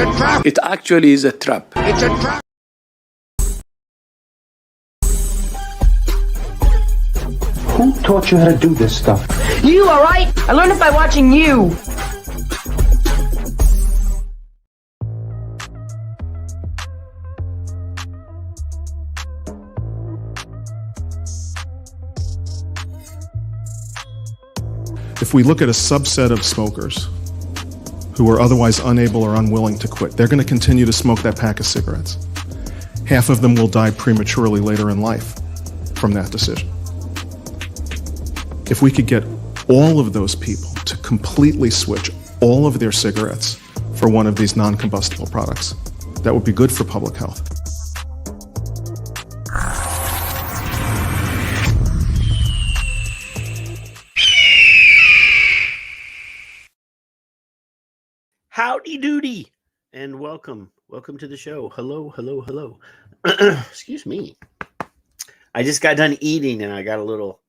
It's a trap. It actually is a trap. It's a trap. Who taught you how to do this stuff? You, all right? I learned it by watching you. If we look at a subset of smokers who are otherwise unable or unwilling to quit, they're going to continue to smoke that pack of cigarettes. Half of them will die prematurely later in life from that decision. If we could get all of those people to completely switch all of their cigarettes for one of these non-combustible products, that would be good for public health. Howdy doody, and welcome to the show. Hello. Excuse me. I just got done eating, and I got a little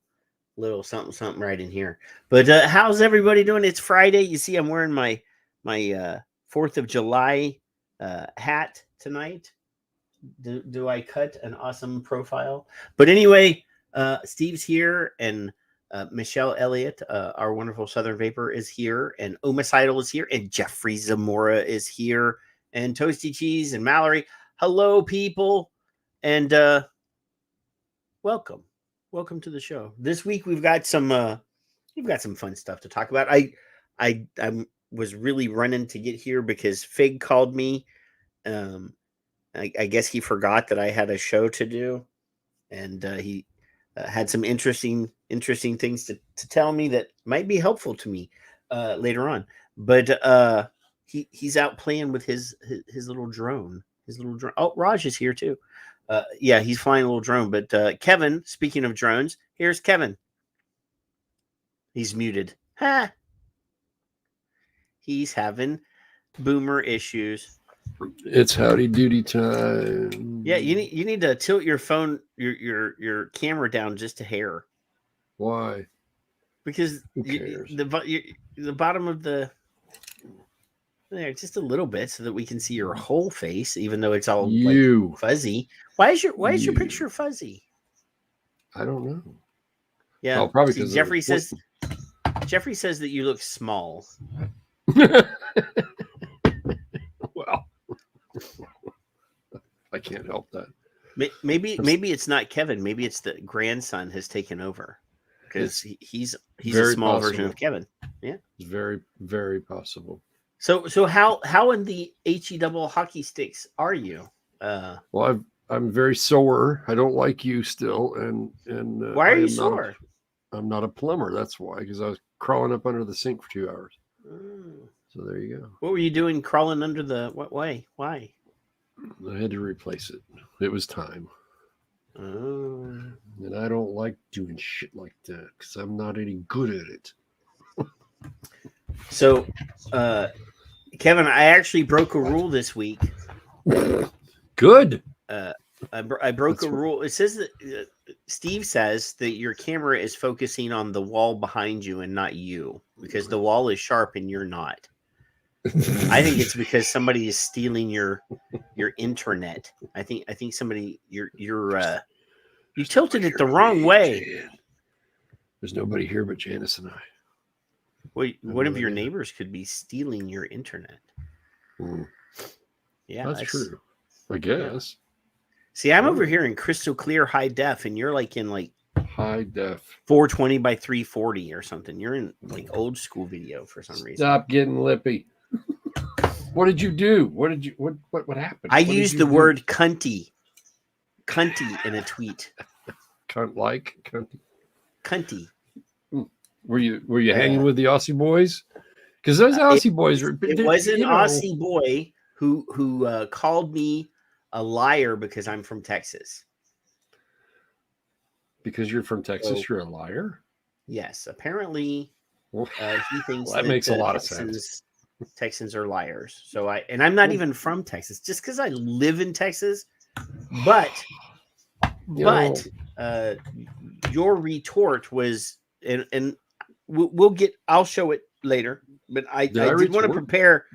something right in here. But how's everybody doing? It's Friday. You see, I'm wearing my 4th of July hat tonight. Do I cut an awesome profile? But anyway, Steve's here, and Michelle Elliott, our wonderful Southern Vapor, is here, and Omicidal is here, and Jeffrey Zamora is here, and Toasty Cheese and Mallory. Hello, people, and welcome to the show. This week we've got some fun stuff to talk about. I was really running to get here because Fig called me. I guess he forgot that I had a show to do, and he had some interesting things to tell me that might be helpful to me later on. But he's out playing with his little drone. Oh, Raj is here too. Yeah, he's flying a little drone. But Kevin, speaking of drones, here's Kevin. He's muted. Ha! He's having boomer issues. It's howdy doody time. Yeah, you need to tilt your phone, your camera down just a hair. Why? Because the bottom of the there, just a little bit, so that we can see your whole face, even though it's all like fuzzy. Why is your picture fuzzy? I don't know. Yeah, probably because Jeffrey says that you look small. Well, I can't help that. Maybe it's not Kevin. Maybe it's the grandson has taken over, because he's a small version of Kevin. Yeah, it's very, very possible. So how in the HE double hockey sticks are you? Well, I'm very sore. I don't like you still, and why are you sore? I'm not a plumber. That's why, because I was crawling up under the sink for 2 hours. So there you go. What were you doing crawling under the what way? Why? I had to replace it. It was time. And I don't like doing shit like that because I'm not any good at it. So, Kevin, I actually broke a rule this week. Good. I broke a rule. It says that Steve says that your camera is focusing on the wall behind you and not you, because the wall is sharp and you're not. I think it's because somebody is stealing your internet. I think somebody you tilted it the wrong way. There's nobody here but Janice and I. Wait, one of your neighbors could be stealing your internet. Yeah, that's true. I guess. See, I'm over here in crystal clear high def, and you're like in like high def 420 by 340 or something. You're in like old school video for some reason. Stop getting lippy. What did you do? What happened? I used the word cunty in a tweet. Cunty. Were you hanging with the Aussie boys? Because those Aussie boys were. It was an Aussie boy who called me a liar because I'm from Texas. Because you're from Texas, you're a liar? Yes, apparently he thinks that makes a lot of sense. Texans are liars. So I'm not even from Texas, just because I live in Texas. But your retort was, and we'll get. I'll show it later. But I did want to prepare.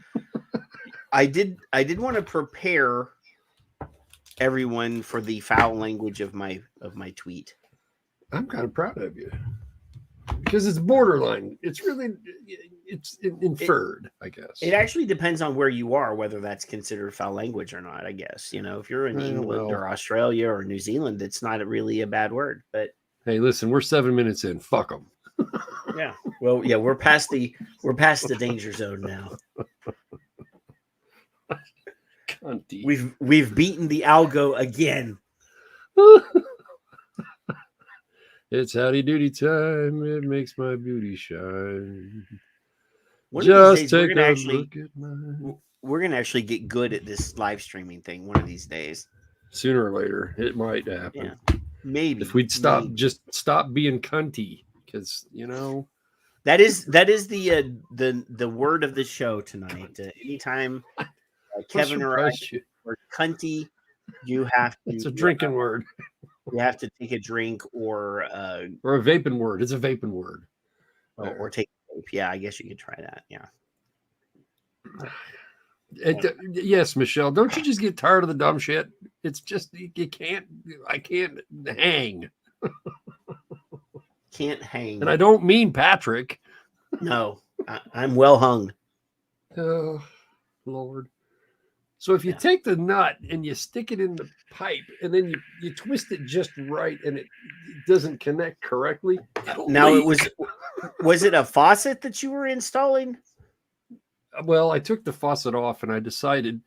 I did want to prepare everyone for the foul language of my tweet. I'm kind of proud of you because it's borderline. It's really inferred, I guess. It actually depends on where you are, whether that's considered foul language or not. I guess, you know, if you're in England or Australia or New Zealand, it's not really a bad word. But hey, listen, we're 7 minutes in. Fuck them. Yeah. Well, yeah, we're past the danger zone now. Cunty. We've beaten the algo again. It's howdy doody time. It makes my beauty shine. Just take a look at mine. We're gonna actually get good at this live streaming thing one of these days. Sooner or later, it might happen. Yeah, maybe if we'd just stop being cunty, because you know that is the word of the show tonight. Anytime Kevin or I or cunty, you have to. It's a drinking word. You have to take a drink or a vaping word. It's a vaping word. Or take a vape. Yeah, I guess you could try that. Yeah. Yes, Michelle. Don't you just get tired of the dumb shit? It's just you can't. I can't hang. Can't hang. And I don't mean Patrick. No, I'm well hung. Oh, Lord. So if you take the nut and you stick it in the pipe and then you twist it just right and it doesn't connect correctly. Now leak. Was it a faucet that you were installing? Well, I took the faucet off and I decided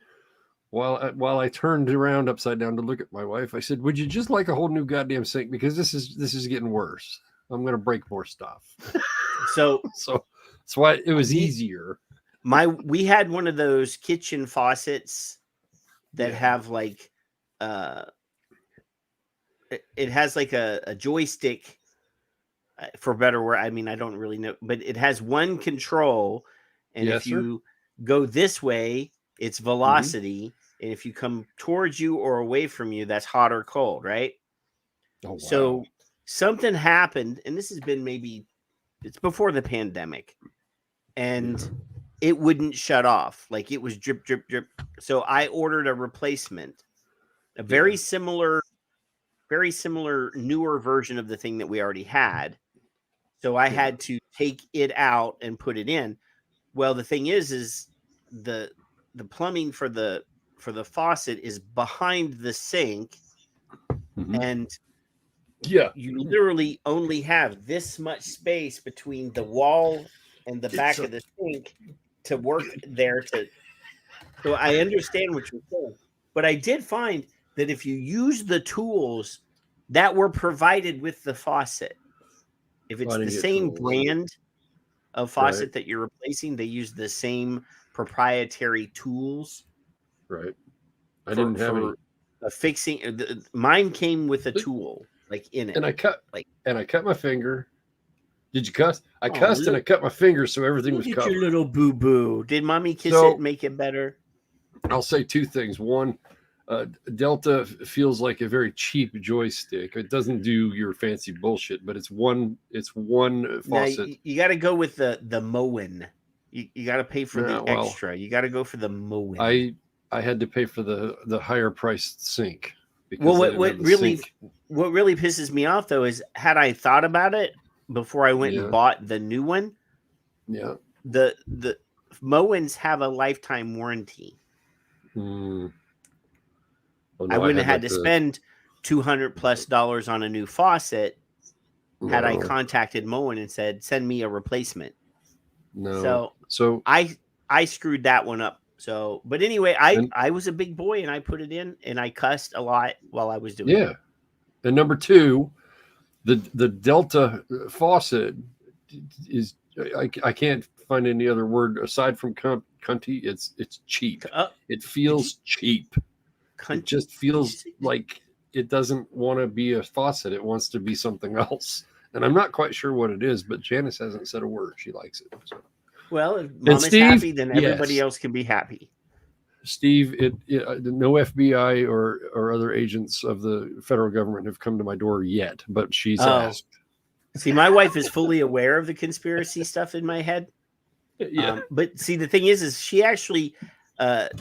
while I turned around upside down to look at my wife, I said, "Would you just like a whole new goddamn sink? Because this is getting worse. I'm going to break more stuff." So that's why it was easier. We had one of those kitchen faucets that have like it has like a joystick for better word. I mean, I don't really know, but it has one control, and if you go this way, it's velocity, and if you come towards you or away from you, that's hot or cold, right? Oh, wow. So something happened, and this has been it's before the pandemic, and it wouldn't shut off. Like it was drip, drip, drip. So I ordered a replacement, a very similar, newer version of the thing that we already had. So I had to take it out and put it in. Well, the thing is the plumbing for the faucet is behind the sink, and you literally only have this much space between the wall and the back of the sink to work there. So I understand what you're saying, but I did find that if you use the tools that were provided with the faucet, if it's the same brand of faucet that you're replacing, they use the same proprietary tools. Right. I didn't have any. Fixing mine came with a tool like in it, and I cut my finger. Did you cuss? I cussed and I cut my finger, so everything was covered. Your little boo boo. Did mommy kiss it? Make it better. I'll say two things. One, Delta feels like a very cheap joystick. It doesn't do your fancy bullshit, but it's one faucet. Now, you got to go with the Moen. You got to pay for the extra. You got to go for the Moen. I had to pay for the higher priced sink. Well, what really pisses me off though is had I thought about it before I went and bought the new one. Yeah. The Moens have a lifetime warranty. Well, no, I wouldn't have had to spend $200+ on a new faucet had I contacted Moen and said, "Send me a replacement." No. So I screwed that one up. So, but anyway, I was a big boy and I put it in and I cussed a lot while I was doing it. Yeah. And number two, the Delta faucet is I can't find any other word aside from cunty. It's cheap. It feels cheap. It just feels like it doesn't want to be a faucet. It wants to be something else. And I'm not quite sure what it is, but Janice hasn't said a word. She likes it. So. Well, if Mom is happy, then everybody else can be happy. Steve, no FBI or other agents of the federal government have come to my door yet, but she's asked. See, my wife is fully aware of the conspiracy stuff in my head. Yeah. But see, the thing is she actually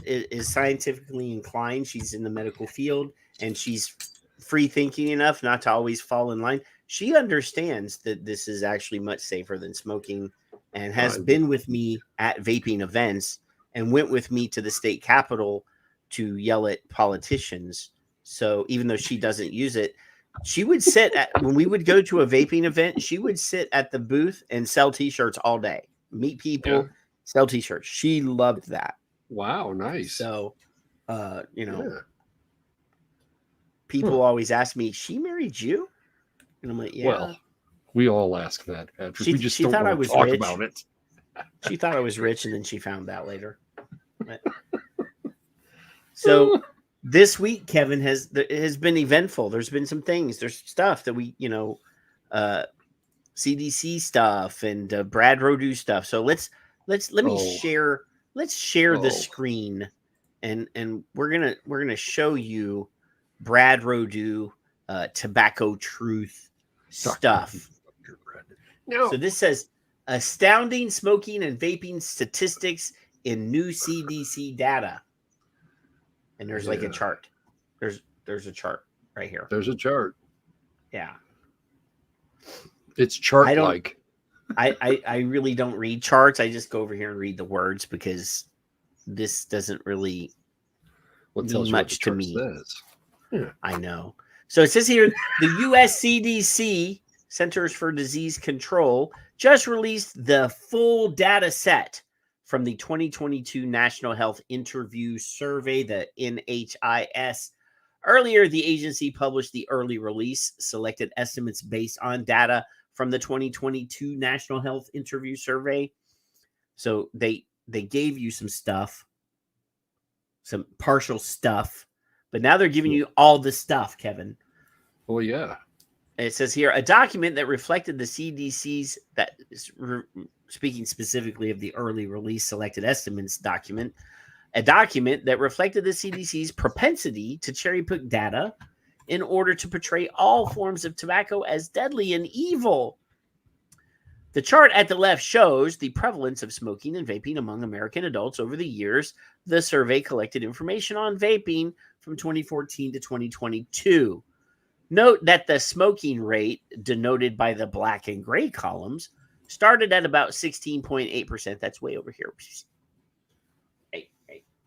is scientifically inclined. She's in the medical field, and she's free thinking enough not to always fall in line. She understands that this is actually much safer than smoking, and has been with me at vaping events and went with me to the state capitol to yell at politicians. So even though she doesn't use it, she would sit at, when we would go to a vaping event, she would sit at the booth and sell t-shirts all day, meet people, sell t-shirts. She loved that. Wow, nice. So, people always ask me, she married you? And I'm like, yeah. Well, we all ask that, Patrick. We just don't want to talk about it. She thought I was rich, and then she found out later. But, so this week, Kevin, has been eventful. There's been some things. There's stuff that we, CDC stuff and Brad Rodu stuff. So let me share. Let's share the screen, and we're gonna show you Brad Rodu tobacco truth stuff. No. So this says astounding smoking and vaping statistics in new CDC data, and there's like a chart. There's a chart right here. There's a chart. Yeah, it's chart like. I really don't read charts. I just go over here and read the words because this doesn't really mean much to me. Yeah. I know. So it says here, the U.S. CDC, Centers for Disease Control, just released the full data set from the 2022 National Health Interview Survey, the NHIS. Earlier, the agency published the early release selected estimates based on data from the 2022 National Health Interview Survey. So they gave you some stuff, some partial stuff, but now they're giving you all the stuff, Kevin. Well, yeah. It says here, a document that reflected the CDC's, that is speaking specifically of the early release selected estimates document, a document that reflected the CDC's propensity to cherry pick data in order to portray all forms of tobacco as deadly and evil. The chart at the left shows the prevalence of smoking and vaping among American adults over the years. The survey collected information on vaping from 2014 to 2022. Note that the smoking rate, denoted by the black and gray columns, started at about 16.8%. That's way over here.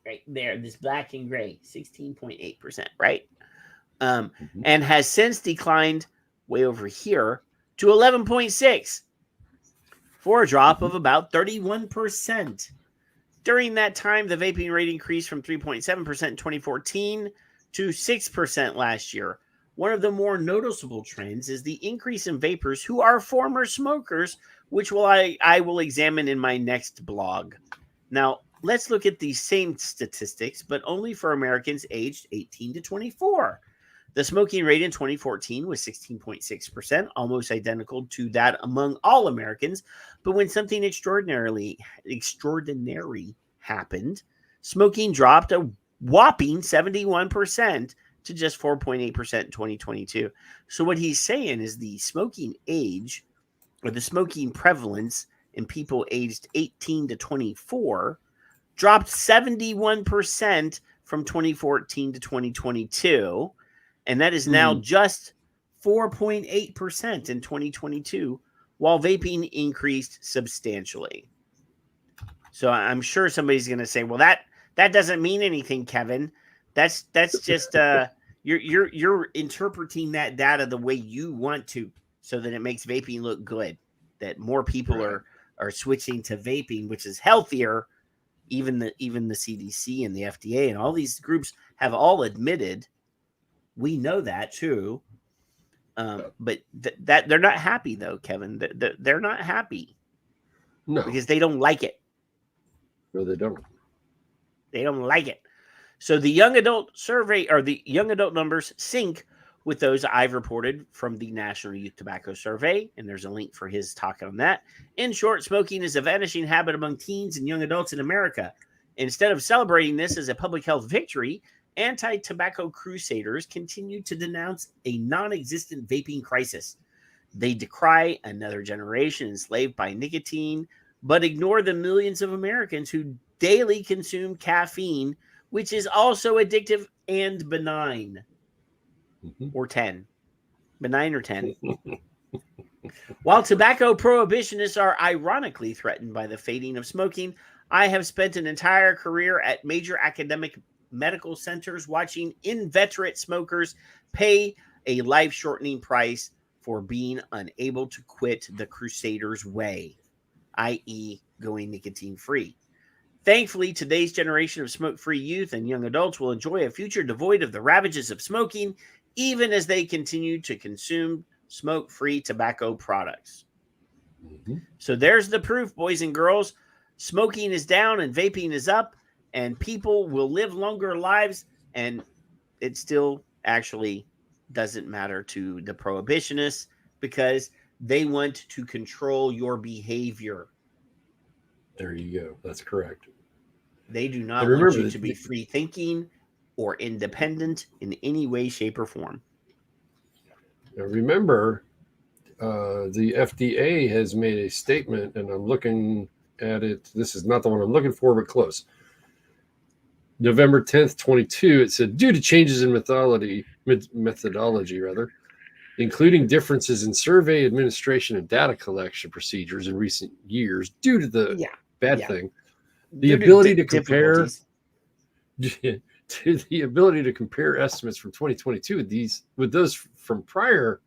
Right there. This black and gray, 16.8%, right? And has since declined way over here to 11.6 for a drop of about 31%. During that time, the vaping rate increased from 3.7% in 2014 to 6% last year. One of the more noticeable trends is the increase in vapers who are former smokers, which I will examine in my next blog. Now, let's look at these same statistics, but only for Americans aged 18 to 24. The smoking rate in 2014 was 16.6%, almost identical to that among all Americans. But when something extraordinary happened, smoking dropped a whopping 71% to just 4.8% in 2022. So what he's saying is the smoking age, or the smoking prevalence in people aged 18 to 24, dropped 71% from 2014 to 2022. And that is now just 4.8% in 2022, while vaping increased substantially. So I'm sure somebody's going to say, well, that doesn't mean anything, Kevin. That's just you're interpreting that data the way you want to, so that it makes vaping look good, that more people are switching to vaping, which is healthier. Even the CDC and the FDA and all these groups have all admitted. We know that too, but that they're not happy though, Kevin. They're not happy, no, because they don't like it. No, they don't. They don't like it. So the young adult survey, or the young adult numbers, sync with those I've reported from the National Youth Tobacco Survey, and there's a link for his talk on that. In short, smoking is a vanishing habit among teens and young adults in America. Instead of celebrating this as a public health victory, anti-tobacco crusaders continue to denounce a non-existent vaping crisis. They decry another generation enslaved by nicotine, but ignore the millions of Americans who daily consume caffeine, which is also addictive and benign. Or 10. Benign or 10. While tobacco prohibitionists are ironically threatened by the fading of smoking, I have spent an entire career at major academic medical centers watching inveterate smokers pay a life-shortening price for being unable to quit the Crusaders' way, i.e. going nicotine-free. Thankfully, today's generation of smoke-free youth and young adults will enjoy a future devoid of the ravages of smoking, even as they continue to consume smoke-free tobacco products. So there's the proof, boys and girls. Smoking is down and vaping is up, and people will live longer lives, and it still actually doesn't matter to the prohibitionists because they want to control your behavior. There you go. That's correct. They do not want you to be free thinking or independent in any way, shape, or form. Now remember, the FDA has made a statement, and I'm looking at it. This is not the one I'm looking for, but close. November 10th, 22, it said, due to changes in methodology, including differences in survey administration and data collection procedures in recent years, due to the the ability to compare to the ability to compare estimates from 2022 with those from prior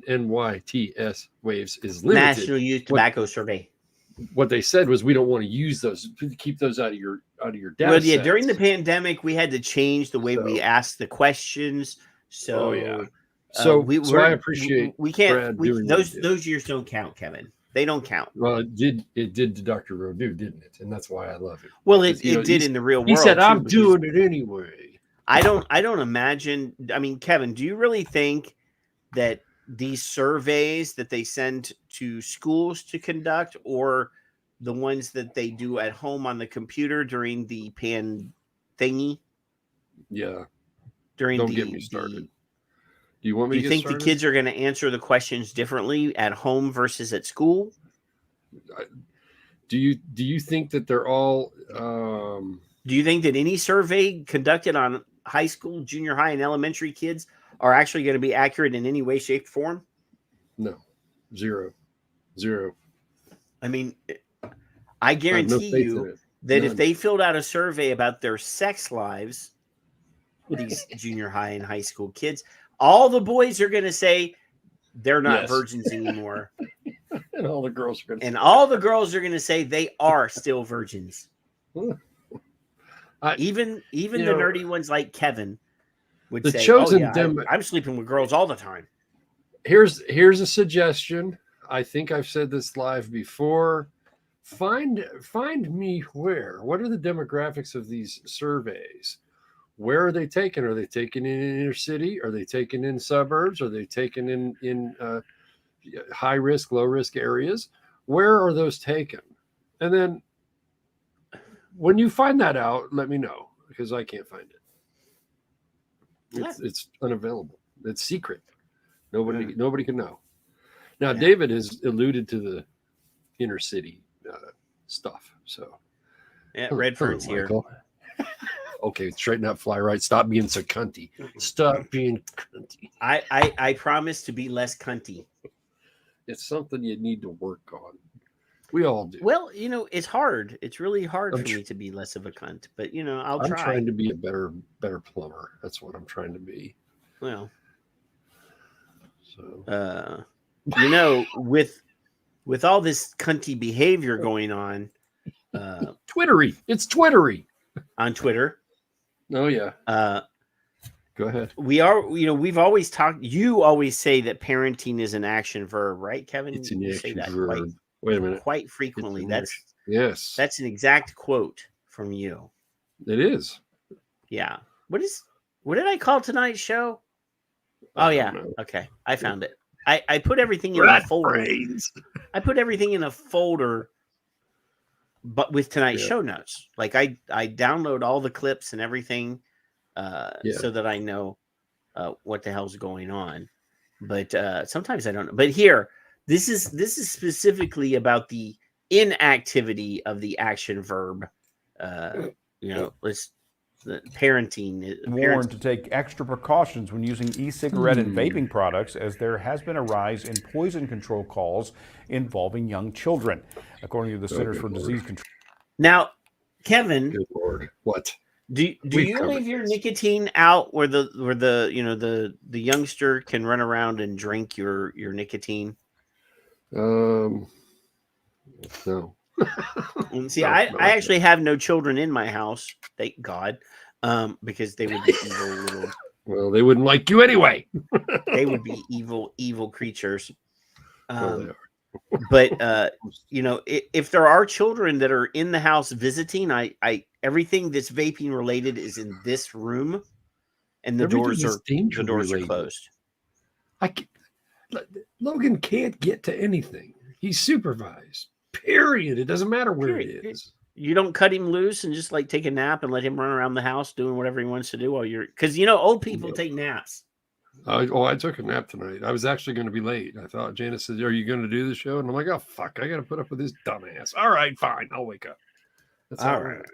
NYTS waves is limited. National Youth Tobacco Survey. What they said was we don't want to use those, keep those out of your data. Well, yeah, during the pandemic, we had to change the way we asked the questions. So, so I appreciate we can't. Those years don't count, Kevin. They don't count. Well, it did to Dr. Rodu, didn't it? And that's why I love it. Well, it did in the real world. He said, "I'm doing it anyway." I don't imagine. I mean, Kevin, do you really think that these surveys that they send to schools to conduct, or the ones that they do at home on the computer during the pan thingy? Yeah. Don't get me started. Do you want me to think started? The kids are going to answer the questions differently at home versus at school? Do you think that they're all? Do you think that any survey conducted on high school, junior high, and elementary kids are actually going to be accurate in any way, shape, form? No, zero. I mean, I guarantee you that if they filled out a survey about their sex lives, these junior high and high school kids, all the boys are going to say they're not virgins anymore. And all the girls are going to say they are still virgins. Even the nerdy ones like Kevin would say, I'm sleeping with girls all the time. Here's a suggestion. I think I've said this live before. Find me where. What are the demographics of these surveys? Where are they taken? Are they taken in inner city? Are they taken in suburbs? Are they taken in high risk, low risk areas? Where are those taken? And then when you find that out, let me know, because I can't find it. It's unavailable. It's secret. Nobody can know. Now, David has alluded to the inner city stuff. So Redford's here. Okay, straighten up, fly right. Stop being so cunty. Stop being cunty. I promise to be less cunty. It's something you need to work on. We all do. Well, it's hard. It's really hard for me to be less of a cunt. But I'll try. I'm trying to be a better plumber. That's what I'm trying to be. Well, so with all this cunty behavior going on, Twittery. It's Twittery on Twitter. Oh yeah. Go ahead. We've always talked. You always say that parenting is an action verb, right, Kevin? It's an action verb. Wait a minute. Quite frequently. That's an exact quote from you. It is. Yeah. What did I call tonight's show? Oh yeah. Okay. I found it. I put everything in a folder. I put everything in a folder, but with tonight's show notes. Like I download all the clips and everything so that I know what the hell's going on. But sometimes I don't know. But here, this is specifically about the inactivity of the action verb. The parenting. Warned to take extra precautions when using e-cigarette and vaping products, as there has been a rise in poison control calls involving young children, according to the Centers for Disease Control. Now, Kevin, Good Lord, what? do you leave your nicotine out where the youngster can run around and drink your nicotine? No. And see, No, I no, actually have no children in my house, thank God, because they would be evil little. Well, they wouldn't like you anyway. They would be evil creatures. Well, they are. But if there are children that are in the house visiting, I everything that's vaping related is in this room, and the doors are closed. Logan can't get to anything. He's supervised. Period. It doesn't matter where it is. You don't cut him loose and just like take a nap and let him run around the house doing whatever he wants to do while you're, because old people take naps. I took a nap tonight. I was actually going to be late. I thought Janice said, "Are you going to do the show?" And I'm like, "Oh fuck, I got to put up with this dumbass." All right, fine, I'll wake up. That's all right.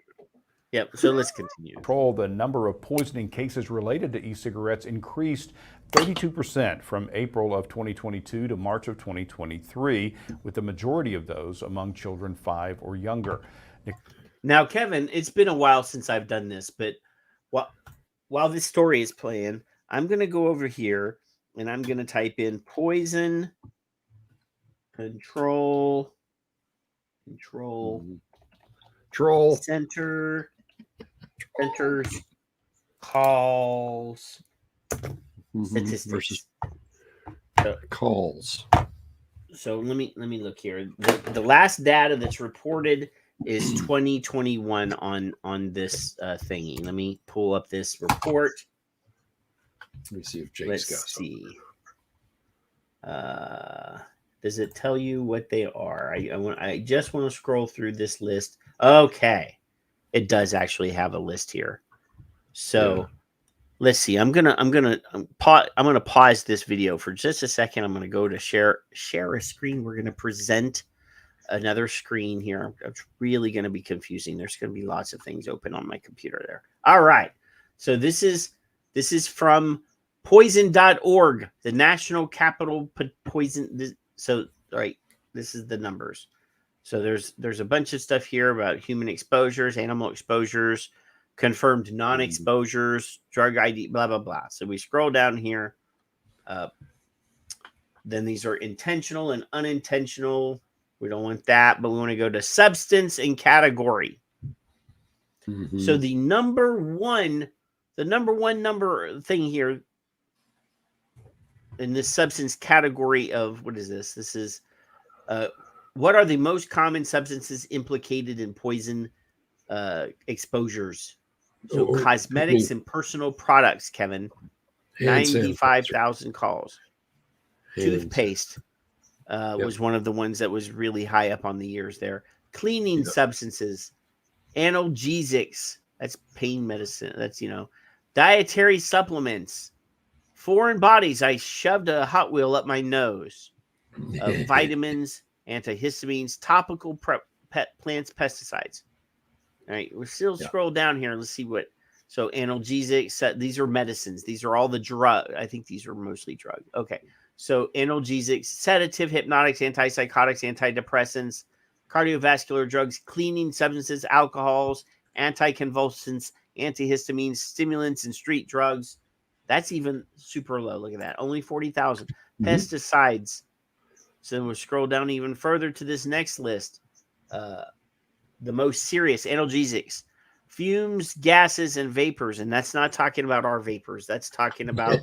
Yep. So let's continue. The number of poisoning cases related to e-cigarettes increased 32% from April of 2022 to March of 2023, with the majority of those among children 5 or younger. Now, Kevin, it's been a while since I've done this, but while this story is playing, I'm going to go over here and I'm going to type in poison control centers calls statistics. Calls. So let me look here. The last data that's reported is 2021 on this thingy. Let me pull up this report. Let me see if Jake's got something. Does it tell you what they are? I just want to scroll through this list. Okay, it does actually have a list here. So let's see. I'm gonna pause this video for just a second. I'm gonna go to share a screen. We're gonna present another screen here. It's really gonna be confusing. There's gonna be lots of things open on my computer there. All right. So this is from poison.org, the National Capital Poison. So, all right, this is the numbers. So there's a bunch of stuff here about human exposures, animal exposures, confirmed non-exposures, drug ID, blah, blah, blah. So we scroll down here. Then these are intentional and unintentional. We don't want that, but we want to go to substance and category. Mm-hmm. So the number one thing here in this substance category of, what is this? This is what are the most common substances implicated in poison exposures? So cosmetics and personal products, Kevin. 95,000 calls. Toothpaste was one of the ones that was really high up on the years there. Cleaning substances, analgesics, that's pain medicine. That's, dietary supplements, foreign bodies. I shoved a Hot Wheel up my nose. Vitamins, antihistamines, topical plants, pesticides. All right, we're still scroll down here. Let's see what. So analgesics, these are medicines. These are all the drug. I think these are mostly drug. Okay. So analgesics, sedative, hypnotics, antipsychotics, antidepressants, cardiovascular drugs, cleaning substances, alcohols, anticonvulsants, antihistamines, stimulants, and street drugs. That's even super low. Look at that. Only 40,000. Pesticides. So we'll scroll down even further to this next list. The most serious analgesics, fumes, gases, and vapors. And that's not talking about our vapors. That's talking about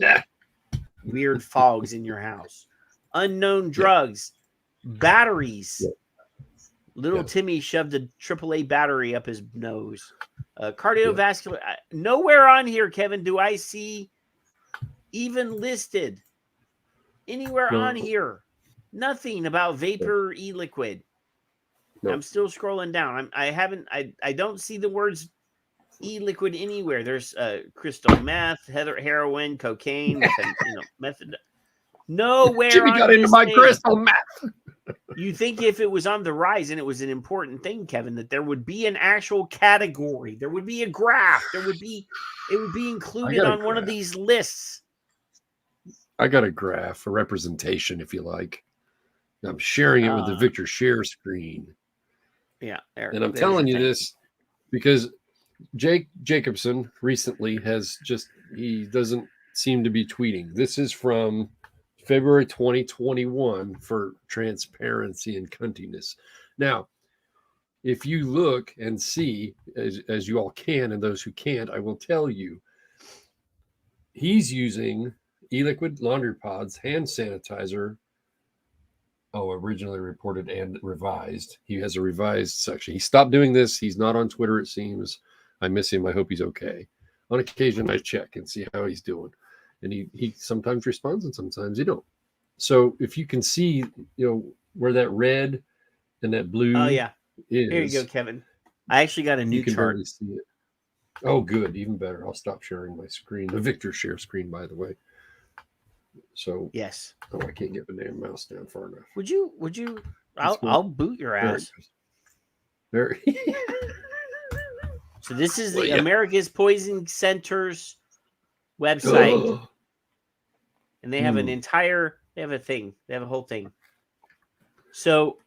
weird fogs in your house. Unknown drugs, batteries. Little Timmy shoved a AAA battery up his nose. Cardiovascular. Nowhere on here, Kevin, do I see even listed anywhere on here. Nothing about vapor e-liquid. No. I'm still scrolling down. I don't see the words e-liquid anywhere. There's crystal meth, heroin, cocaine, method. Nowhere. Jimmy got into my crystal meth. You think if it was on the rise and it was an important thing, Kevin, that there would be an actual category, there would be a graph, it would be included on one of these lists. I got a graph, a representation, if you like. I'm sharing it with the Victor share screen. Yeah. And I'm telling you this because Jake Jacobson recently he doesn't seem to be tweeting. This is from February 2021 for transparency and cuntiness. Now, if you look and see, as you all can, and those who can't, I will tell you, he's using e-liquid laundry pods, hand sanitizer. Originally reported and revised. He has a revised section. He stopped doing this. He's not on Twitter, it seems. I miss him. I hope he's okay. On occasion, I check and see how he's doing. And he sometimes responds and sometimes he don't. So if you can see, where that red and that blue is. Here you go, Kevin. I actually got a new you can chart. barely see it. Oh, good. Even better. I'll stop sharing my screen. The Victor share screen, by the way. So yes. Oh, I can't get the damn mouse down far enough. Would you? I'll boot your ass. There. So this is the America's Poison Center's website, and they have they have a whole thing. So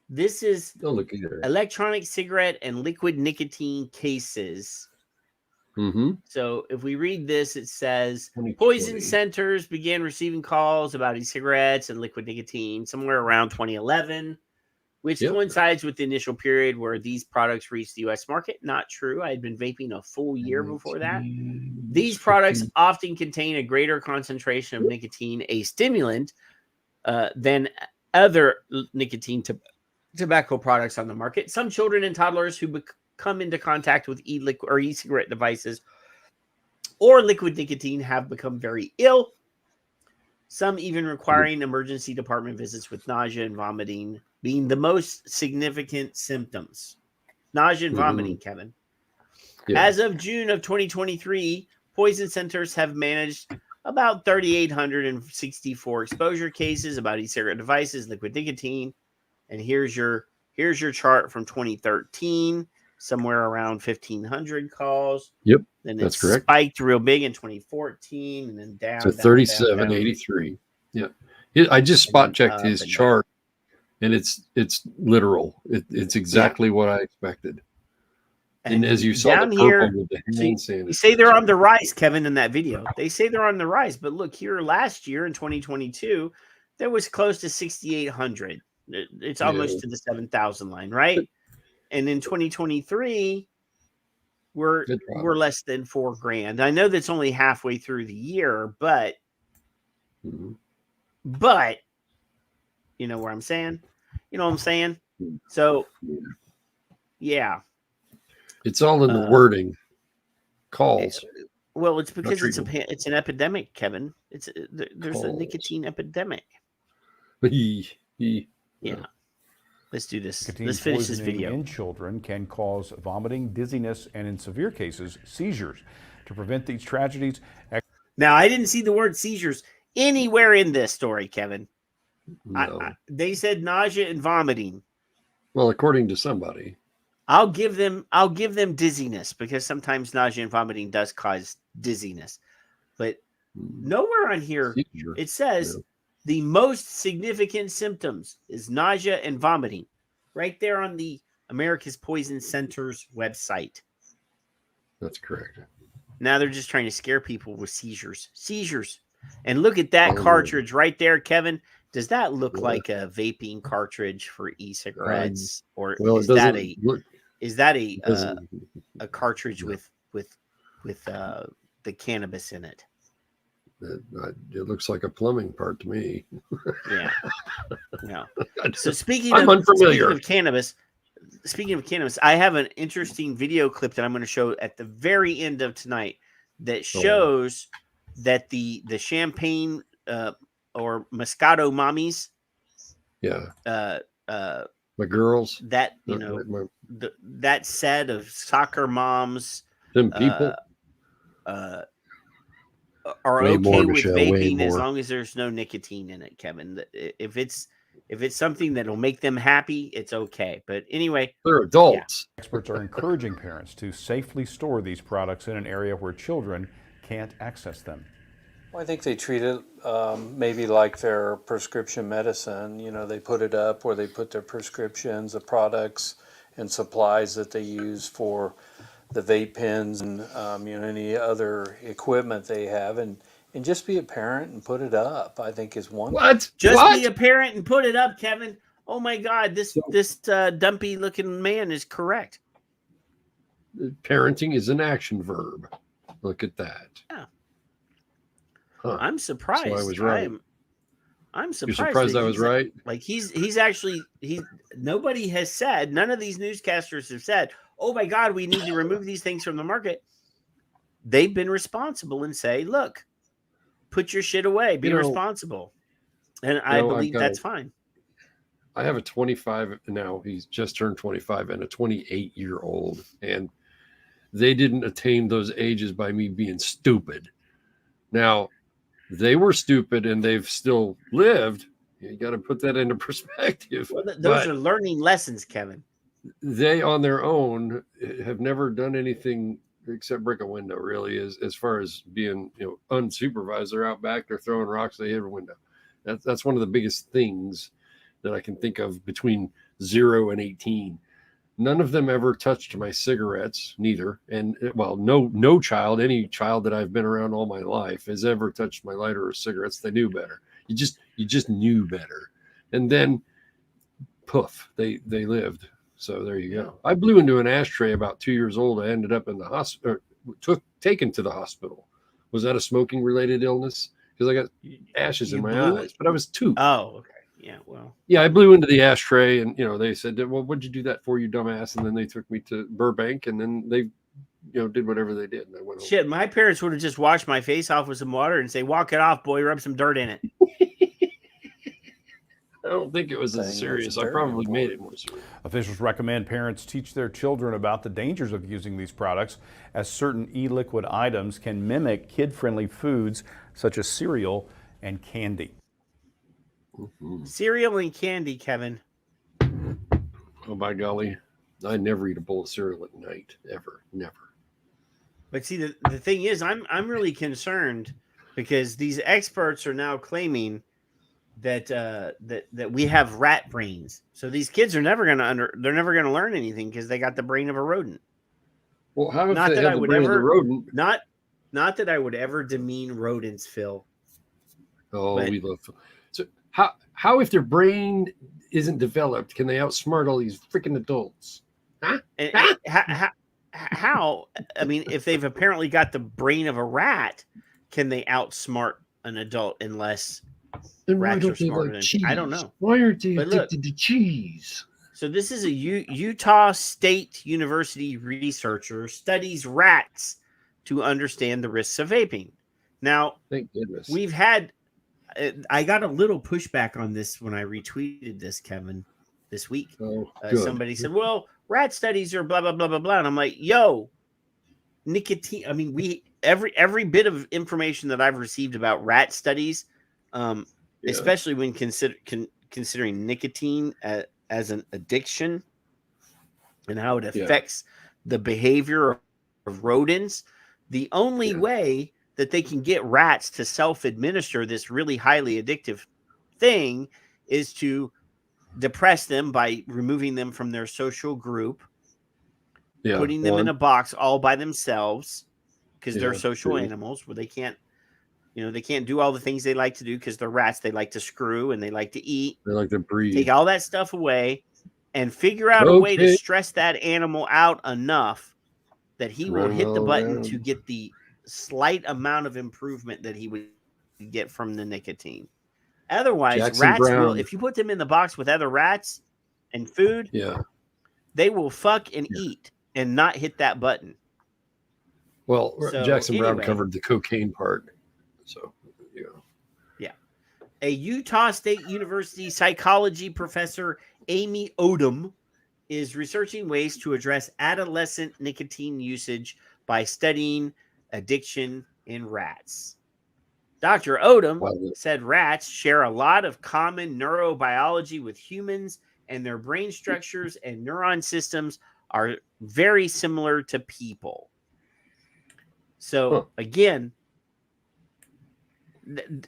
this is electronic cigarette and liquid nicotine cases. Mm-hmm. So if we read this, it says poison centers began receiving calls about e-cigarettes and liquid nicotine somewhere around 2011, which coincides with the initial period where these products reached the U.S. market. Not true. I had been vaping a full year before that. These products often contain a greater concentration of nicotine, a stimulant, than other nicotine tobacco products on the market. Some children and toddlers who come into contact with e-liquid or e-cigarette devices or liquid nicotine have become very ill, some even requiring emergency department visits with nausea and vomiting being the most significant symptoms. Nausea and vomiting, Kevin. Yeah. As of June of 2023, poison centers have managed about 3,864 exposure cases about e-cigarette devices, liquid nicotine. And here's your chart from 2013. Somewhere around 1,500 calls. Yep, then that's correct. Spiked real big in 2014, and then down to 3783. Yeah, I just spot checked his chart, and it's literal. It's exactly what I expected. And as you saw, down the here, with the hand sanitizer. You say they're on the rise, Kevin, in that video. They say they're on the rise, but look here. Last year in 2022, there was close to 6,800. It's almost to the 7,000 line, right? And in 2023, we're less than $4,000. I know that's only halfway through the year, but you know what I'm saying? You know what I'm saying? So, yeah. It's all in the wording. Calls. Well, it's because it's an epidemic, Kevin. There's a nicotine epidemic. Yeah. Let's do this. Let's finish this video. In children can cause vomiting, dizziness, and in severe cases, seizures. To prevent these tragedies. Now, I didn't see the word seizures anywhere in this story, Kevin. No. They said nausea and vomiting. Well, according to somebody. I'll give them dizziness because sometimes nausea and vomiting does cause dizziness. But nowhere on here it says the most significant symptoms is nausea and vomiting. Right there on the America's Poison Center's website. That's correct. Now they're just trying to scare people with seizures. Seizures. And look at that cartridge right there, Kevin. Does that look like a vaping cartridge for e-cigarettes? Or is that a cartridge with the cannabis in it? It looks like a plumbing part to me. Yeah. So speaking of cannabis, I have an interesting video clip that I'm going to show at the very end of tonight that shows that the champagne or Moscato mommies, my girls, that that set of soccer moms, them people are okay with vaping as long as there's no nicotine in it, Kevin. If it's If it's something that'll make them happy, it's okay. But anyway, They're adults. Experts are encouraging parents to safely store these products in an area where children can't access them. Well, I think they treat it maybe like their prescription medicine. You know, they put it up where they put their prescriptions, the products and supplies that they use for the vape pens and any other equipment they have, and just be a parent and put it up, I think is one. What? Just be a parent and put it up, Kevin. Oh my God, this dumpy looking man is correct. Parenting is an action verb. Look at that. Yeah. Huh. I'm surprised. So I was right. I'm surprised. You're surprised that I was he's- right? Like he's actually nobody has said, none of these newscasters have said, oh my God, we need to remove these things from the market. They've been responsible and say, look, put your shit away, be responsible. And I believe that's fine. I have a 25 now. He's just turned 25 and a 28-year-old. And they didn't attain those ages by me being stupid. Now, they were stupid and they've still lived. You got to put that into perspective. Well, those are learning lessons, Kevin. They on their own have never done anything except break a window, really, as far as being unsupervised. They're out back, they're throwing rocks, they hit a window. That's one of the biggest things that I can think of between 0 and 18. None of them ever touched my cigarettes, neither. And well, no child, any child that I've been around all my life has ever touched my lighter or cigarettes. They knew better. You just knew better. And then poof, they lived. So there you go. I blew into an ashtray about 2 years old. I ended up in the hospital, taken to the hospital. Was that a smoking related illness? Because I got ashes in my eyes, but I was 2. Oh, okay. Yeah, well. Yeah, I blew into the ashtray and, they said, well, what'd you do that for, you dumbass? And then they took me to Burbank and then they, did whatever they did. And I went home. Shit, my parents would have just washed my face off with some water and say, walk it off, boy, rub some dirt in it. I don't think it was as serious. I probably made it more serious. Officials recommend parents teach their children about the dangers of using these products, as certain e-liquid items can mimic kid-friendly foods such as cereal and candy. Mm-hmm. Cereal and candy, Kevin. Oh, by golly. I never eat a bowl of cereal at night, ever, never. But see, the thing is, I'm really concerned because these experts are now claiming that that we have rat brains. So these kids are never they're never gonna learn anything because they got the brain of a rodent. Well, how if Not they that have I the would brain of the ever rodent? not that I would ever demean rodents, Phil. Oh, but, we love. So how if their brain isn't developed, can they outsmart all these freaking adults? Huh? And how? I mean, if they've apparently got the brain of a rat, can they outsmart an adult unless Then why rats don't are they smarter like than cheese? I don't know. Why aren't they But look, addicted to cheese? So this is a Utah State University researcher studies rats to understand the risks of vaping. Now, Thank goodness. we've had, I got a little pushback on this when I retweeted this, Kevin, this week. Oh, good. Somebody said, well, rat studies are blah, blah, blah, blah, blah. And I'm like, yo, nicotine. I mean, every bit of information that I've received about rat studies, especially when considering nicotine as an addiction and how it affects the behavior of rodents, the only way that they can get rats to self-administer this really highly addictive thing is to depress them by removing them from their social group, putting them in a box all by themselves because they're social animals where they can't, they can't do all the things they like to do because they're rats. They like to screw and they like to eat. They like to breathe. Take all that stuff away and figure out a way to stress that animal out enough that he will hit the button to get the slight amount of improvement that he would get from the nicotine. Otherwise, rats will, if you put them in the box with other rats and food, they will fuck and eat and not hit that button. Well, So, Jackson Brown anyway. covered the cocaine part. So, A Utah State University psychology professor, Amy Odom, is researching ways to address adolescent nicotine usage by studying addiction in rats. Dr. Odom Well, said rats share a lot of common neurobiology with humans, and their brain structures and neuron systems are very similar to people. So, again,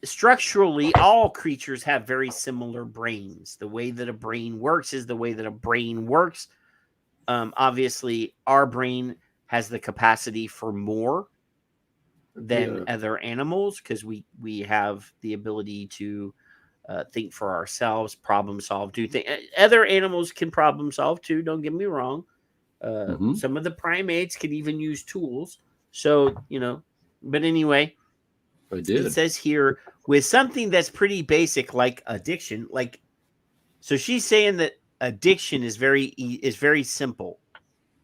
structurally, all creatures have very similar brains. The way that a brain works is the way that a brain works. Obviously, our brain has the capacity for more than other animals because we have the ability to think for ourselves, problem solve, do things. Other animals can problem solve too. Don't get me wrong. Some of the primates can even use tools. So, but anyway, it says here with something that's pretty basic like addiction, so she's saying that addiction is very simple.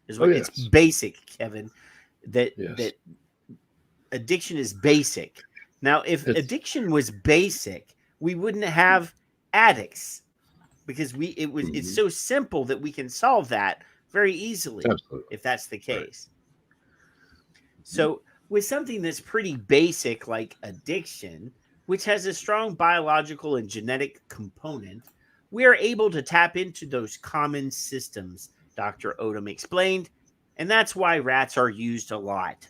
It's basic, Kevin. That addiction is basic. Now, if addiction was basic, we wouldn't have addicts because it's so simple that we can solve that very easily. Absolutely. If that's the case. Right. So with something that's pretty basic like addiction, which has a strong biological and genetic component, we are able to tap into those common systems, Dr. Odom explained, and that's why rats are used a lot.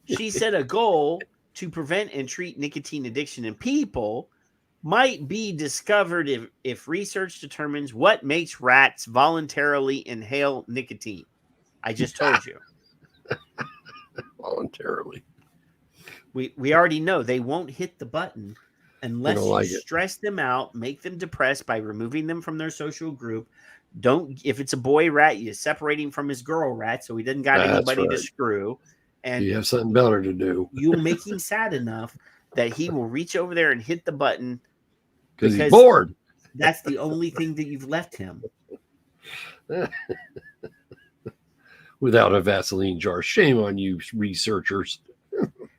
She said a goal to prevent and treat nicotine addiction in people might be discovered if research determines what makes rats voluntarily inhale nicotine. I just told you. Voluntarily. We already know they won't hit the button unless you stress them out, make them depressed by removing them from their social group. If it's a boy rat, you separate him from his girl rat so he doesn't got anybody to screw. And you have something better to do. You'll make him sad enough that he will reach over there and hit the button because he's bored. That's the only thing that you've left him. Without a Vaseline jar. Shame on you, researchers.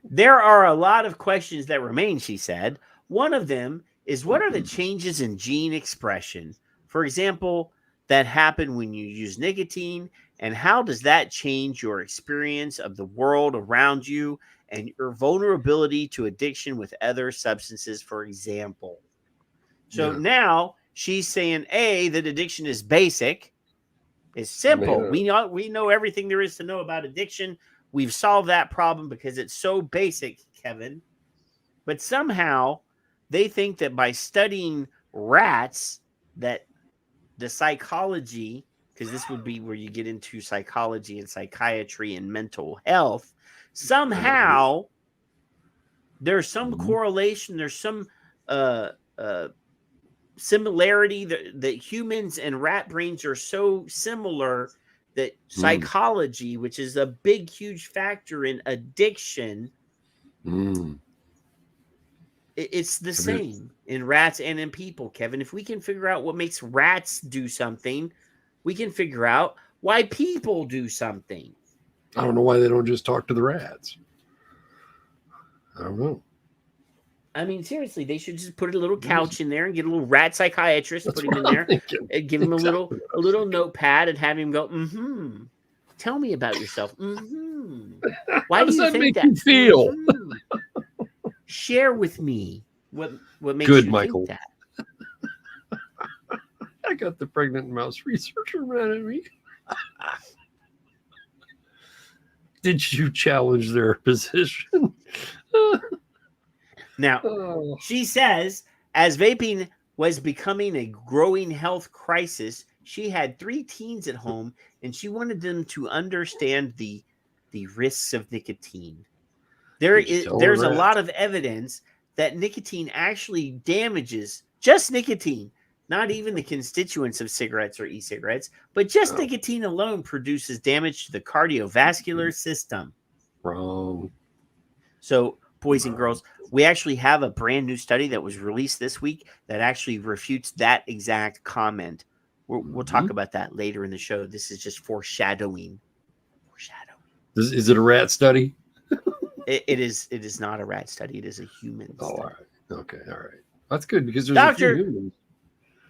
There are a lot of questions that remain, she said. One of them is, what are the changes in gene expression, for example, that happen when you use nicotine, and how does that change your experience of the world around you and your vulnerability to addiction with other substances, for example? So now she's saying, A, that addiction is basic. It's simple. We know everything there is to know about addiction. We've solved that problem because it's so basic, Kevin. But somehow they think that by studying rats, that the psychology, because this would be where you get into psychology and psychiatry and mental health, somehow there's some correlation, there's some similarity that humans and rat brains are so similar that psychology, which is a big, huge factor in addiction, it's the same in rats and in people, Kevin. If we can figure out what makes rats do something, we can figure out why people do something. I don't know why they don't just talk to the rats. I don't know. I mean, seriously, they should just put a little couch in there and get a little rat psychiatrist, put him in there, and give him a little notepad and have him go, tell me about yourself. Why do you think that? You feel? Share with me what makes Good, you Michael. think that. I got the pregnant mouse researcher mad at me. Did you challenge their position? Now, she says, as vaping was becoming a growing health crisis, she had 3 teens at home, and she wanted them to understand the risks of nicotine. There's a lot of evidence that nicotine actually damages, just nicotine, not even the constituents of cigarettes or e-cigarettes, but just nicotine alone produces damage to the cardiovascular system. Wrong. So, boys and girls, we actually have a brand new study that was released this week that actually refutes that exact comment. We'll talk about that later in the show. This is just foreshadowing. Is it a rat study? It is not a rat study. It is a human study. All right. Okay. All right. That's good because there's a few humans.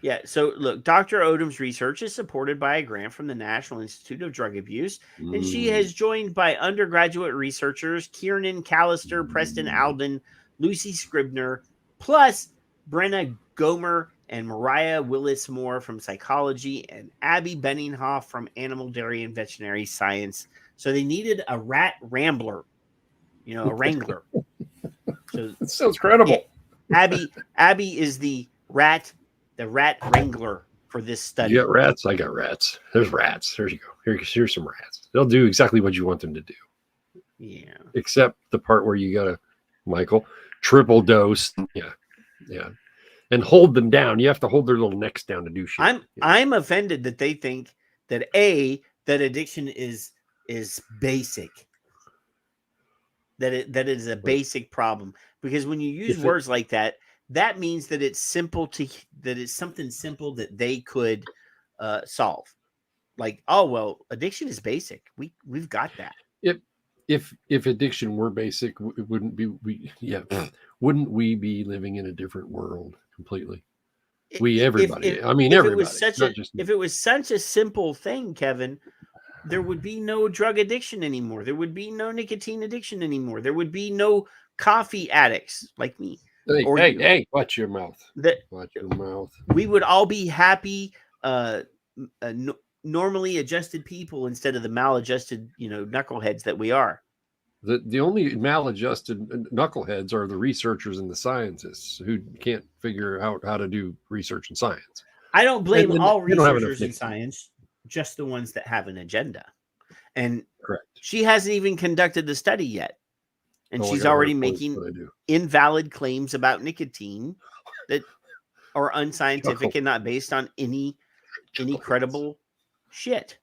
Yeah. So look, Dr. Odom's research is supported by a grant from the National Institute of Drug Abuse, and she has joined by undergraduate researchers Kiernan Callister, Preston Alden, Lucy Scribner, plus Brenna Gomer and Mariah Willis Moore from psychology, and Abby Benninghoff from animal, dairy, and veterinary science. So they needed a rat rambler, a wrangler. So That sounds credible. Abby is the rat wrangler for this study. You got rats? I got rats. There's rats. There you go. Here's some rats. They'll do exactly what you want them to do. Yeah. Except the part where you gotta, Michael, triple dose. Yeah. Yeah. And hold them down. You have to hold their little necks down to do shit. I'm offended that they think that that addiction is basic. That it is a basic problem. Because when you use words like that, that means that it's something simple that they could solve. Like, oh well, addiction is basic. We've got that. If addiction were basic, it wouldn't wouldn't we be living in a different world completely? Everybody. If it was such a simple thing, Kevin, there would be no drug addiction anymore. There would be no nicotine addiction anymore. There would be no coffee addicts like me. Hey, watch your mouth. Watch your mouth. We would all be happy, normally adjusted people instead of the maladjusted, knuckleheads that we are. The only maladjusted knuckleheads are the researchers and the scientists who can't figure out how to do research and science. I don't blame all researchers in science, just the ones that have an agenda. And correct. She hasn't even conducted the study yet. And she's already making invalid claims about nicotine that are unscientific and not based on any credible shit.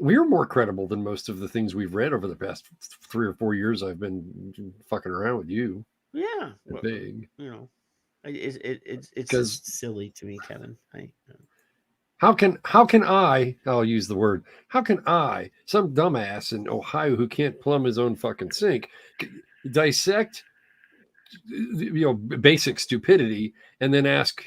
We're more credible than most of the things we've read over the past 3 or 4 years. I've been fucking around with you. Yeah, big. It's just silly to me, Kevin. How can I'll use the word, how can I, some dumbass in Ohio who can't plumb his own fucking sink, dissect basic stupidity and then ask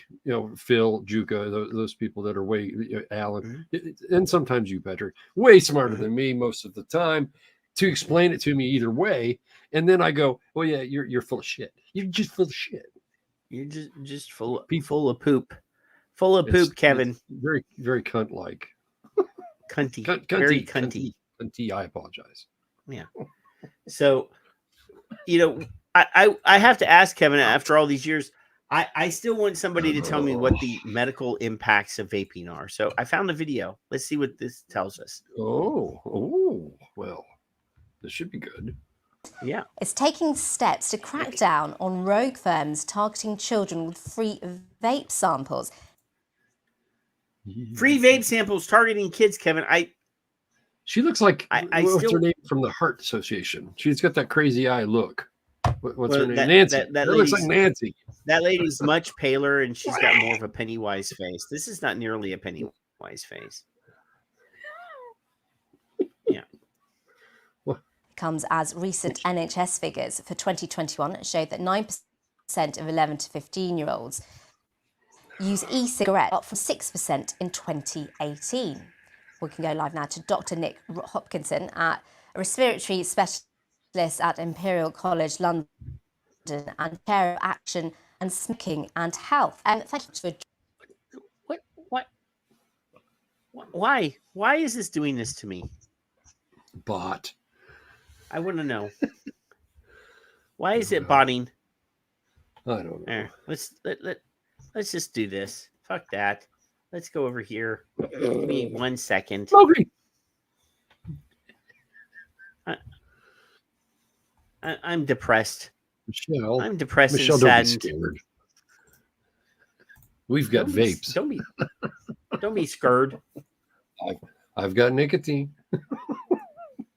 Phil, Juka, those people that are way, Alan, and sometimes you, Patrick, way smarter than me most of the time, to explain it to me either way, and then I go, well, yeah, you're full of shit. You're just full of shit. You're just full of poop. Full of poop, Kevin. Very, very cunt-like. Cunty. Very cunty. Cunty, I apologize. Yeah. So, I have to ask Kevin, after all these years, I still want somebody to tell me what the medical impacts of vaping are. So I found a video. Let's see what this tells us. Oh, well, this should be good. Yeah. It's taking steps to crack down on rogue firms targeting children with free vape samples. Free vape samples targeting kids, Kevin. She looks like what's her name from the Heart Association? She's got that crazy eye look. What's her name? Nancy. That looks like Nancy. That lady's much paler and she's got more of a Pennywise face. This is not nearly a Pennywise face. Yeah. Comes as recent NHS figures for 2021 showed that 9% of 11 to 15-year-olds use e-cigarette, up from 6% in 2018. We can go live now to Dr. Nick Hopkinson, a respiratory specialist at Imperial College London and chair of Action and Smoking and Health. Thank you for... Why is this doing this to me? Bot. I want to know. Why is it botting? I don't know. Let's just do this. Fuck that. Let's go over here. Give me 1 second. Okay. I'm depressed. Michelle, I'm depressed Michelle, and saddened. Don't be scared. We've got vapes. Don't be scared. I've got nicotine.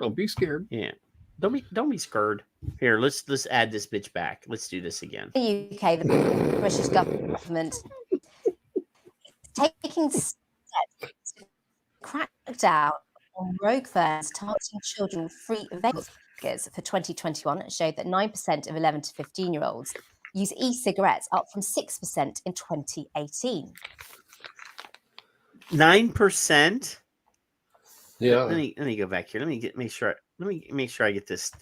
Don't be scared. Yeah. Don't be scared. Here, let's add this bitch back. Let's do this again. The UK, the British government, taking steps to crack down on rogue firms targeting children with free vape. Figures for 2021 showed that 9% of 11 to 15-year-olds use e-cigarettes, up from 6% in 2018. 9%. Yeah. Let me go back here. Let me make sure I get this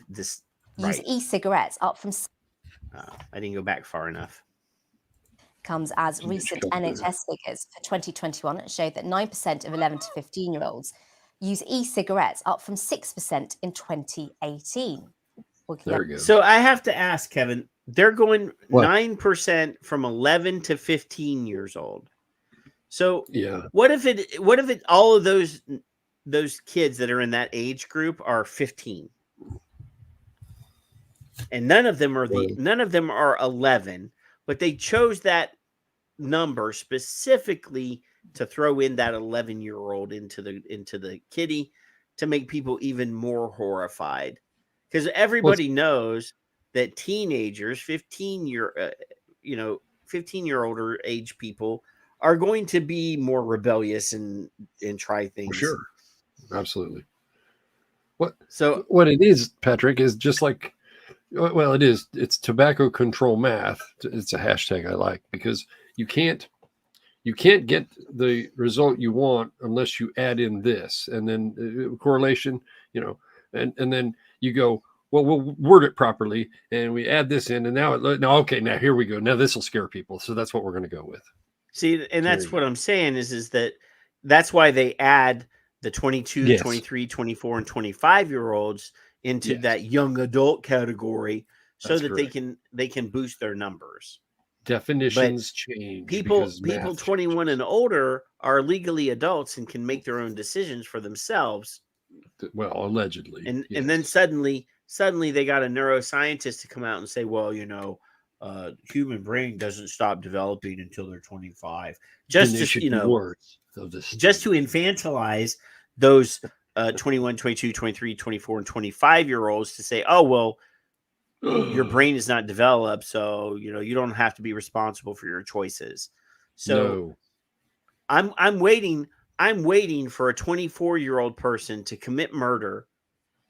right. Use e-cigarettes, up from. I didn't go back far enough. Comes as recent NHS figures for 2021 showed that 9% of 11 to 15-year-olds use e-cigarettes, up from 6% in 2018. There we go. So I have to ask, Kevin, they're going What? 9% from 11 to 15 years old. So Yeah. what if it all of those kids that are in that age group are 15? And none of them are 11, but they chose that number specifically to throw in that 11-year-old into the kitty to make people even more horrified, because everybody knows that teenagers, 15-year-older age people are going to be more rebellious and try things. For sure. Absolutely. What it is, Patrick, is just like, well, it's tobacco control math. It's a hashtag I like, because you can't get the result you want unless you add in this, and then correlation, and then you go, well, we'll word it properly, and we add this in, and now here we go. Now this will scare people, so that's what we're going to go with. See, and that's what I'm saying is that that's why they add the 22, Yes. 23, 24, and 25-year-olds into that young adult category, so That's that correct. they can boost their numbers. Definitions change. People because 21 and older are legally adults and can make their own decisions for themselves. Well, allegedly. And yes. and then suddenly they got a neuroscientist to come out and say, well, human brain doesn't stop developing until they're 25. Just to infantilize those 21, 22, 23, 24, and 25-year-olds to say, oh, well, your brain is not developed, so you don't have to be responsible for your choices. So no. I'm waiting for a 24-year-old person to commit murder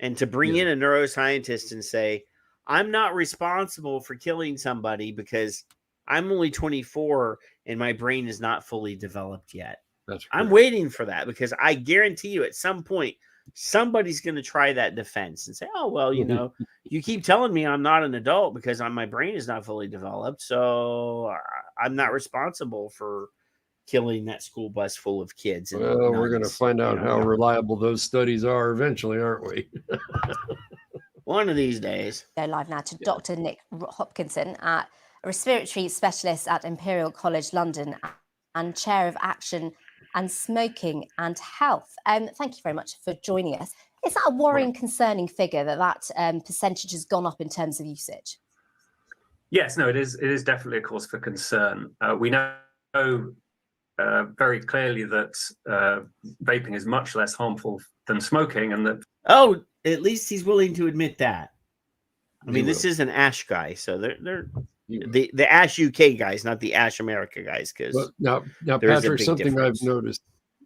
and to bring in a neuroscientist and say, I'm not responsible for killing somebody because I'm only 24 and my brain is not fully developed yet. I'm waiting for that, because I guarantee you at some point somebody's going to try that defense and say, oh, well, you keep telling me I'm not an adult because my brain is not fully developed, so I'm not responsible for killing that school bus full of kids. Well, we're going to find out how reliable those studies are eventually, aren't we? One of these days. Go live now to Dr. Nick Hopkinson, a respiratory specialist at Imperial College London and chair of Action and Smoking and Health. Thank you very much for joining us. Is that a worrying, concerning figure that percentage has gone up in terms of usage? Yes, no, it is. It is definitely a cause for concern. We know very clearly that vaping is much less harmful than smoking, and that. Oh, at least he's willing to admit that. I mean, this is an Ash guy, so they're the Ash UK guys, not the Ash America guys. Because now, Patrick, something difference.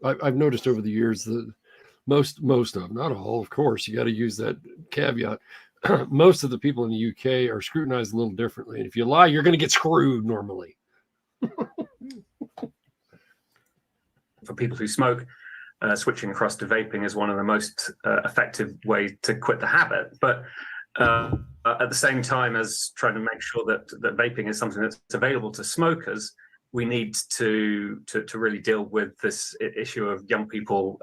I've noticed over the years that most of, not all, of course, you got to use that caveat. Most of the people in the UK are scrutinized a little differently, and if you lie, you're going to get screwed normally. For people who smoke, switching across to vaping is one of the most effective ways to quit the habit. But at the same time as trying to make sure that vaping is something that's available to smokers, we need to really deal with this issue of young people,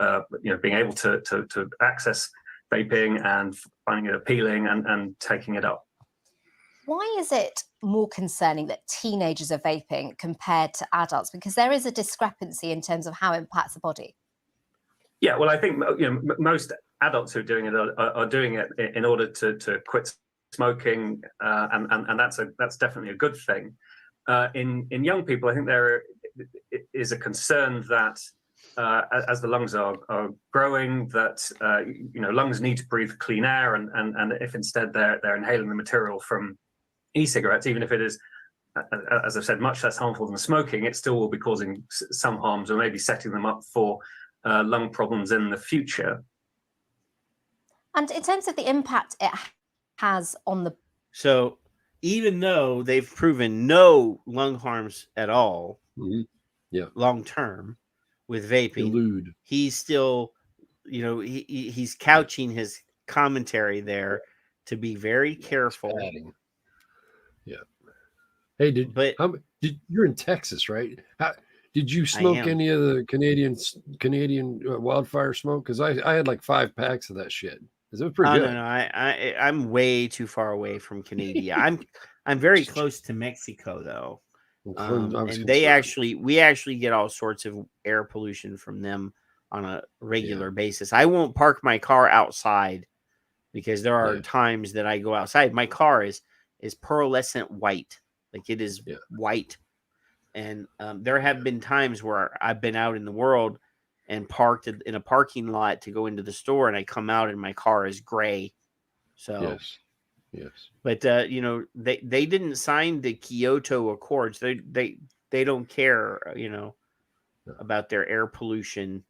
being able to access vaping and finding it appealing and taking it up. Why is it more concerning that teenagers are vaping compared to adults? Because there is a discrepancy in terms of how it impacts the body. Yeah, well, I think most adults who are doing it are doing it in order to quit smoking, and that's definitely a good thing. In young people, I think there is a concern that as the lungs are growing, that lungs need to breathe clean air, and if instead they're inhaling the material from e-cigarettes, even if it is, as I've said, much less harmful than smoking, it still will be causing some harms or maybe setting them up for lung problems in the future. And in terms of the impact it has on the... So even though they've proven no lung harms at all, long term with vaping, he's still, he's couching his commentary there to be very careful. Yeah. Hey, you're in Texas, right? Did you smoke any of the Canadian wildfire smoke? Because I had like 5 packs of that shit. It was pretty good. No, I'm way too far away from Canada. I'm very close to Mexico though, and we actually get all sorts of air pollution from them on a regular basis. I won't park my car outside because there are times that I go outside. My car is pearlescent white, like it is white, and there have been times where I've been out in the world and parked in a parking lot to go into the store, and I come out and my car is gray. So yes. But they didn't sign the Kyoto Accords. They don't care, about their air pollution.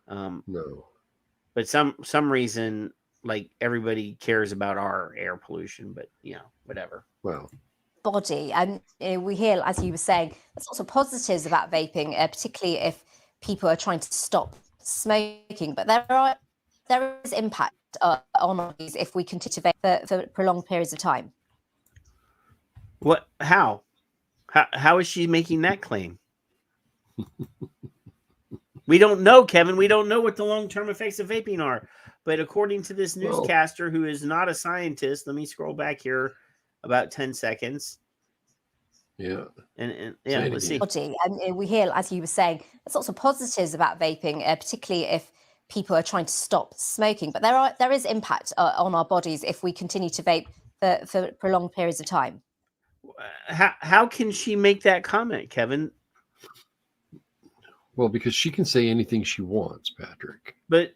No. But some reason, like, everybody cares about our air pollution, but whatever. Well, body, and we hear, as you were saying, there's lots of positives about vaping, particularly if people are trying to stop smoking, but there is impact on our bodies if we continue to vape for prolonged periods of time. What? How is she making that claim? We don't know, Kevin. We don't know what the long-term effects of vaping are. But according to this newscaster who is not a scientist, let me scroll back here about 10 seconds. Yeah. And let's see. And we hear, as you were saying, there's lots of positives about vaping, particularly if people are trying to stop smoking. But there is impact on our bodies if we continue to vape for prolonged periods of time. How can she make that comment, Kevin? Well, because she can say anything she wants, Patrick. But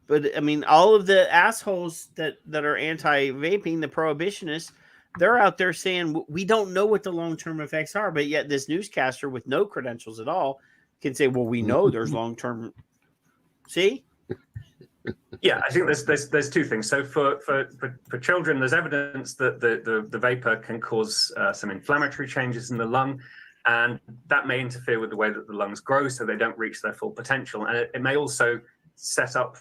I mean, all of the assholes that are anti-vaping, the prohibitionists, they're out there saying we don't know what the long-term effects are, but yet this newscaster with no credentials at all can say, well, we know there's long-term. See? Yeah, I think there's 2 things. So for children, there's evidence that the vapor can cause some inflammatory changes in the lung, and that may interfere with the way that the lungs grow, so they don't reach their full potential. And it may also set up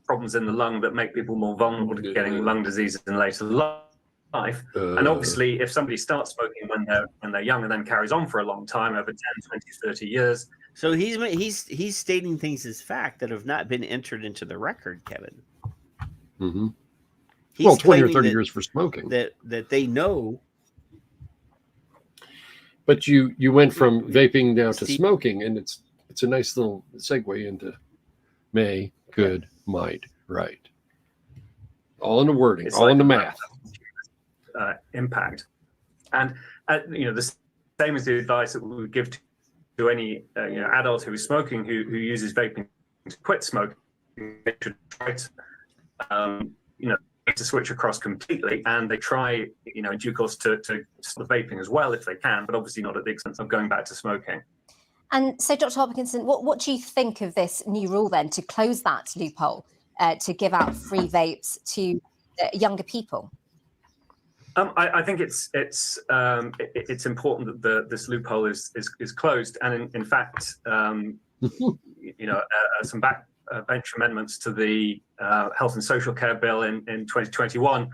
problems in the lung that make people more vulnerable to getting lung diseases in later life. And obviously, if somebody starts smoking when they're young and then carries on for a long time, over 10, 20, 30 years. So he's stating things as fact that have not been entered into the record, Kevin. Mm-hmm. Well, 20 or 30 years for smoking. That they know. But you went from vaping down to smoking, and it's a nice little segue into may, could, might, right. All in the wording, all in the math. Impact. And the same as the advice that we would give to any adult who is smoking who uses vaping to quit smoking. They should try to switch across completely, and they try in due course to stop vaping as well if they can, but obviously not at the expense of going back to smoking. And so, Dr. Hopkinson, what do you think of this new rule then to close that loophole to give out free vapes to younger people? I think it's important that this loophole is closed, and in fact, some backbench amendments to the Health and Social Care Bill in 2021,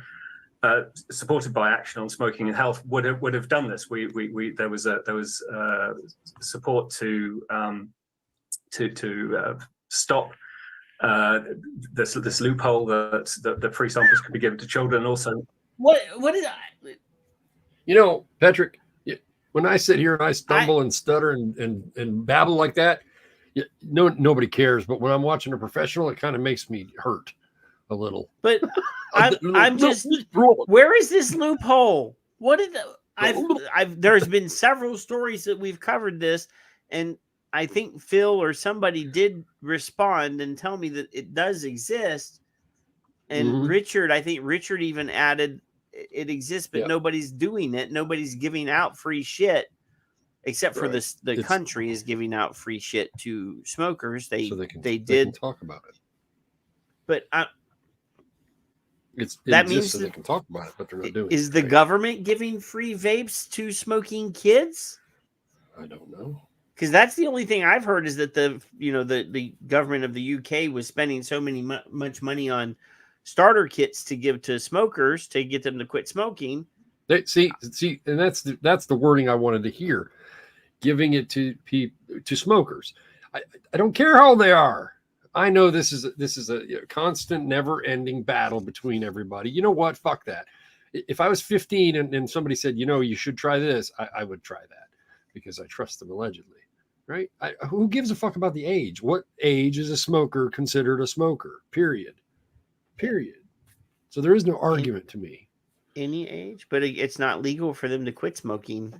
supported by Action on Smoking and Health, would have done this. There was support to stop this loophole that the free samples could be given to children, and also. What is I? Patrick, when I sit here and I stumble and stutter and babble like that, nobody cares. But when I'm watching a professional, it kind of makes me hurt a little. But I'm just. Where is this loophole? What is there's been several stories that we've covered this, and I think Phil or somebody did respond and tell me that it does exist. And Richard, I think Richard even added it exists, but nobody's doing it. Nobody's giving out free shit, except for the country is giving out free shit to smokers. They did talk about it. But that just means so they can talk about it, but they're not doing it. Is the government giving free vapes to smoking kids? I don't know. Because that's the only thing I've heard is that the government of the UK was spending so much money on starter kits to give to smokers to get them to quit smoking. See, and that's the wording I wanted to hear. Giving it to smokers. I don't care how old they are. I know this is a constant, never-ending battle between everybody. You know what? Fuck that. If I was 15 and somebody said, you should try this, I would try that because I trust them allegedly. Right? Who gives a fuck about the age? What age is a smoker considered a smoker? Period. So there is no argument to me. Any age, but it's not legal for them to quit smoking.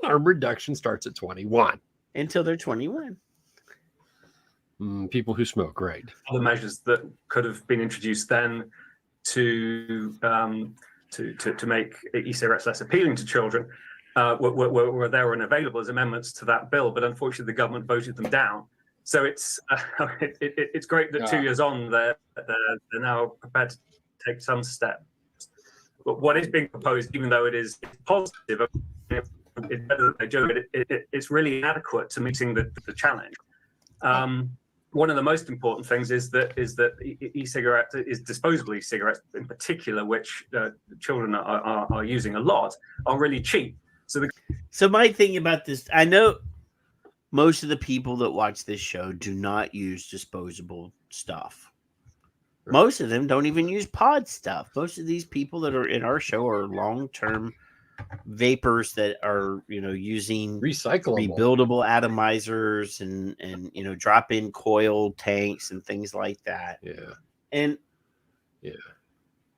Harm reduction starts at 21. Until they're 21. People who smoke, right? Other measures that could have been introduced then to make e-cigarettes less appealing to children were there and available as amendments to that bill, but unfortunately the government voted them down. So it's great that 2 years on they're now prepared to take some steps. But what is being proposed, even though it is positive, it's really inadequate to meeting the challenge. One of the most important things is that e-cigarettes, is disposable e-cigarettes in particular, which children are using a lot, are really cheap. So my thing about this, I know most of the people that watch this show do not use disposable stuff. Most of them don't even use pod stuff. Most of these people that are in our show are long-term vapors that are, using rebuildable atomizers and drop-in coil tanks and things like that. Yeah. And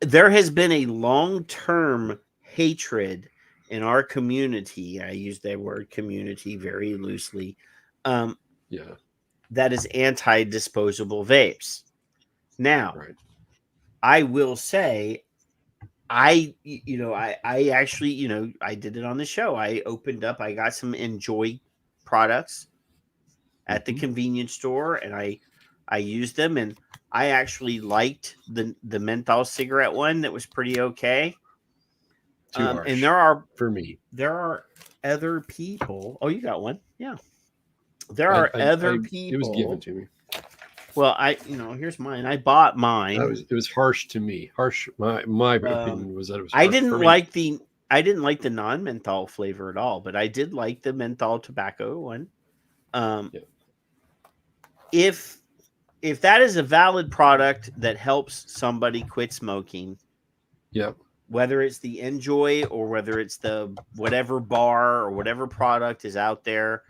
there has been a long-term hatred in our community. I use that word community very loosely. That is anti-disposable vapes. Now, I will say, I actually, I did it on the show. I got some Enjoy products at the convenience store, and I used them, and I actually liked the menthol cigarette one that was pretty okay. And there are other people. Oh, you got one? Yeah. There are other people. It was given to me. Well, here's mine. I bought mine. It was harsh to me. Harsh. My opinion was that it was. I didn't like the non-menthol flavor at all, but I did like the menthol tobacco one. If that is a valid product that helps somebody quit smoking, whether it's the Enjoy or whether it's the whatever bar or whatever product is out there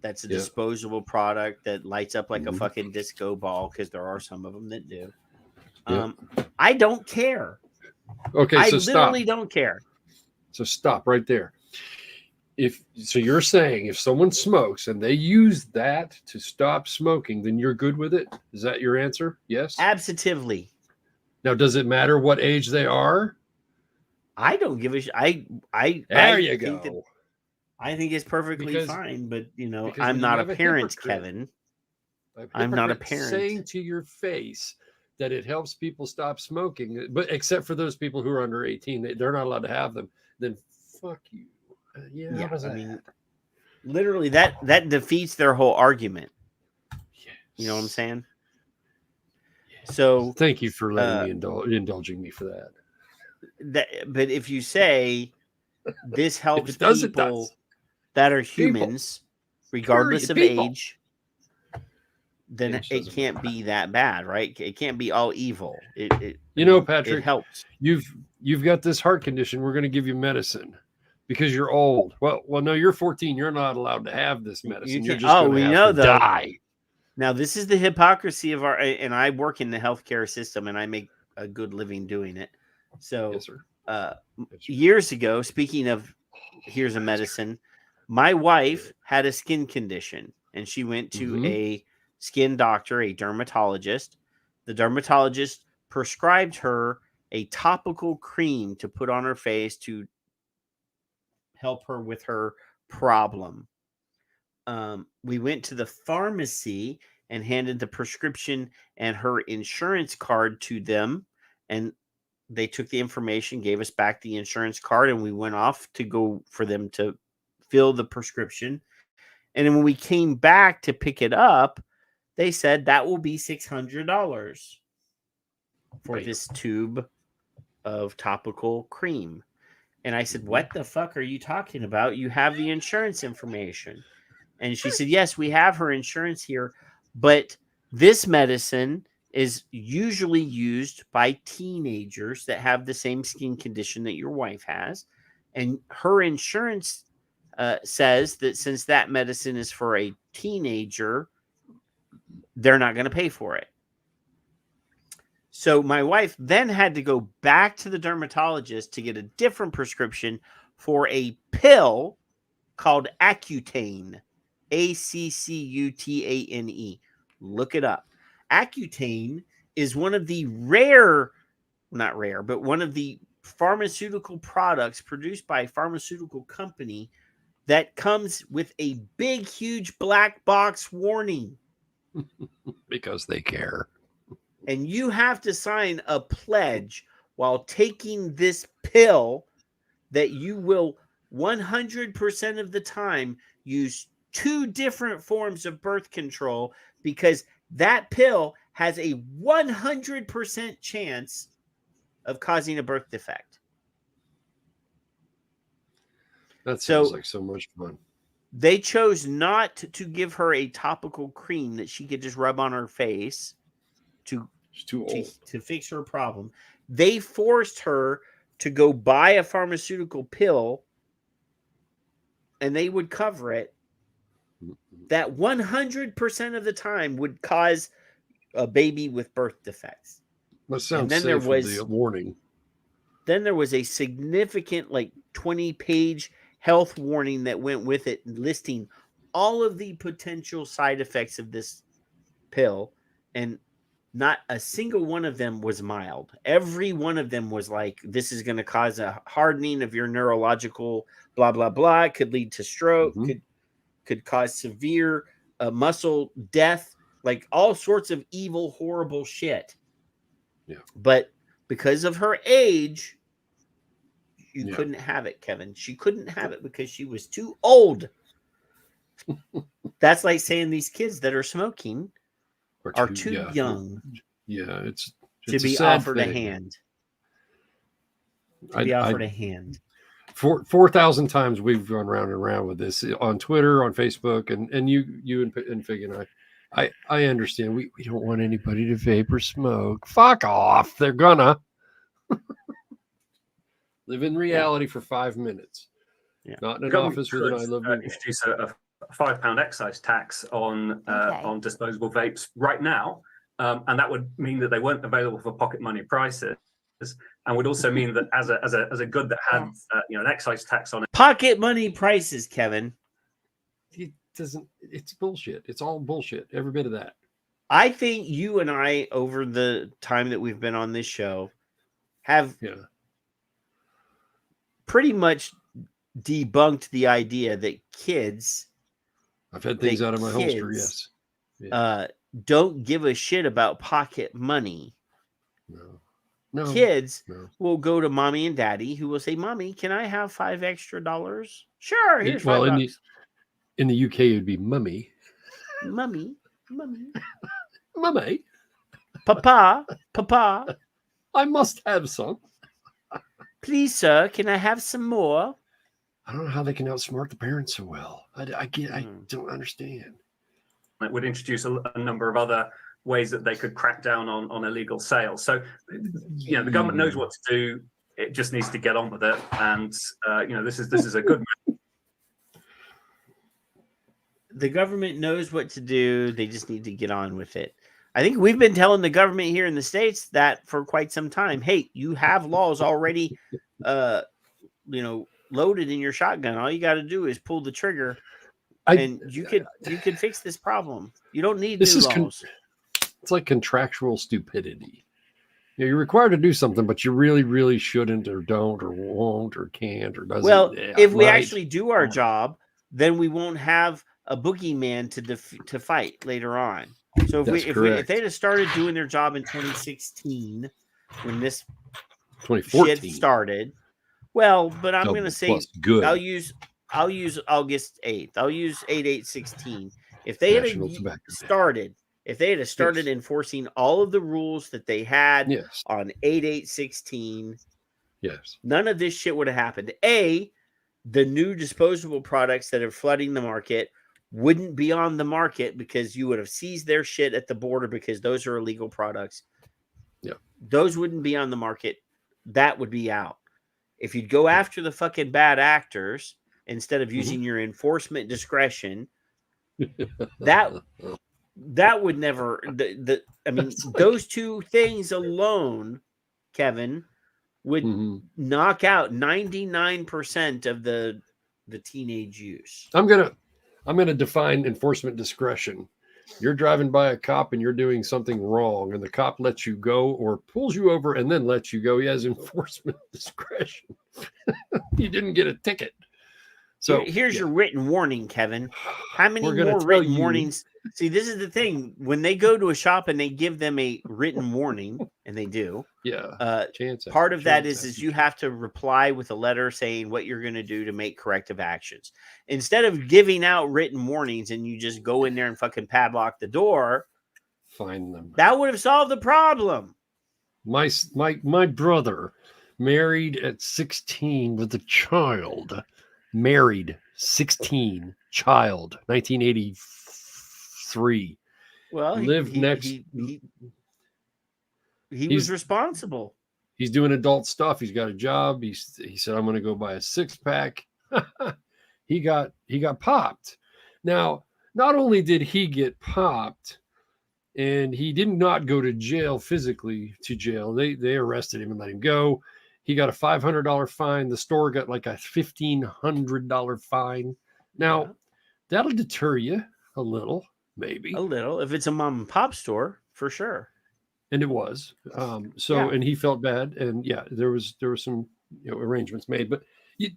that's a disposable product that lights up like a fucking disco ball, because there are some of them that do. I don't care. Okay, I so literally don't care. So stop right there. So you're saying if someone smokes and they use that to stop smoking, then you're good with it? Is that your answer? Yes? Absolutely. Now, does it matter what age they are? I don't give a shit. There you go. I think it's perfectly fine, but I'm not a parent, Kevin. I'm not a parent. Saying to your face that it helps people stop smoking, but except for those people who are under 18, they're not allowed to have them. Then fuck you. Literally, that defeats their whole argument. Yes. You know what I'm saying? So thank you for letting me indulging me for that. But if you say this helps people that are humans, regardless of age, then it can't be that bad, right? It can't be all evil. Patrick, it helps. You've got this heart condition. We're going to give you medicine because you're old. Well, no, you're 14. You're not allowed to have this medicine. You're just going to have to die. Now, this is the hypocrisy of and I work in the healthcare system, and I make a good living doing it. So, yes, sir. Years ago, speaking of, here's a medicine. My wife had a skin condition, and she went to a skin doctor, a dermatologist. The dermatologist prescribed her a topical cream to put on her face to help her with her problem. We went to the pharmacy, and handed the prescription and her insurance card to them. And they took the information, gave us back the insurance card, and we went off to go for them to fill the prescription. And then when we came back to pick it up, they said that will be $600 for this tube of topical cream. And I said, what the fuck are you talking about? You have the insurance information. And she said, yes, we have her insurance here, but this medicine is usually used by teenagers that have the same skin condition that your wife has. And her insurance says that since that medicine is for a teenager, they're not going to pay for it. So my wife then had to go back to the dermatologist to get a different prescription for a pill called Accutane, Accutane. Look it up. Accutane is one of the not rare, but one of the pharmaceutical products produced by a pharmaceutical company that comes with a big, huge black box warning. Because they care. And you have to sign a pledge while taking this pill that you will 100% of the time use 2 different forms of birth control, because that pill has a 100% chance of causing a birth defect. That sounds like so much fun. They chose not to give her a topical cream that she could just rub on her face to fix her problem. They forced her to go buy a pharmaceutical pill, and they would cover it. That 100% of the time would cause a baby with birth defects. That sounds and then safe there with was the warning. Then there was a significant, like 20-page health warning that went with it, listing all of the potential side effects of this pill, and not a single one of them was mild. Every one of them was like, this is going to cause a hardening of your neurological blah, blah, blah. It could lead to stroke, could cause severe muscle death, like all sorts of evil, horrible shit. Yeah. But because of her age, you couldn't have it, Kevin. She couldn't have it because she was too old. That's like saying these kids that are smoking are too young. Yeah, it's to be offered a hand. To be offered a hand. 4,000 times we've gone round and round with this on Twitter, on Facebook, and you and Fig and I understand. We don't want anybody to vape or smoke. Fuck off. They're gonna live in reality for 5 minutes. Yeah. Not in an office with an I love you. Introduce a £5 excise tax on disposable vapes right now, and that would mean that they weren't available for pocket money prices, and would also mean that as a good that had an excise tax on it. Pocket money prices, Kevin. It doesn't. It's bullshit. It's all bullshit. Every bit of that. I think you and I, over the time that we've been on this show, have pretty much debunked the idea that kids. I've had things out of my holster, yes. Don't give a shit about pocket money. No. Kids will go to mommy and daddy, who will say, "Mommy, can I have $5 extra? Sure, here's $5. In the UK, it would be mummy. Mummy. Mummy. Papa. I must have some. Please, sir, can I have some more? I don't know how they can outsmart the parents so well. I don't understand. It would introduce a number of other ways that they could crack down on illegal sales. So, the government knows what to do. It just needs to get on with it. And this is a good. The government knows what to do. They just need to get on with it. I think we've been telling the government here in the States that for quite some time. Hey, you have laws already, loaded in your shotgun. All you got to do is pull the trigger, and you could fix this problem. You don't need new laws. It's like contractual stupidity. You're required to do something, but you really, really shouldn't, or don't, or won't, or can't, or doesn't. Well, if we actually do our job, then we won't have a boogeyman to fight later on. So if That's if correct. they'd have started doing their job in 2016 when this 2014 shit started, well, but I'm Double gonna say plus good. I'll use August 8th. I'll use 8/8/16. If they National had Tobacco Day. started, if they had started Yes. enforcing all of the rules that they had Yes. on 8/8/16, Yes. none of this shit would have happened. The new disposable products that are flooding the market wouldn't be on the market because you would have seized their shit at the border because those are illegal products. Yeah. Those wouldn't be on the market. That would be out. If you'd go after the fucking bad actors instead of using your enforcement discretion, that would never I mean, those two things alone, Kevin, would knock out 99% of the teenage use. I'm gonna define enforcement discretion. You're driving by a cop and you're doing something wrong, and the cop lets you go or pulls you over and then lets you go. He has enforcement discretion. You didn't get a ticket. So here's your written warning, Kevin. How many We're gonna more tell written you- warnings? See, this is the thing. When they go to a shop and they give them a written warning, and they do, chance part after of that chance is you have to reply with a letter saying what you're going to do to make corrective actions. Instead of giving out written warnings and you just go in there and fucking padlock the door, find them. That would have solved the problem. My brother married at 16 with a child. Married 16, child, 1983. Well, lived next. He was responsible. He's doing adult stuff. He's got a job. He said, "I'm going to go buy a 6-pack." He got popped. Now, not only did he get popped, and he did not go to jail physically to jail. They arrested him and let him go. He got a $500 fine. The store got like a $1,500 fine. Now, that'll deter you a little, maybe. A little. If it's a mom and pop store, for sure. And it was. And he felt bad. And yeah, there was some arrangements made. But you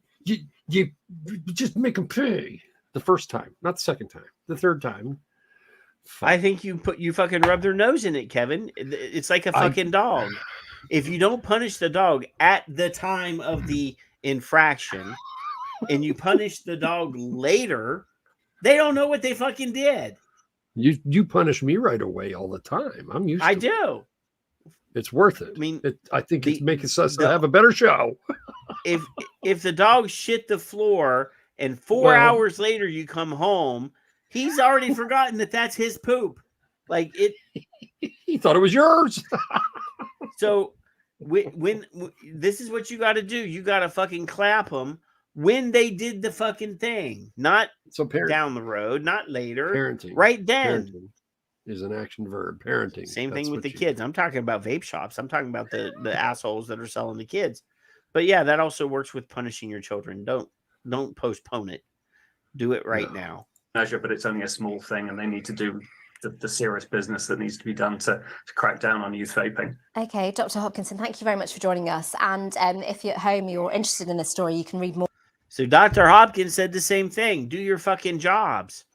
just make them pay the first time, not the second time, the third time. I think you fucking rub their nose in it, Kevin. It's like a fucking dog. If you don't punish the dog at the time of the infraction and you punish the dog later, they don't know what they fucking did. You punish me right away all the time. I'm used to it. I do. It's worth it. I mean, I think it's making us have a better show. if the dog shit the floor and 4 hours later you come home, he's already forgotten that that's his poop. Like it. He thought it was yours. So when this is what you got to do, you got to fucking clap them when they did the fucking thing, not down the road, not later. Parenting, right then. Parenting is an action verb. Parenting. Same thing with the kids. I'm talking about vape shops. I'm talking about the assholes that are selling the kids. But yeah, that also works with punishing your children. Don't postpone it. Do it right now. Measure, but it's only a small thing, and they need to do the serious business that needs to be done to crack down on youth vaping. Okay, Dr. Hopkinson, thank you very much for joining us. And if you're at home, you're interested in this story, you can read more. So Dr. Hopkins said the same thing. Do your fucking jobs.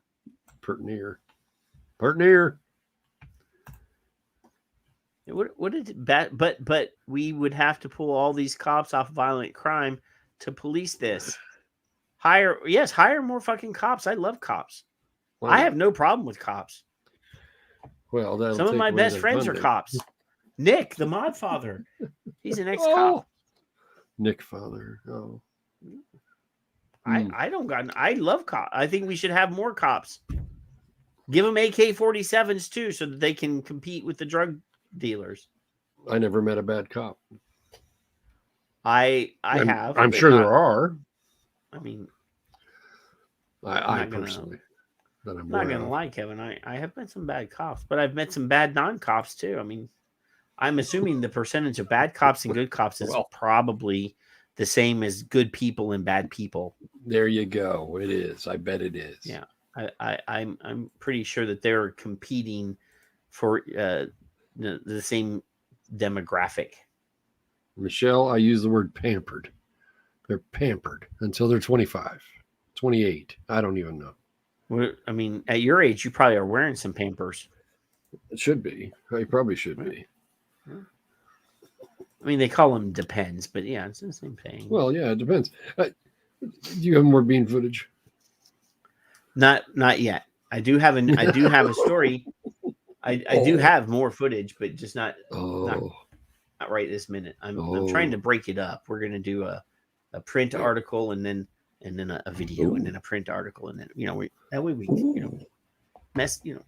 Pertinier. What did it, but we would have to pull all these cops off violent crime to police this. Hire more fucking cops. I love cops. Wow. I have no problem with cops. Well, some of my best friends are cops. Nick, the mod father, he's an ex-cop. Nick father. Oh, I love cops. I think we should have more cops. Give them AK-47s too, so that they can compete with the drug dealers. I never met a bad cop. I have. I'm sure there are. I mean, I personally. I'm not gonna lie, Kevin. I have met some bad cops, but I've met some bad non-cops too. I mean, I'm assuming the percentage of bad cops and good cops is probably the same as good people and bad people. There you go. It is. I bet it is. Yeah, I'm pretty sure that they're competing for the same demographic. Michelle, I use the word pampered. They're pampered until they're 25, 28. I don't even know. I mean, at your age, you probably are wearing some Pampers. It should be. It probably should be. I mean, they call them depends, but yeah, it's the same thing. Well, yeah, it depends. Do you have more bean footage? Not yet. I do have a story. I do have more footage, but just not right this minute. I'm trying to break it up. We're gonna do a print article and then a video and then a print article and then that way we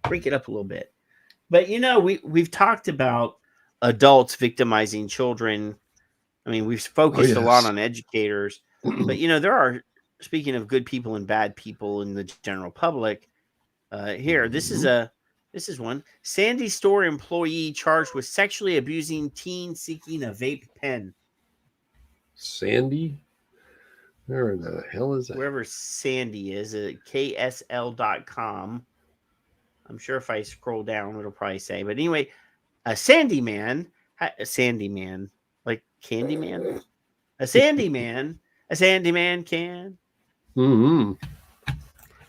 break it up a little bit. But we've talked about adults victimizing children. I mean, we've focused a lot on educators, but there are, speaking of good people and bad people in the general public, here this is one. Sandy store employee charged with sexually abusing teen seeking a vape pen. Sandy? Where the hell is that? Wherever Sandy is, ksl.com. I'm sure if I scroll down, it'll probably say. But anyway, a Sandy man, like Candyman, a Sandy man can. Mm-hmm.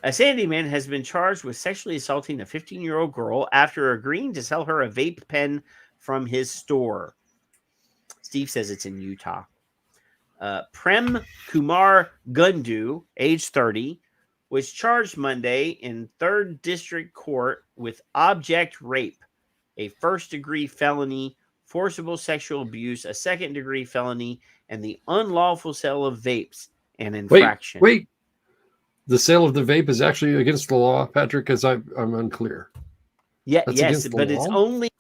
A Sandy man has been charged with sexually assaulting a 15-year-old girl after agreeing to sell her a vape pen from his store. Steve says it's in Utah. Prem Kumar Gundu, age 30, was charged Monday in 3rd District Court with object rape, a first-degree felony, forcible sexual abuse, a second-degree felony, and the unlawful sale of vapes, an infraction. Wait. The sale of the vape is actually against the law, Patrick, because I'm unclear. Yeah, yes, but it's only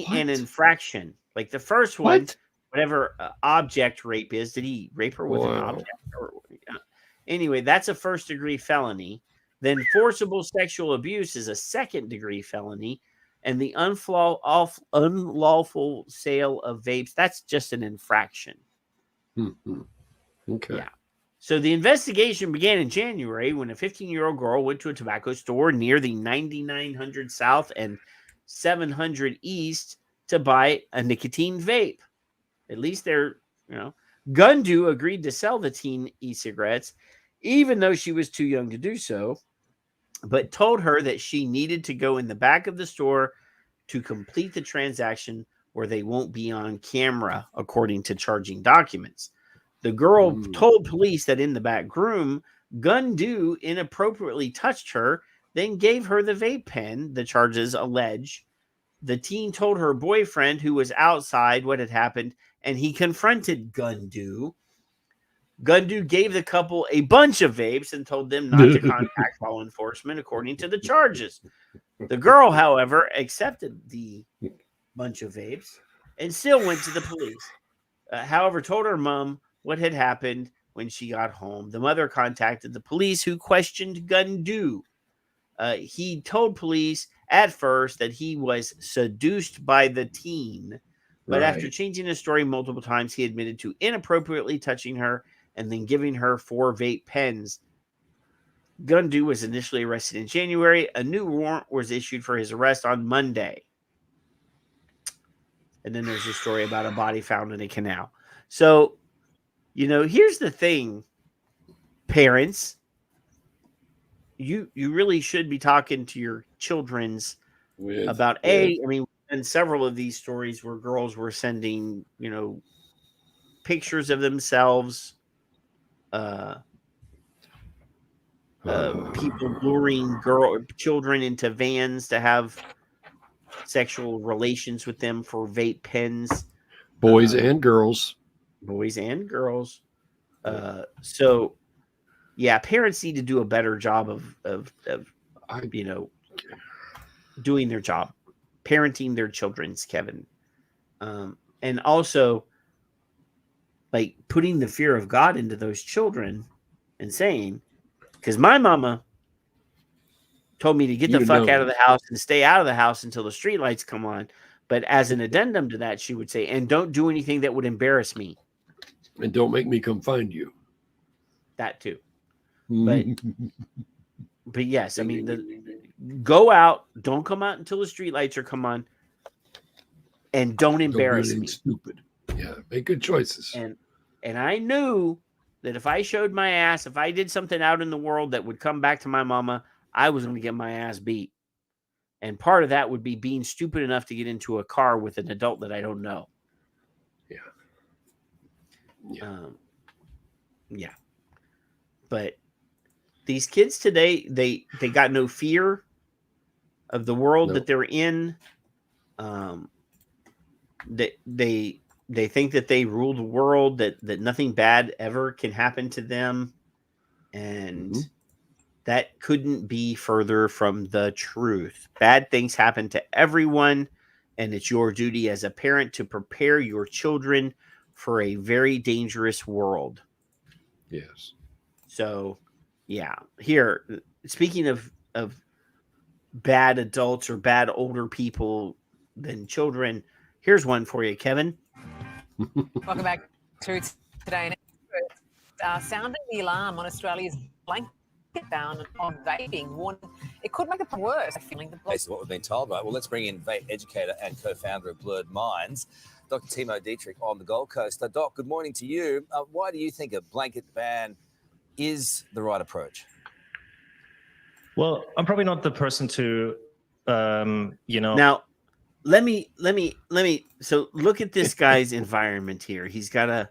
an infraction. Like the first one, whatever object rape is, did he rape her with an object? Anyway, that's a first-degree felony. Then forcible sexual abuse is a second-degree felony. And the unlawful sale of vapes, that's just an infraction. Mm-hmm. Okay. Yeah. So the investigation began in January when a 15-year-old girl went to a tobacco store near the 9900 South and 700 East to buy a nicotine vape. At least Gundu agreed to sell the teen e-cigarettes, even though she was too young to do so, but told her that she needed to go in the back of the store to complete the transaction where they won't be on camera, according to charging documents. The girl told police that in the back room, Gundu inappropriately touched her, then gave her the vape pen, the charges allege. The teen told her boyfriend, who was outside, what had happened, and he confronted Gundu. Gundu gave the couple a bunch of vapes and told them not to contact law enforcement, according to the charges. The girl, however, accepted the bunch of vapes and still went to the police. However, told her mom what had happened when she got home. The mother contacted the police, who questioned Gundu. He told police at first that he was seduced by the teen, but after changing his story multiple times, he admitted to inappropriately touching her and then giving her 4 vape pens. Gundu was initially arrested in January. A new warrant was issued for his arrest on Monday. And then there's a story about a body found in a canal. So, here's the thing, parents. You really should be talking to your children's about and several of these stories where girls were sending, pictures of themselves, people luring children into vans to have sexual relations with them for vape pens. Boys and girls. So yeah, parents need to do a better job of doing their job, parenting their children's, Kevin. And also like putting the fear of God into those children and saying, because my mama told me to get the fuck out of the house and stay out of the house until the street lights come on. But as an addendum to that, she would say, and don't do anything that would embarrass me. And don't make me come find you. That too. But yes, I mean, go out. Don't come out until the street lights are come on. And don't embarrass me. Stupid. Yeah, make good choices. And I knew that if I showed my ass, if I did something out in the world that would come back to my mama, I was going to get my ass beat. And part of that would be being stupid enough to get into a car with an adult that I don't know. Yeah. But these kids today, they got no fear of the world that they're in. They think that they rule the world, that nothing bad ever can happen to them. And that couldn't be further from the truth. Bad things happen to everyone, and it's your duty as a parent to prepare your children for a very dangerous world. Yes. So, yeah. Here, speaking of bad adults or bad older people than children, here's one for you, Kevin. Welcome back to Today. Sounding the alarm on Australia's blanket ban on vaping, warning it could make it worse. Feeling the Based on what we've been told, right? Well, let's bring in vape educator and co-founder of Blurred Minds, Dr. Timo Dietrich on the Gold Coast. Doc, good morning to you. Why do you think a blanket ban is the right approach? Well, I'm probably not the person to, Now, let me. So look at this guy's environment here. He's got a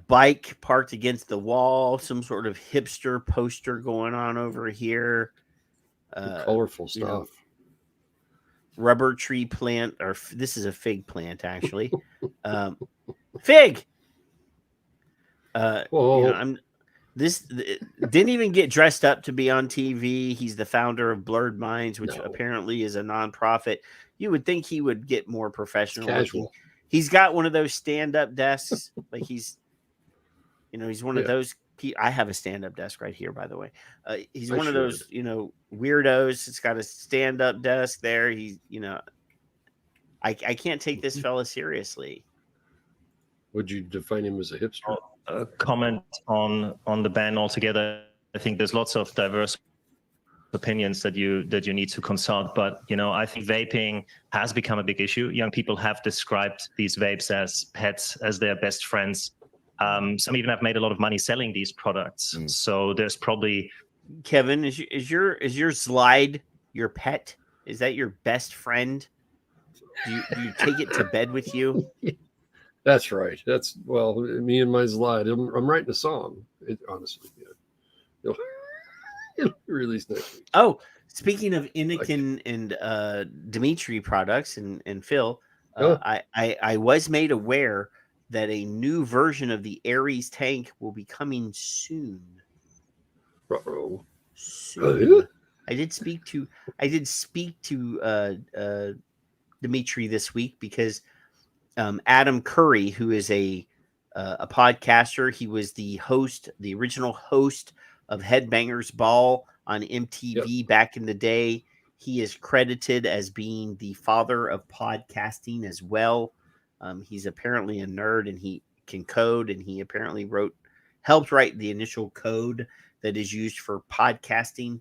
bike parked against the wall, some sort of hipster poster going on over here. Colorful stuff. Rubber tree plant, or this is a fig plant, actually. Fig. This didn't even get dressed up to be on TV. He's the founder of Blurred Minds, which apparently is a nonprofit. You would think he would get more professional looking. He's got one of those stand-up desks. Like he's one of those. I have a stand-up desk right here, by the way. He's one of those, weirdos. It's got a stand-up desk there. I can't take this fella seriously. Would you define him as a hipster? Comment on the ban altogether. I think there's lots of diverse opinions that you need to consult, but I think vaping has become a big issue. Young people have described these vapes as pets, as their best friends. Some even have made a lot of money selling these products. So there's probably Kevin, is your Slide your pet? Is that your best friend? Do you take it to bed with you? That's right. That's me and my Slide. I'm writing a song. Honestly, yeah. It'll be released next week. Oh, speaking of Anakin and Dimitri products and Phil, I was made aware that a new version of the Aries tank will be coming soon. Soon. I did speak to Dimitri this week because Adam Curry, who is a podcaster, he was the original host of Headbangers Ball on MTV back in the day. He is credited as being the father of podcasting as well. He's apparently a nerd and he can code, and he apparently helped write the initial code that is used for podcasting.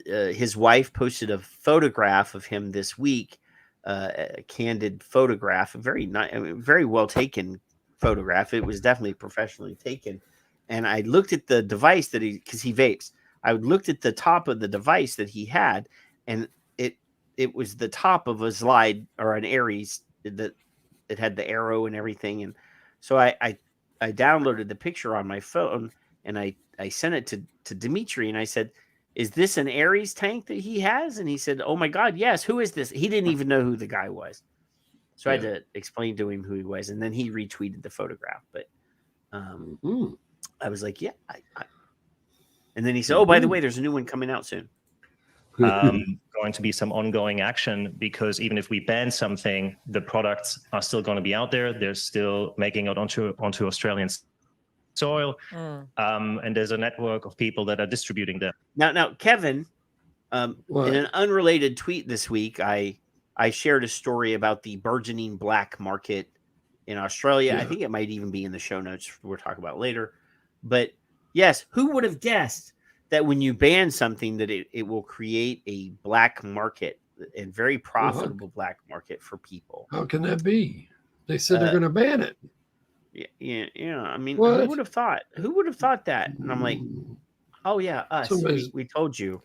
His wife posted a photograph of him this week, a candid photograph, a very well taken photograph. It was definitely professionally taken. And I looked at the device because he vapes. I looked at the top of the device that he had, and it was the top of a Slide or an Aries that it had the arrow and everything. And so I downloaded the picture on my phone and I sent it to Dimitri, and I said, "Is this an Aries tank that he has?" And he said, "Oh my God, yes. Who is this?" He didn't even know who the guy was. So I had to explain to him who he was. And then he retweeted the photograph. But I was like, yeah. And then he said, "Oh, by the way, there's a new one coming out soon." Going to be some ongoing action, because even if we ban something, the products are still going to be out there. They're still making it onto Australian soil. And there's a network of people that are distributing them. Now, Kevin, in an unrelated tweet this week, I shared a story about the burgeoning black market in Australia. I think it might even be in the show notes we'll talk about later. But yes, who would have guessed that when you ban something that it will create a black market, and very profitable black market for people? How can that be? They said they're going to ban it. Yeah. I mean, who would have thought? Who would have thought that? And I'm like, oh yeah, us. We told you.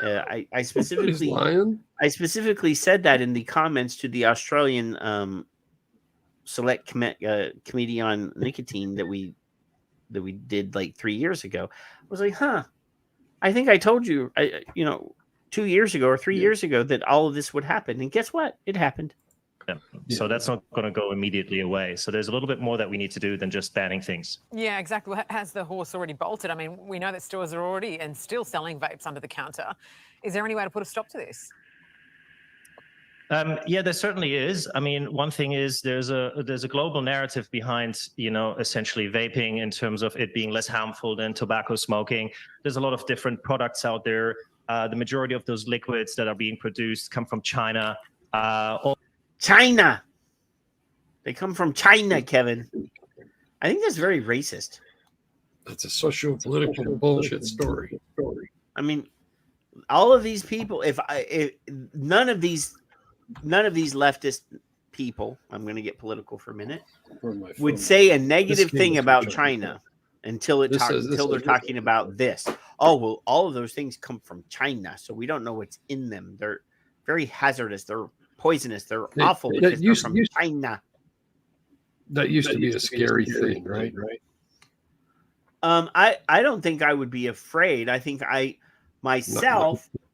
I specifically said that in the comments to the Australian select committee on nicotine that we did like 3 years ago. I was like, I think I told you, 2 years ago or 3 years ago that all of this would happen, and guess what? It happened. So that's not going to go immediately away. So there's a little bit more that we need to do than just banning things. Yeah, exactly. Has the horse already bolted? I mean, we know that stores are already and still selling vapes under the counter. Is there any way to put a stop to this? Yeah, there certainly is. I mean, one thing is there's a global narrative behind, essentially vaping in terms of it being less harmful than tobacco smoking. There's a lot of different products out there. The majority of those liquids that are being produced come from China. China. They come from China, Kevin. I think that's very racist. It's a socio-political bullshit story. I mean, all of these people, if none of these leftist people, I'm going to get political for a minute, would say a negative thing about China until they're talking about this. Oh, well, all of those things come from China, so we don't know what's in them. They're very hazardous. They're poisonous. They're awful because they're from China. That used to be a scary thing, right? I don't think I would be afraid. I think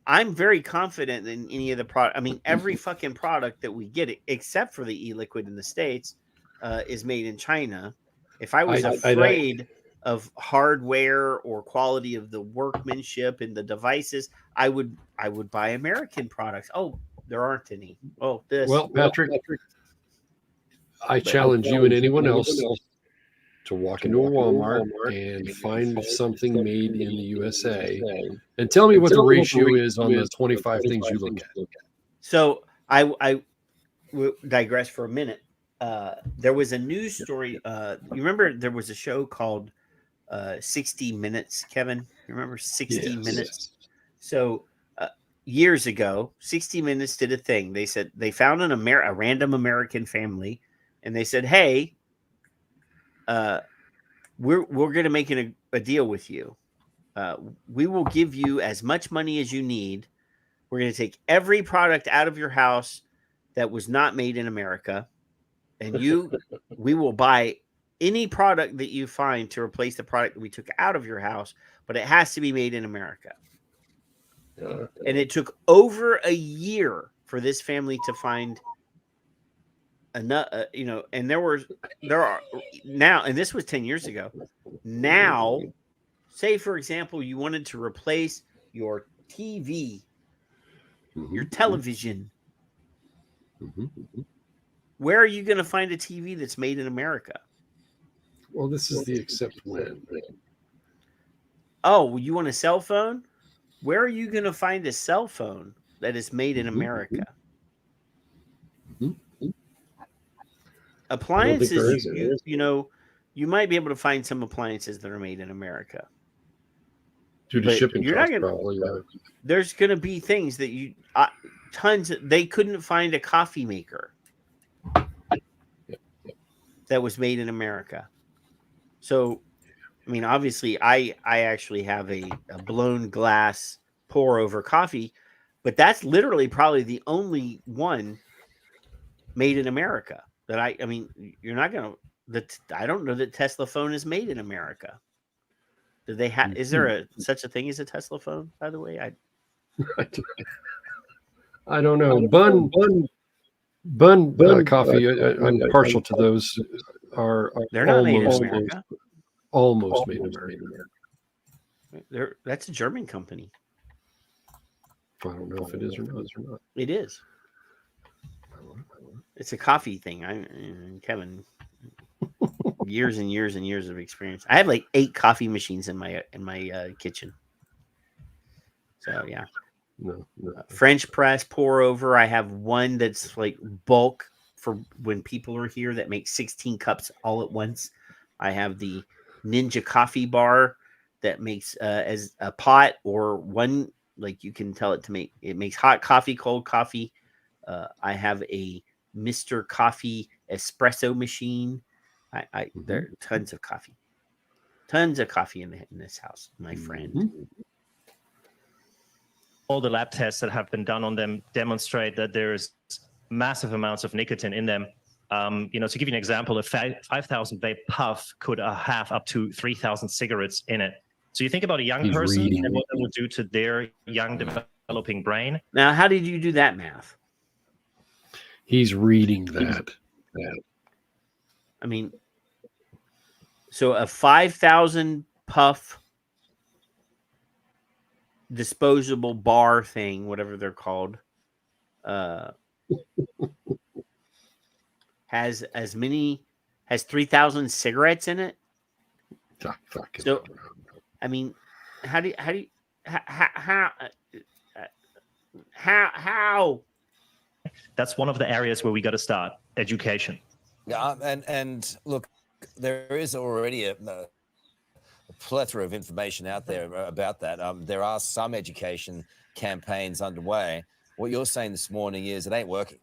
I'm very confident in any of the product. I mean, every fucking product that we get, except for the e-liquid in the States, is made in China. If I was afraid of hardware or quality of the workmanship and the devices, I would buy American products. Oh, there aren't any. Oh, this. Well, Patrick, I challenge you and anyone else to walk into a Walmart and find something made in the USA and tell me what the ratio is on the 25 things you look at. So I will digress for a minute. There was a news story. You remember there was a show called 60 Minutes, Kevin? You remember 60 Minutes? So years ago, 60 Minutes did a thing. They said they found a random American family, and they said, "Hey, we're going to make a deal with you. We will give you as much money as you need. We're going to take every product out of your house that was not made in America, and we will buy any product that you find to replace the product that we took out of your house, but it has to be made in America." And it took over a year for this family to find enough, and there are now, and this was 10 years ago. Now, say for example, you wanted to replace your TV, your television. Where are you going to find a TV that's made in America? Well, this is the except when. Oh, you want a cell phone? Where are you going to find a cell phone that is made in America? Appliances, you might be able to find some appliances that are made in America. Due to shipping costs, probably. There's going to be things that they couldn't find a coffee maker that was made in America. So, I mean, obviously, I actually have a blown glass pour over coffee, but that's literally probably the only one made in America that I mean, you're not going to, I don't know that Tesla phone is made in America. Do they have, is there such a thing as a Tesla phone, by the way? I don't know. Bun coffee. I'm partial to those. They're not made in America. Almost made in America. That's a German company. I don't know if it is or not. It is. It's a coffee thing. Kevin, years and years and years of experience. I have like 8 coffee machines in my kitchen. So yeah. No. French press, pour over. I have one that's like bulk for when people are here that makes 16 cups all at once. I have the Ninja coffee bar that makes as a pot or one, like you can tell it makes hot coffee, cold coffee. I have a Mr. Coffee espresso machine. There are tons of coffee in this house, my friend. all the lab tests that have been done on them demonstrate that there's massive amounts of nicotine in them. To give you an example, a 5,000 vape puff could have up to 3,000 cigarettes in it. So you think about a young person and what that will do to their young developing brain. Now, how did you do that math? He's reading that. I mean, so a 5,000 puff disposable bar thing, whatever they're called, has 3,000 cigarettes in it. So, I mean, how? That's one of the areas where we got to start education. Yeah, and look, there is already a plethora of information out there about that. There are some education campaigns underway. What you're saying this morning is it ain't working.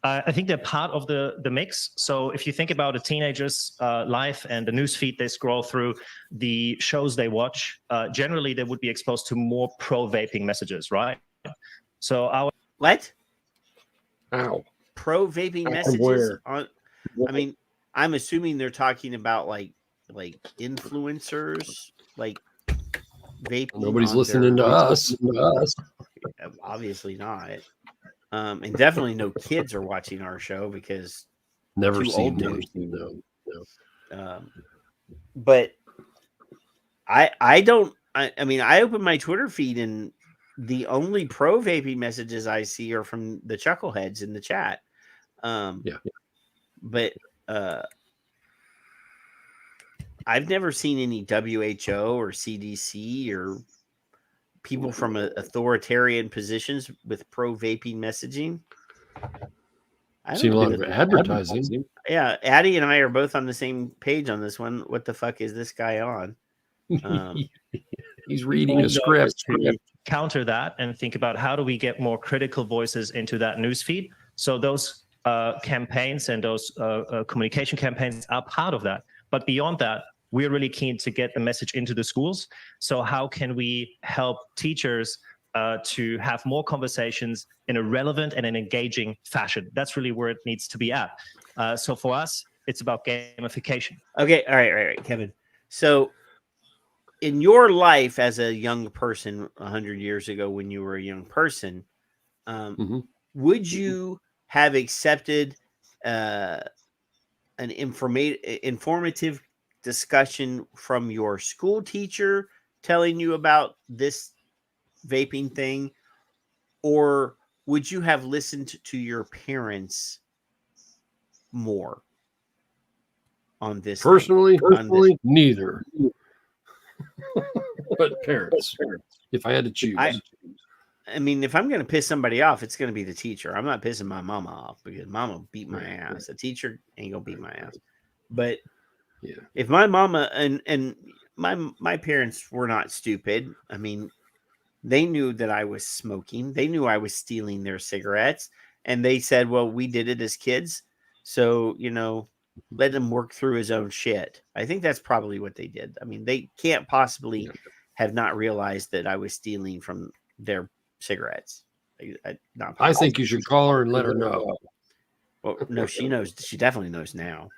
I think they're part of the mix. So if you think about a teenager's life and the newsfeed they scroll through, the shows they watch, generally they would be exposed to more pro-vaping messages, right? So our what? Ow. Pro-vaping messages? I mean, I'm assuming they're talking about like influencers, like vaping. Nobody's listening to us. Obviously not. And definitely no kids are watching our show because never too seen old no. But I don't. I mean, I open my Twitter feed and the only pro vaping messages I see are from the chuckleheads in the chat. But I've never seen any WHO or CDC or people from authoritarian positions with pro vaping messaging. I've seen a lot of advertising. Yeah, Addie and I are both on the same page on this one. What the fuck is this guy on? He's reading a script. Counter that and think about how do we get more critical voices into that newsfeed. So those campaigns and those communication campaigns are part of that. But beyond that, we're really keen to get the message into the schools. So how can we help teachers to have more conversations in a relevant and an engaging fashion? That's really where it needs to be at. So for us, it's about gamification. Okay, all right, Kevin. So in your life as a young person 100 years ago when you were a young person, would you have accepted an informative discussion from your school teacher telling you about this vaping thing, or would you have listened to your parents more on this? Personally, neither. But parents, if I had to choose. I mean, if I'm going to piss somebody off, it's going to be the teacher. I'm not pissing my mama off because mama beat my ass. The teacher ain't going to beat my ass. But if my mama and my parents were not stupid. I mean, they knew that I was smoking. They knew I was stealing their cigarettes. And they said, well, we did it as kids. So, let him work through his own shit. I think that's probably what they did. I mean, they can't possibly have not realized that I was stealing from their cigarettes. I think you should call her and let her know. Well, no, she knows. She definitely knows now.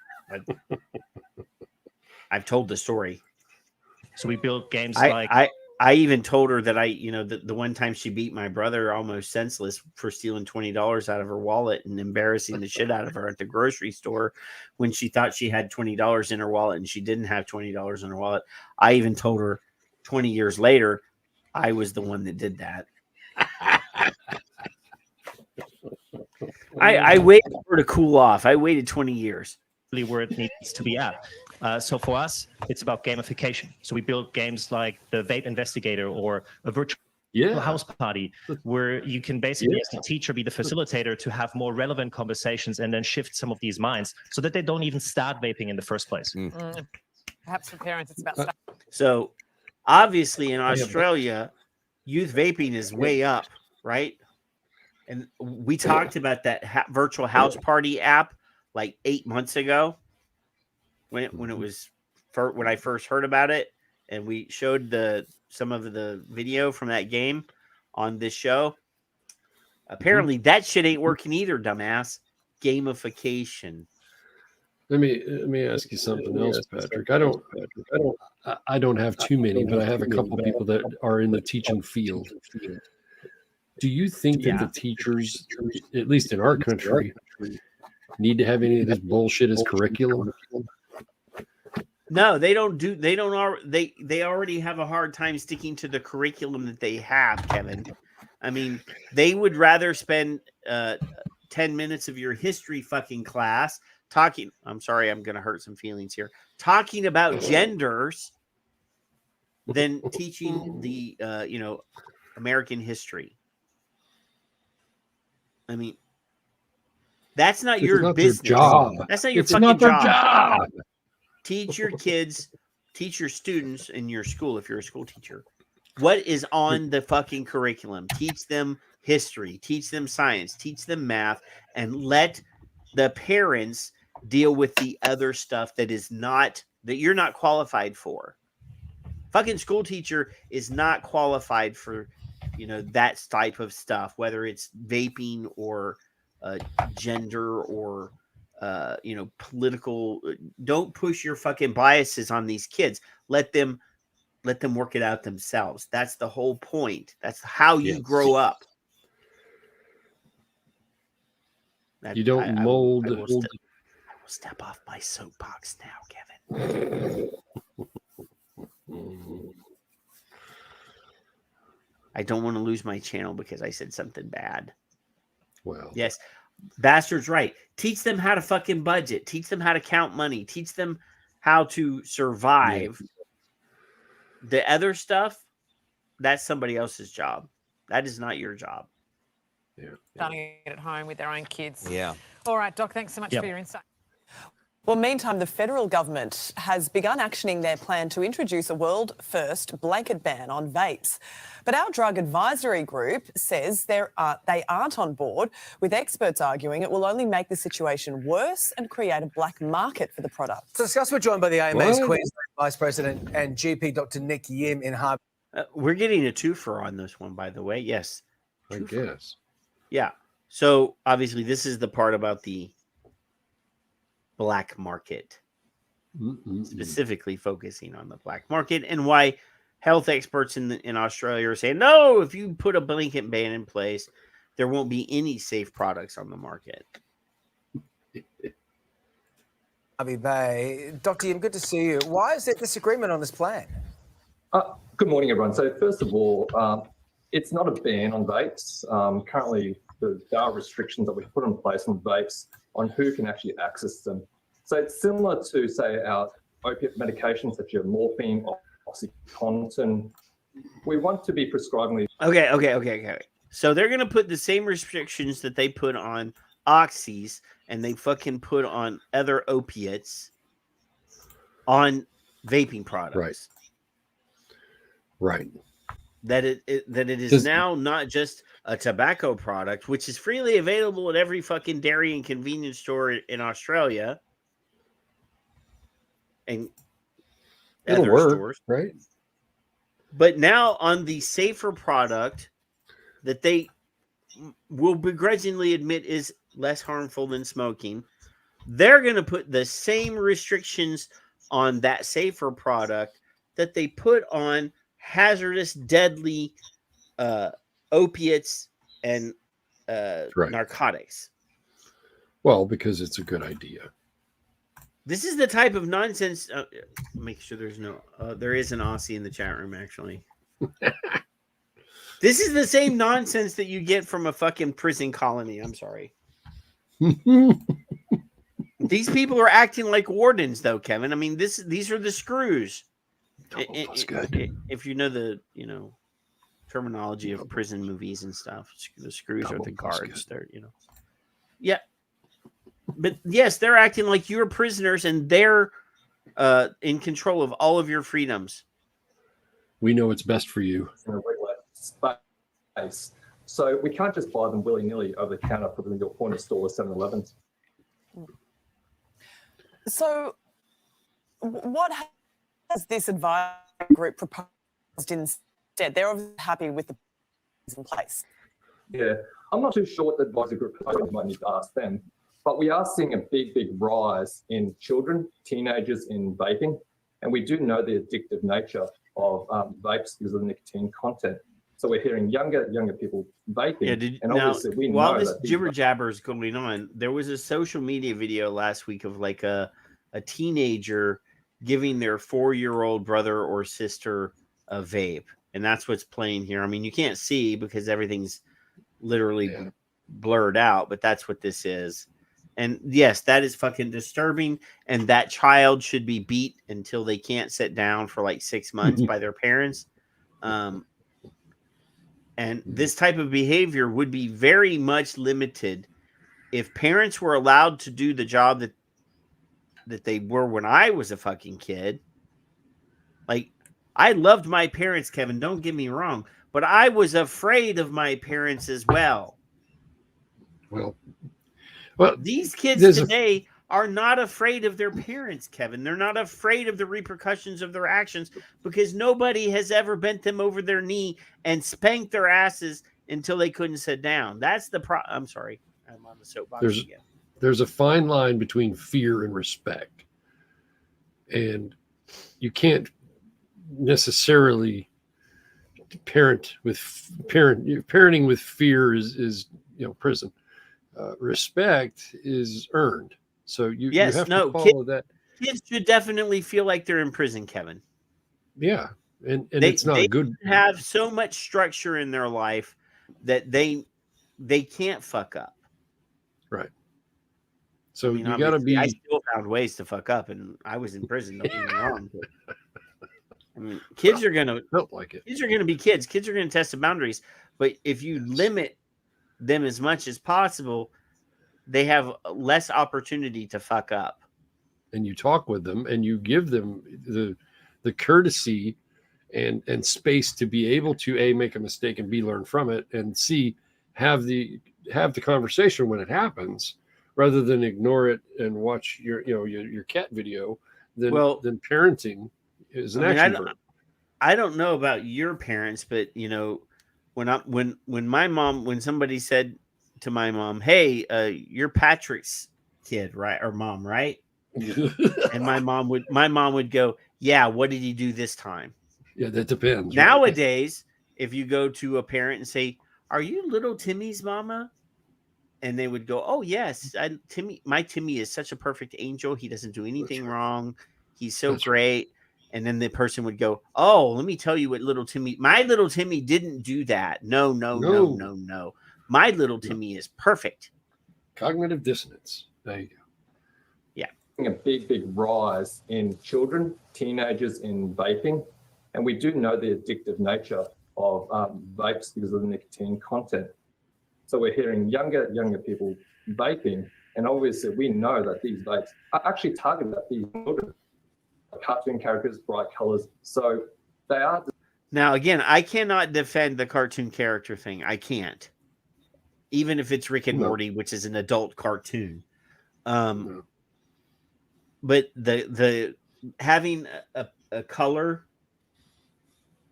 I've told the story. So we built games I even told her that the one time she beat my brother almost senseless for stealing $20 out of her wallet and embarrassing the shit out of her at the grocery store when she thought she had $20 in her wallet and she didn't have $20 in her wallet. I even told her 20 years later, I was the one that did that. I waited for her to cool off. I waited 20 years. Where it needs to be at. So for us, it's about gamification. So we build games like the Vape Investigator or a virtual house party, where you can basically, as the teacher, be the facilitator to have more relevant conversations and then shift some of these minds so that they don't even start vaping in the first place. Perhaps for parents, it's about stuff. So obviously in Australia, youth vaping is way up, right? And we talked about that virtual house party app like 8 months ago when I first heard about it, and we showed some of the video from that game on this show. Apparently, that shit ain't working either, dumbass. Gamification. Let me ask you something else, Patrick. I don't have too many, but I have a couple people that are in the teaching field. Do you think that the teachers, at least in our country, need to have any of this bullshit as curriculum? No, they don't. They already have a hard time sticking to the curriculum that they have, Kevin. I mean, they would rather spend 10 minutes of your history fucking class talking. I'm sorry, I'm going to hurt some feelings here. Talking about genders than teaching the American history. I mean, that's not your business. Job. That's not your it's fucking not their job. job. Teach your kids, teach your students in your school if you're a school teacher. What is on the fucking curriculum? Teach them history, teach them science, teach them math, and let the parents deal with the other stuff that you're not qualified for. Fucking school teacher is not qualified for, that type of stuff, whether it's vaping or gender or political. Don't push your fucking biases on these kids. Let them work it out themselves. That's the whole point. That's how you grow up. You don't mold. I will step off my soapbox now, Kevin. I don't want to lose my channel because I said something bad. Well, yes, Bastard's right. Teach them how to fucking budget. Teach them how to count money. Teach them how to survive. Yeah. The other stuff, that's somebody else's job. That is not your job. Yeah. Starting it at home with their own kids. Yeah. All right, Doc, thanks so much for your insight. Well, meantime, the federal government has begun actioning their plan to introduce a world-first blanket ban on vapes. But our drug advisory group says they aren't on board, with experts arguing it will only make the situation worse and create a black market for the product. To discuss, we're joined by the AMA's Queensland Vice President and GP, Dr. Nick Yim in Harvey. We're getting a twofer on this one, by the way. Yes. I guess. Yeah. So, obviously, this is the part about the black market, specifically focusing on the black market, and why health experts in Australia are saying, no, if you put a blanket ban in place, there won't be any safe products on the market. Harvey Bay. Dr. Yim, good to see you. Why is there disagreement on this plan? Good morning, everyone. So first of all, it's not a ban on vapes. Currently, there are restrictions that we've put in place on vapes on who can actually access them. So it's similar to, say, our opiate medications such as morphine or OxyContin. We want to be prescribing these. Okay. So they're going to put the same restrictions that they put on oxys and they fucking put on other opiates on vaping products. Right. That it is now not just a tobacco product, which is freely available at every fucking dairy and convenience store in Australia and other stores, right? But now on the safer product that they will begrudgingly admit is less harmful than smoking, they're going to put the same restrictions on that safer product that they put on hazardous, deadly opiates and narcotics. Well, because it's a good idea. This is the type of nonsense. Make sure there's there is an Aussie in the chat room, actually. This is the same nonsense that you get from a fucking prison colony. I'm sorry. These people are acting like wardens, though, Kevin. I mean, these are the screws. If you know the terminology of prison movies and stuff, the screws are the guards. They're yeah. But yes, they're acting like you're prisoners and they're in control of all of your freedoms. We know what's best for you. In a regular space. So we can't just buy them willy-nilly over the counter, put them in your point of store or 7-Elevens. So what has this advisory group proposed instead? They're obviously happy with the in place. Yeah, I'm not too sure what the advisory group might need to ask them, but we are seeing a big rise in children, teenagers in vaping, and we do know the addictive nature of vapes because of the nicotine content. So we're hearing younger people vaping, and obviously we while know this that jibber jabber is going on, there was a social media video last week of like a teenager giving their 4-year-old brother or sister a vape, and that's what's playing here. I mean, you can't see because everything's literally blurred out, but that's what this is. And yes, that is fucking disturbing, and that child should be beat until they can't sit down for like 6 months by their parents. And this type of behavior would be very much limited if parents were allowed to do the job that they were when I was a fucking kid. Like, I loved my parents, Kevin, don't get me wrong, but I was afraid of my parents as well. Well, these kids today are not afraid of their parents, Kevin. They're not afraid of the repercussions of their actions because nobody has ever bent them over their knee and spanked their asses until they couldn't sit down. That's the problem. I'm sorry. I'm on the soapbox again. There's a fine line between fear and respect. And you can't necessarily parenting with fear is prison. Respect is earned. So you have to follow that. Kids should definitely feel like they're in prison, Kevin. Yeah. And it's not a good have so much structure in their life that they can't fuck up. Right. So I mean, you got to be. I still found ways to fuck up, and I was in prison. Don't get me wrong. I mean, kids are gonna felt like it. Kids are gonna be kids. Kids are gonna test the boundaries. But if you limit them as much as possible, they have less opportunity to fuck up. And you talk with them, and you give them the courtesy and space to be able to A, make a mistake, and B, learn from it, and C, have the conversation when it happens, rather than ignore it and watch your cat video. Then parenting is an action verb. I don't know about your parents, but when somebody said to my mom, "Hey, you're Patrick's kid, right?" Or mom, right? And my mom would go, "Yeah, what did he do this time?" Yeah, that depends. Nowadays, if you go to a parent and say, "Are you little Timmy's mama?" And they would go, "Oh yes, my Timmy is such a perfect angel. He doesn't do anything wrong. He's so great." And then the person would go, "Oh, let me tell you what my little Timmy didn't do that. No. My little Timmy is perfect." Cognitive dissonance. There you go. Yeah. A big rise in children, teenagers in vaping, and we do know the addictive nature of vapes because of the nicotine content. So we're hearing younger people vaping, and obviously we know that these vapes are actually targeted at these children. Cartoon characters, bright colors. So they are. Now, again, I cannot defend the cartoon character thing. I can't. Even if it's Rick and Morty, which is an adult cartoon. But the having a color,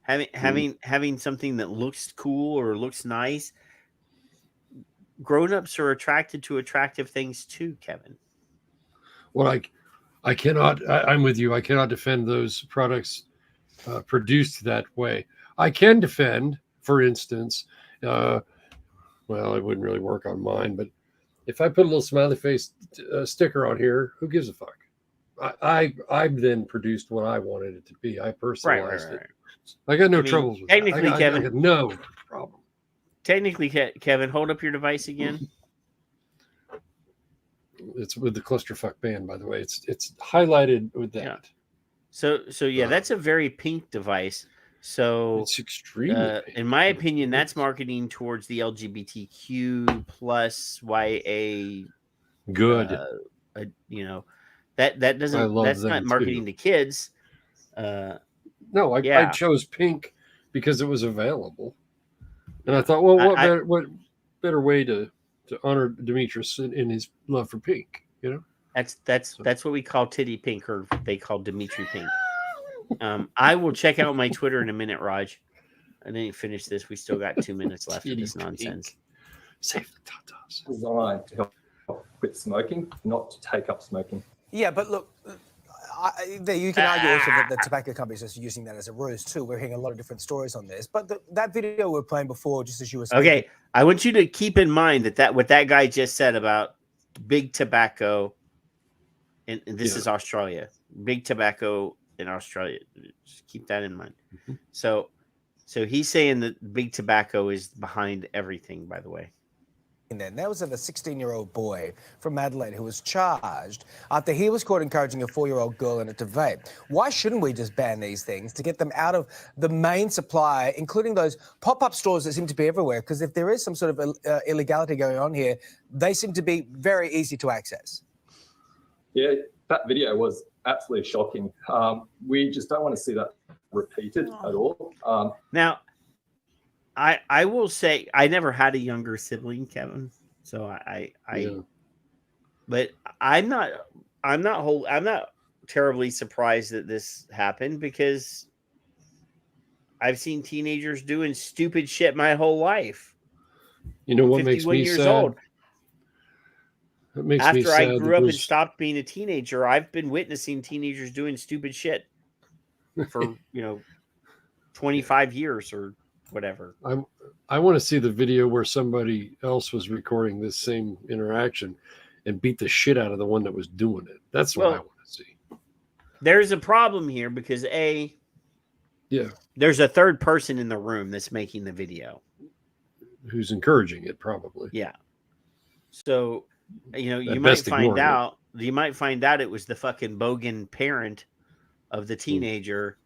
having something that looks cool or looks nice, grown-ups are attracted to attractive things too, Kevin. Well, I cannot. I'm with you. I cannot defend those products produced that way. I can defend, for instance, well, it wouldn't really work on mine, but if I put a little smiley face sticker on here, who gives a fuck? I then produced what I wanted it to be. I personalized it. I got no troubles with technically, that. Kevin. I got no problem. Technically, Kevin, hold up your device again. It's with the clusterfuck band, by the way. It's highlighted with that. Yeah. So yeah, that's a very pink device. So it's extremely pink. In my opinion, that's marketing towards the LGBTQ plus YA. Good. That doesn't. That's not marketing to kids. No, I chose pink because it was available, and I thought, well, what better way to honor Demetrius in his love for pink? That's what we call titty pink, or they call Dimitri pink. I will check out my Twitter in a minute, Raj. I didn't finish this. We still got 2 minutes left of this nonsense. Save the tatas. Designed to help quit smoking, not to take up smoking. Yeah, but look, you can argue also that the tobacco companies are using that as a ruse too. We're hearing a lot of different stories on this. But that video we were playing before, just as you were saying. Okay, I want you to keep in mind that what that guy just said about big tobacco, and this is Australia. Big tobacco in Australia. Just keep that in mind. Mm-hmm. So he's saying that big tobacco is behind everything, by the way. And then there was a 16-year-old boy from Adelaide who was charged after he was caught encouraging a 4-year-old girl in it to vape. Why shouldn't we just ban these things to get them out of the main supply, including those pop-up stores that seem to be everywhere? Because if there is some sort of illegality going on here, they seem to be very easy to access. Yeah, that video was absolutely shocking. We just don't want to see that repeated at all. Now, I will say I never had a younger sibling, Kevin. So but I'm not terribly surprised that this happened because I've seen teenagers doing stupid shit my whole life. You know what makes me years sad? old. It makes After me sad I grew up and stopped being a teenager, I've been witnessing teenagers doing stupid shit for 25 years or whatever. I want to see the video where somebody else was recording this same interaction and beat the shit out of the one that was doing it. That's what I want to see. There's a problem here because there's a third person in the room that's making the video. Who's encouraging it, probably. Yeah. So, you might find out it was the fucking bogan parent of the teenager.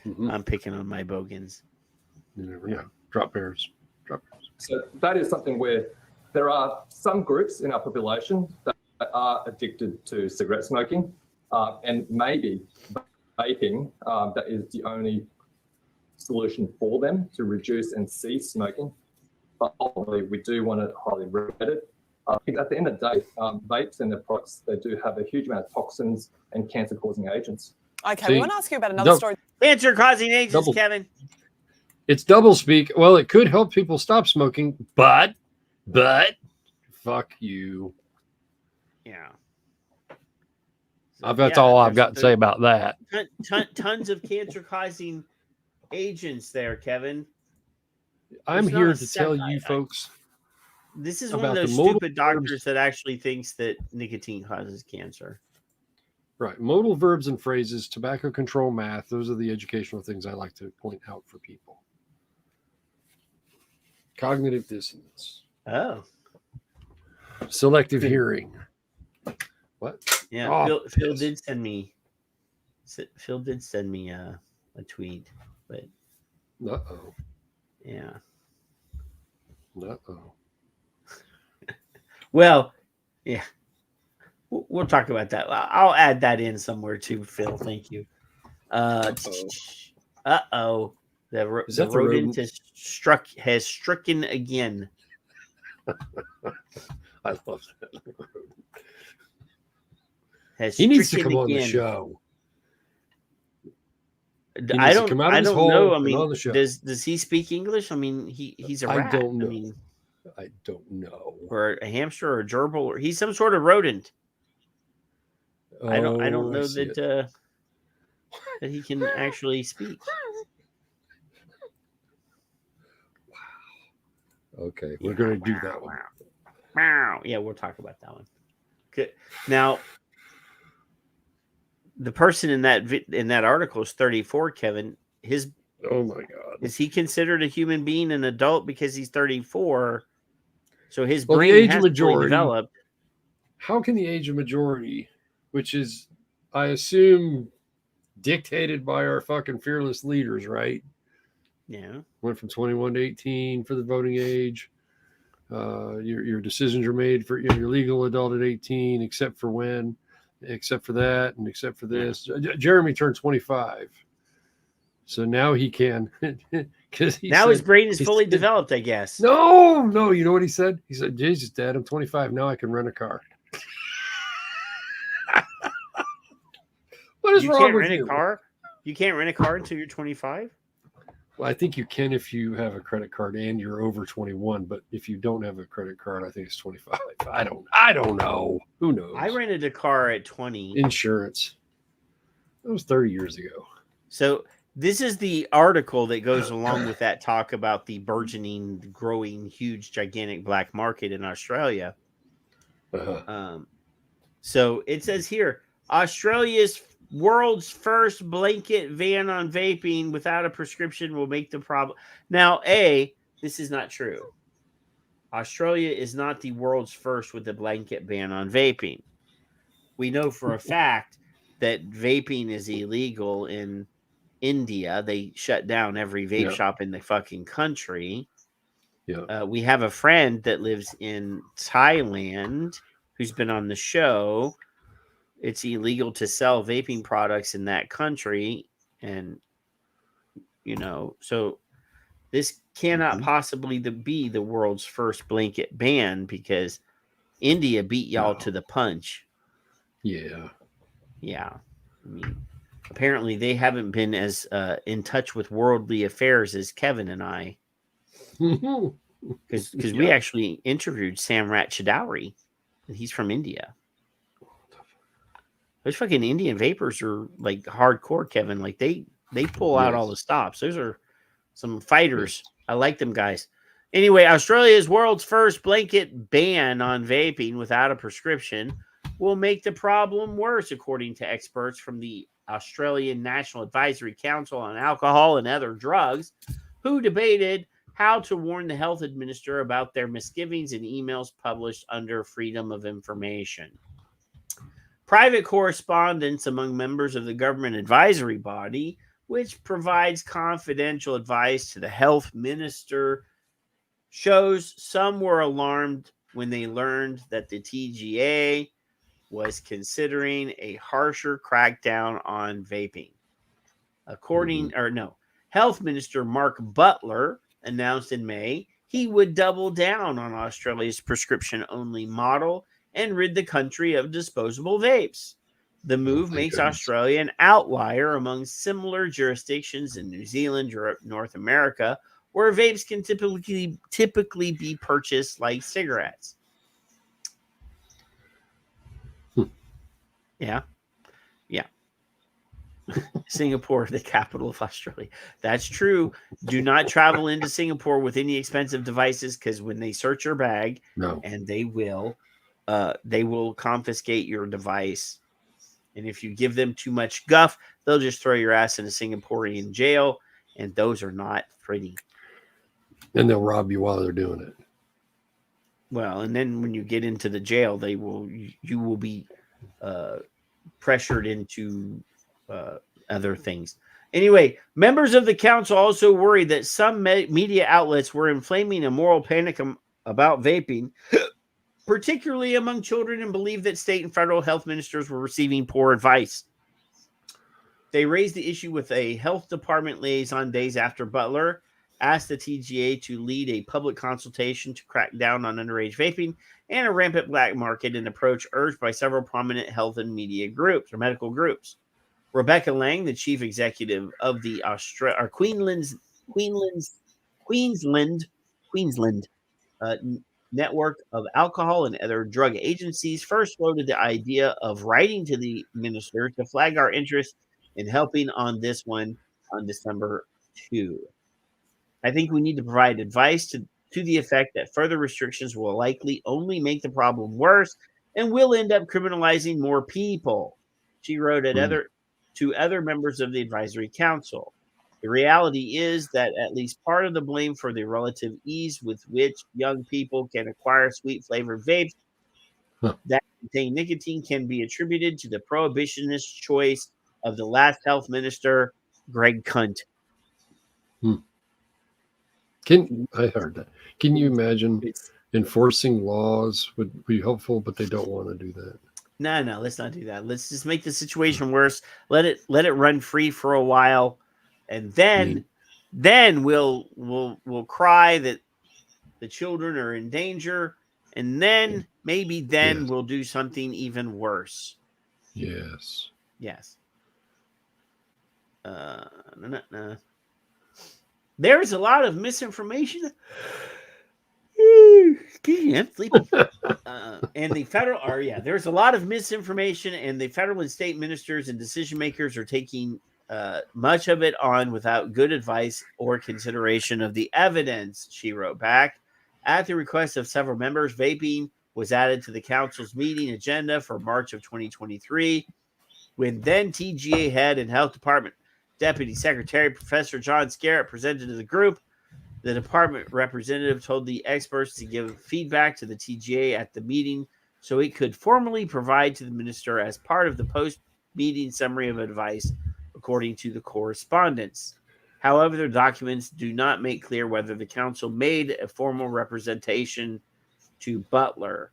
Mm-hmm. I'm picking on my bogans. Yeah, drop bears. So that is something where there are some groups in our population that are addicted to cigarette smoking, and maybe vaping that is the only solution for them to reduce and cease smoking. But ultimately, we do want to highly regret it. I think at the end of the day, vapes and their products, they do have a huge amount of toxins and cancer-causing agents. Okay, we want to ask you about another story. Cancer-causing agents, Kevin. It's double speak. Well, it could help people stop smoking, but fuck you. Yeah. That's all I've got to say about that. Tons of cancer-causing agents there, Kevin. I'm here to tell you folks. This is one of those stupid doctors that actually thinks that nicotine causes cancer. Right. Modal verbs and phrases, tobacco control math. Those are the educational things I like to point out for people. Cognitive dissonance. Oh. Selective hearing. What? Yeah. Oh, Phil did send me a tweet, but. Uh-oh. Yeah. Uh-oh. Well, yeah. We'll talk about that. I'll add that in somewhere too, Phil. Thank you. Uh-oh. The rodent has stricken again. I love that. He needs to come on the show. I don't know. I mean, does he speak English? I mean, he's a rat. I don't know. I don't know. Or a hamster or a gerbil, or he's some sort of rodent. I don't know that he can actually speak. Wow. Okay, we're going to do that one. Yeah, we'll talk about that one. Okay. Now, the person in that article is 34, Kevin. Oh my God. Is he considered a human being, an adult, because he's 34? So his brain has fully developed. How can the age of majority, which is, I assume, dictated by our fucking fearless leaders, right? Yeah. Went from 21 to 18 for the voting age. Your decisions are made for your legal adult at 18, except for that, and except for this. Jeremy turned 25. So now he can, because his brain is fully developed, I guess. No, you know what he said? He said, "Jesus, Dad, I'm 25 now. I can rent a car." What is you wrong can't with rent you? a car? You can't rent a car until you're 25? Well, I think you can if you have a credit card and you're over 21. But if you don't have a credit card, I think it's 25. I don't know. Who knows? I rented a car at 20. Insurance. That was 30 years ago. So this is the article that goes along with that talk about the burgeoning, growing, huge, gigantic black market in Australia. So it says here, Australia's world's first blanket ban on vaping without a prescription will make the problem. Now, this is not true. Australia is not the world's first with a blanket ban on vaping. We know for a fact that vaping is illegal in India. They shut down every vape shop in the fucking country. Yeah. We have a friend that lives in Thailand who's been on the show. It's illegal to sell vaping products in that country. And, so this cannot possibly be the world's first blanket ban because India beat y'all to the punch. Yeah. Yeah. I mean, apparently they haven't been as in touch with worldly affairs as Kevin and I. Because we actually interviewed Samrat Chowdhury, and he's from India. Those fucking Indian vapors are like hardcore, Kevin. Like they pull out all the stops. Those are some fighters. I like them guys. Anyway, Australia's world's first blanket ban on vaping without a prescription will make the problem worse, according to experts from the Australian National Advisory Council on Alcohol and Other Drugs, who debated how to warn the health administrator about their misgivings in emails published under Freedom of Information. Private correspondence among members of the government advisory body, which provides confidential advice to the health minister, shows some were alarmed when they learned that the TGA was considering a harsher crackdown on vaping. Health Minister Mark Butler announced in May he would double down on Australia's prescription-only model and rid the country of disposable vapes. The move makes Australia an outlier among similar jurisdictions in New Zealand, Europe, North America, where vapes can typically be purchased like cigarettes. Yeah. Singapore, the capital of Australia. That's true. Do not travel into Singapore with any expensive devices because when they search your bag, and they will confiscate your device. And if you give them too much guff, they'll just throw your ass in a Singaporean jail, and those are not pretty. And they'll rob you while they're doing it. Well, and then when you get into the jail, you will be pressured into other things. Anyway, members of the council also worried that some media outlets were inflaming a moral panic about vaping, particularly among children, and believed that state and federal health ministers were receiving poor advice. They raised the issue with a health department liaison days after Butler asked the TGA to lead a public consultation to crack down on underage vaping and a rampant black market, an approach urged by several prominent health and media groups or medical groups. Rebecca Lang, the chief executive of the Queensland network of alcohol and other drug agencies, first floated the idea of writing to the minister to flag our interest in helping on this one on December 2. I think we need to provide advice to the effect that further restrictions will likely only make the problem worse and will end up criminalizing more people. She wrote to other members of the advisory council. The reality is that at least part of the blame for the relative ease with which young people can acquire sweet-flavored vapes that contain nicotine can be attributed to the prohibitionist choice of the last health minister, Greg Cunt. I heard that. Can you imagine enforcing laws would be helpful, but they don't want to do that? No, let's not do that. Let's just make the situation worse. Let it run free for a while, and then we'll cry that the children are in danger, and then maybe we'll do something even worse. Yes. There's a lot of misinformation. I'm sleepy. And the federal, there's a lot of misinformation, and the federal and state ministers and decision makers are taking much of it on without good advice or consideration of the evidence, she wrote back. At the request of several members, vaping was added to the council's meeting agenda for March of 2023, when then TGA head and health department deputy secretary, Professor John Scarrett, presented to the group. The department representative told the experts to give feedback to the TGA at the meeting so it could formally provide to the minister as part of the post-meeting summary of advice, according to the correspondence. However, the documents do not make clear whether the council made a formal representation to Butler.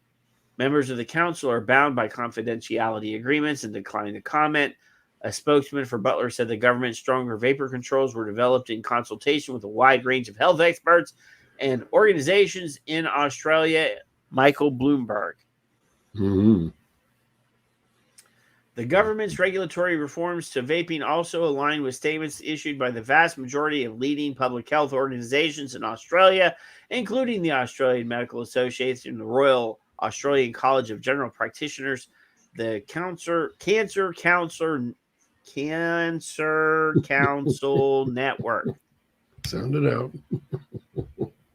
Members of the council are bound by confidentiality agreements and decline to comment. A spokesman for Butler said the government's stronger vapor controls were developed in consultation with a wide range of health experts and organizations in Australia. Michael Bloomberg. Mm-hmm. The government's regulatory reforms to vaping also align with statements issued by the vast majority of leading public health organizations in Australia, including the Australian Medical Association, the Royal Australian College of General Practitioners, the Cancer Council Network. Sound it out.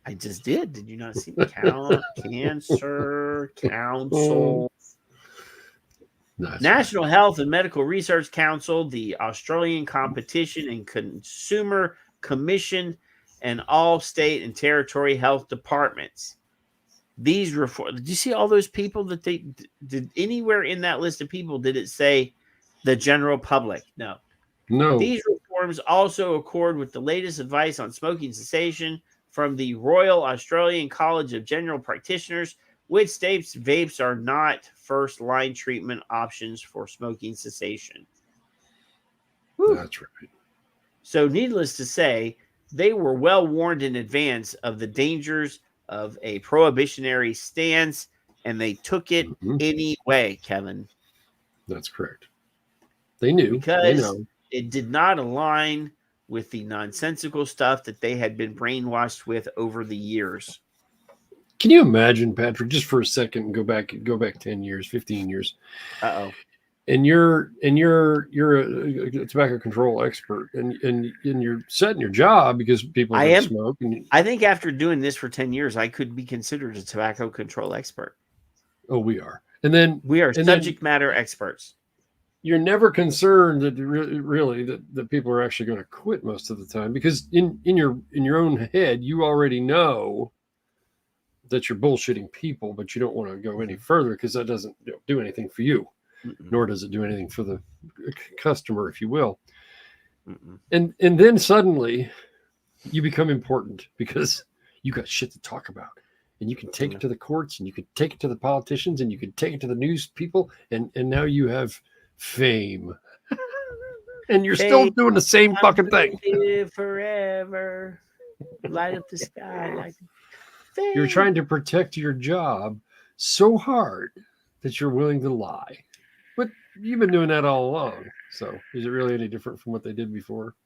I just did. Did you not see the Cancer Council? Nice. National Health and Medical Research Council, the Australian Competition and Consumer Commission, and all state and territory health departments. These reforms. Did you see all those people that they did anywhere in that list of people? Did it say the general public? No. No. These reforms also accord with the latest advice on smoking cessation from the Royal Australian College of General Practitioners, which states vapes are not first-line treatment options for smoking cessation. Whew. That's right. So needless to say, they were well warned in advance of the dangers of a prohibitionary stance, and they took it anyway, Kevin. That's correct. They knew. Because they know. It did not align with the nonsensical stuff that they had been brainwashed with over the years. Can you imagine, Patrick, just for a second, go back 10 years, 15 years. Uh-oh. And you're a tobacco control expert, and you're setting your job because people smoke. I think after doing this for 10 years, I could be considered a tobacco control expert. Oh, we are. And then we are subject matter experts. You're never concerned that really that people are actually going to quit most of the time, because in your own head, you already know that you're bullshitting people, but you don't want to go any further because that doesn't do anything for you. Nor does it do anything for the customer, if you will. And then suddenly you become important because you got shit to talk about, and you can take it to the courts, and you can take it to the politicians, and you can take it to the news people, and now you have fame, and you're still doing the same fucking thing. Live forever, light up the sky like fame. You're trying to protect your job so hard that you're willing to lie. But you've been doing that all along. So is it really any different from what they did before?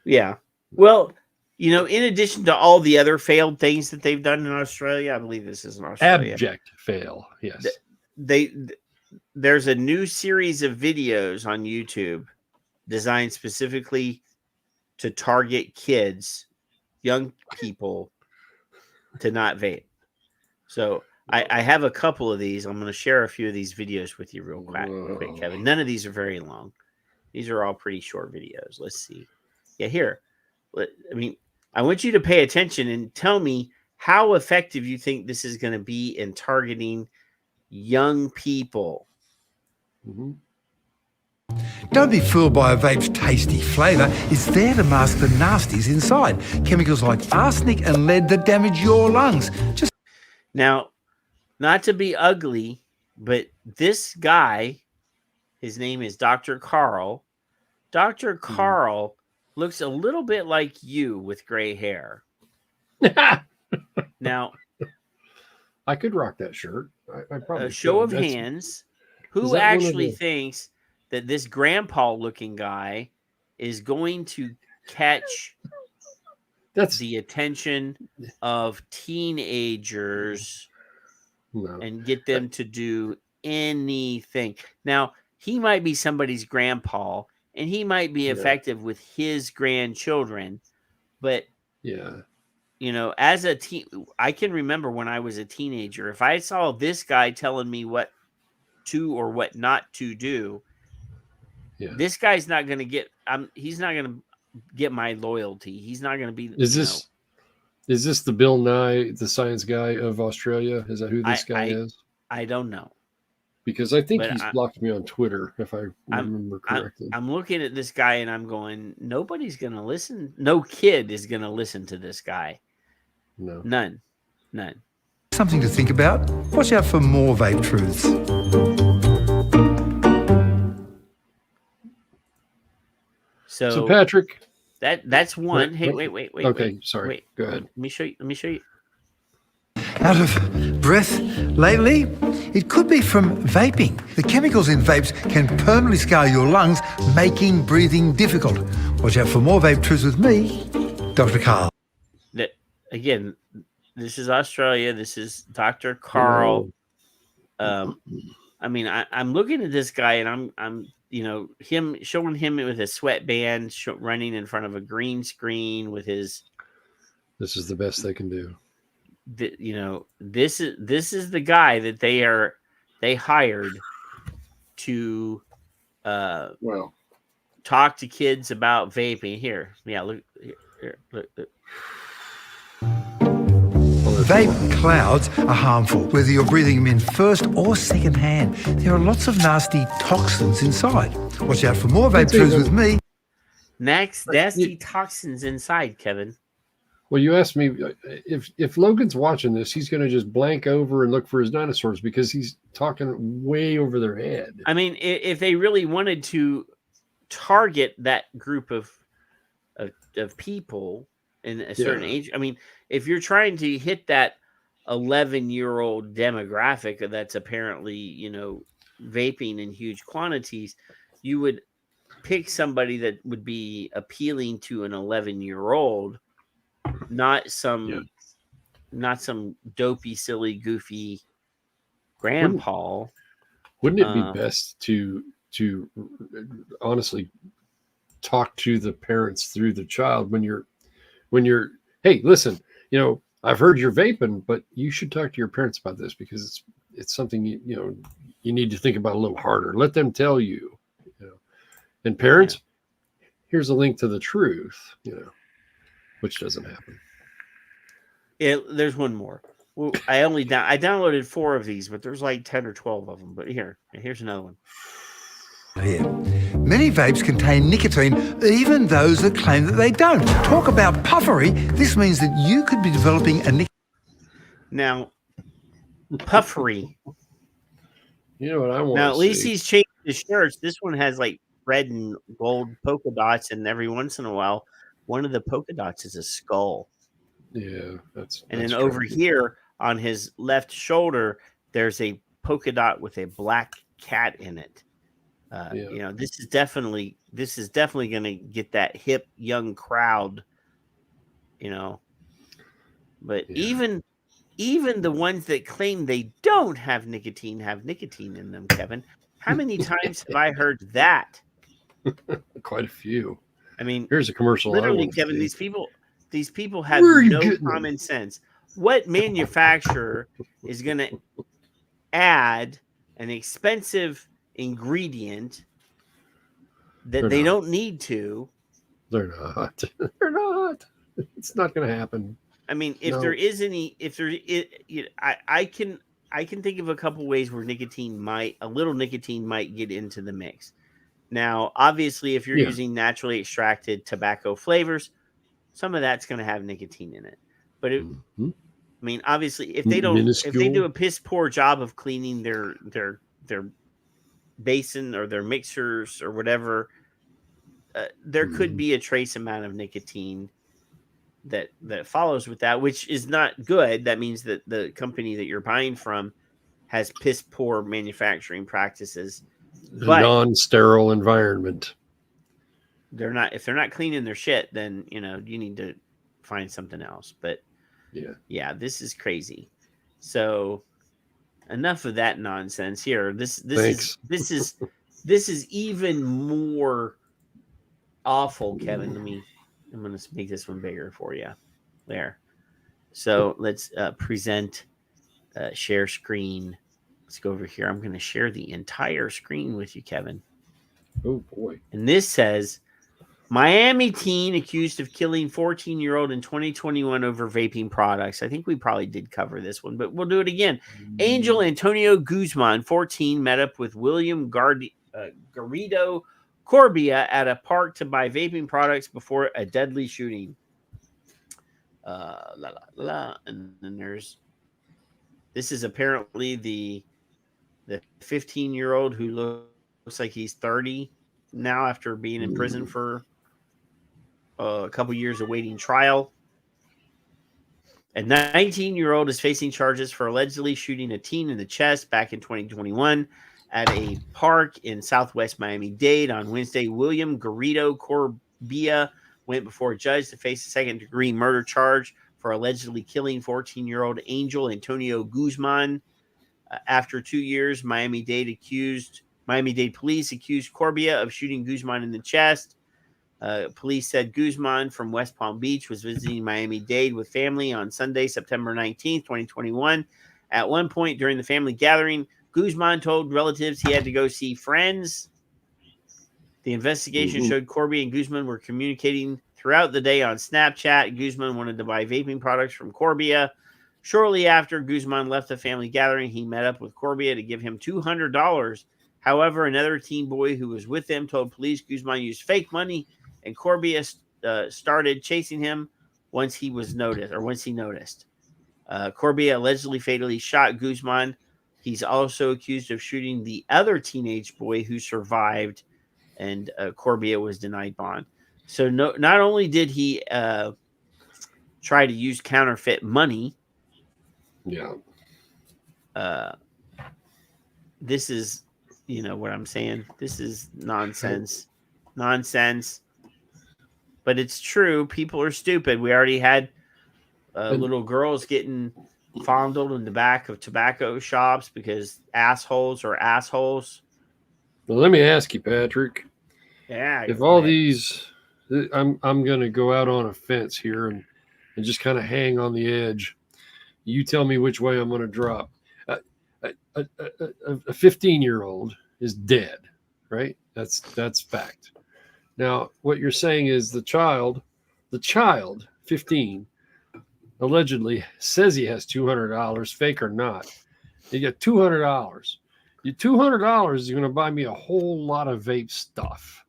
Yeah. Well, in addition to all the other failed things that they've done in Australia, I believe this is in Australia. Abject fail. Yes. There's a new series of videos on YouTube designed specifically to target kids, young people, to not vape. So I have a couple of these. I'm going to share a few of these videos with you real quick, Kevin. None of these are very long. These are all pretty short videos. Let's see. Yeah, here. I want you to pay attention and tell me how effective you think this is going to be in targeting young people. Don't be fooled by a vape's tasty flavour. It's there to mask the nasties inside. Chemicals like arsenic and lead that damage your lungs. Now, not to be ugly, but this guy, his name is Dr. Karl. Dr. Karl looks a little bit like you with gray hair. Now, I could rock that shirt. I probably a show of could. hands. Who actually thinks that this grandpa-looking guy is going to catch the attention of teenagers and get them to do anything. Now, he might be somebody's grandpa and he might be effective with his grandchildren, but as a teen, I can remember when I was a teenager, if I saw this guy telling me what to or what not to do, this guy's not going to get. He's not going to get my loyalty. He's not going to be. Is this the Bill Nye, the science guy of Australia? Is that who this guy is? I don't know. Because I think he's blocked me on Twitter, if I remember correctly. I'm looking at this guy and I'm going, nobody's going to listen. No kid is going to listen to this guy. No. None. Something to think about. Watch out for more vape truths. So Patrick. That's one. Hey, wait. Okay, sorry. Go ahead. Let me show you. Out of breath lately? It could be from vaping. The chemicals in vapes can permanently scar your lungs, making breathing difficult. Watch out for more vape truths with me, Dr. Karl. Again, this is Australia. This is Dr. Karl. I'm looking at this guy and I'm showing him with a sweatband running in front of a green screen with his. This is the best they can do. This is the guy that they hired to talk to kids about vaping. Look. Vape clouds are harmful, whether you're breathing them in first or second hand. There are lots of nasty toxins inside. Watch out for more vape truths with me. Nasty toxins inside, Kevin. Well, you asked me if Logan's watching this, he's going to just blank over and look for his dinosaurs because he's talking way over their head. I mean, if they really wanted to target that group of people in a certain age, I mean, if you're trying to hit that 11-year-old demographic that's apparently, vaping in huge quantities, you would pick somebody that would be appealing to an 11-year-old. Not some dopey, silly, goofy grandpa. Wouldn't it be best to honestly talk to the parents through the child when you're, hey, listen, I've heard you're vaping, but you should talk to your parents about this because it's something you need to think about a little harder. Let them tell you, And parents, here's a link to the truth, which doesn't happen. Yeah, there's one more. Well, I downloaded 4 of these, but there's like 10 or 12 of them. But here's another one. Here. Many vapes contain nicotine, even those that claim that they don't. Talk about puffery. This means that you could be developing a Now, puffery. You know what I want Now, to at least see? he's changed his shirts. This one has like red and gold polka dots, and every once in a while, one of the polka dots is a skull. Yeah, that's. And then over here on his left shoulder, there's a polka dot with a black cat in it. This is definitely going to get that hip young crowd. But even the ones that claim they don't have nicotine in them, Kevin. How many times have I heard that? Quite a few. I mean, here's a commercial. Literally, Kevin, these people have no common sense. What manufacturer is going to add an expensive ingredient that they don't need to? They're not. They're not. It's not going to happen. I mean, I can think of a couple ways where a little nicotine might get into the mix. Now, obviously, if you're using naturally extracted tobacco flavors, some of that's going to have nicotine in it. But obviously, if they do a piss poor job of cleaning their basin or their mixers or whatever, there could be a trace amount of nicotine that follows with that, which is not good. That means that the company that you're buying from has piss poor manufacturing practices. A non-sterile environment. if they're not cleaning their shit, then you need to find something else. But yeah, this is crazy. So enough of that nonsense here. This is even more awful, Kevin. I'm going to make this one bigger for you. There. So let's present share screen. Let's go over here. I'm going to share the entire screen with you, Kevin. Oh boy. And this says Miami teen accused of killing 14-year-old in 2021 over vaping products. I think we probably did cover this one, but we'll do it again. Angel Antonio Guzman, 14, met up with William Garrido Corbia at a park to buy vaping products before a deadly shooting. And then this is apparently the 15-year-old who looks like he's 30 now after being in prison for a couple years awaiting trial. A 19-year-old is facing charges for allegedly shooting a teen in the chest back in 2021 at a park in southwest Miami-Dade. On Wednesday, William Garrido Corbia went before a judge to face a second-degree murder charge for allegedly killing 14-year-old Angel Antonio Guzman. After 2 years, Miami-Dade police accused Corbia of shooting Guzman in the chest. Police said Guzman from West Palm Beach was visiting Miami-Dade with family on Sunday, September 19th, 2021. At one point during the family gathering, Guzman told relatives he had to go see friends. The investigation showed Corbia and Guzman were communicating throughout the day on Snapchat. Guzman wanted to buy vaping products from Corbia. Shortly after Guzman left the family gathering, he met up with Corbia to give him $200. However, another teen boy who was with them told police Guzman used fake money, and Corbia started chasing him once he noticed. Corbia allegedly fatally shot Guzman. He's also accused of shooting the other teenage boy who survived, and Corbia was denied bond. So not only did he try to use counterfeit money, this is, what I'm saying? This is nonsense. But it's true. People are stupid. We already had little girls getting fondled in the back of tobacco shops because assholes are assholes. Well, let me ask you, Patrick. Yeah. If all these, I'm going to go out on a fence here and just kind of hang on the edge. You tell me which way I'm going to drop. A 15-year-old is dead, right? That's fact. Now, what you're saying is the child, 15, allegedly says he has $200, fake or not. You get $200. Your $200 is going to buy me a whole lot of vape stuff.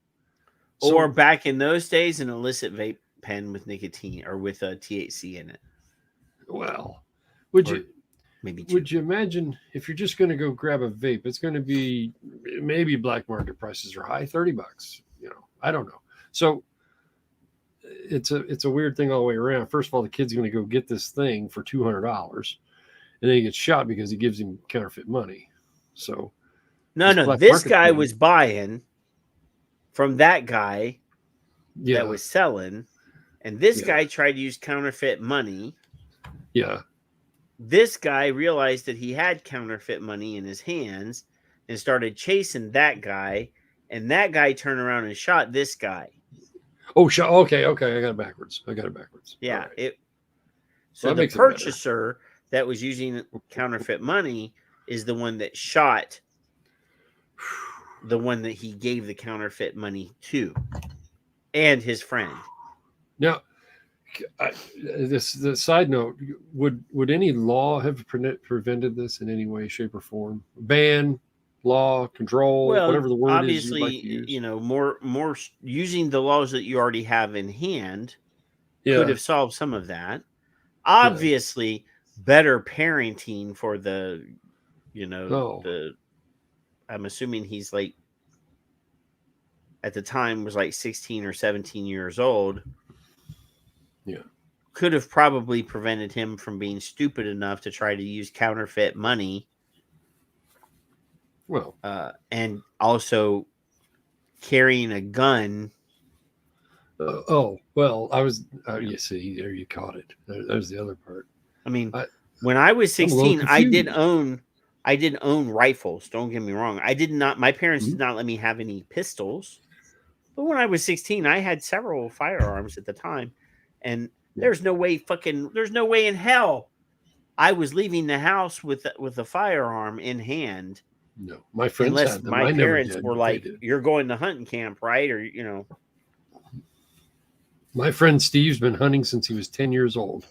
Or back in those days, an illicit vape pen with nicotine or with THC in it. Well, would you imagine if you're just going to go grab a vape, it's going to be maybe black market prices are high, $30. I don't know. So it's a weird thing all the way around. First of all, the kid's going to go get this thing for $200, and then he gets shot because he gives him counterfeit money. So no, this guy was buying from that guy that was selling, and this guy tried to use counterfeit money. Yeah. This guy realized that he had counterfeit money in his hands and started chasing that guy, and that guy turned around and shot this guy. Oh, shot. Okay. I got it backwards. Yeah. Right. So the purchaser that was using counterfeit money is the one that shot the one that he gave the counterfeit money to, and his friend. Now, the side note, would any law have prevented this in any way, shape, or form? Ban, law, control, whatever the word obviously, is. Obviously, more using the laws that you already have in hand could have solved some of that. Obviously, better parenting for the, I'm assuming he's like, at the time was like 16 or 17 years old. Yeah. Could have probably prevented him from being stupid enough to try to use counterfeit money. Well, and also carrying a gun Well, I was. You see, there you caught it. There's the other part. I mean, when I was I'm a little 16, I did confused. own rifles. Don't get me wrong. I did not. My parents Mm-hmm. did not let me have any pistols. But when I was 16, I had several firearms at the time, and there's no way in hell I was leaving the house with a firearm in hand. No, my friends Unless had them. my I never parents did, were but they like, did. "You're going to hunting camp, right?" Or My friend Steve's been hunting since he was 10 years old.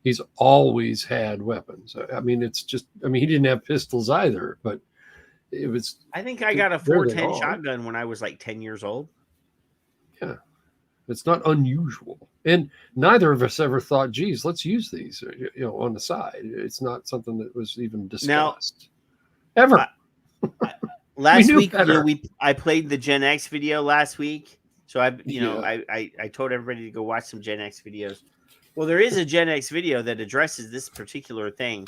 He's always had weapons. I mean, it's just. I mean, he didn't have pistols either, but it was. I think I got a there they 410 are. shotgun when I was like 10 years old. Yeah, it's not unusual, and neither of us ever thought, "Geez, let's use these," on the side. It's not something that was even discussed ever. Last knew week, better. I played the Gen X video last week, so I Yeah. told everybody to go watch some Gen X videos. Well, there is a Gen X video that addresses this particular thing.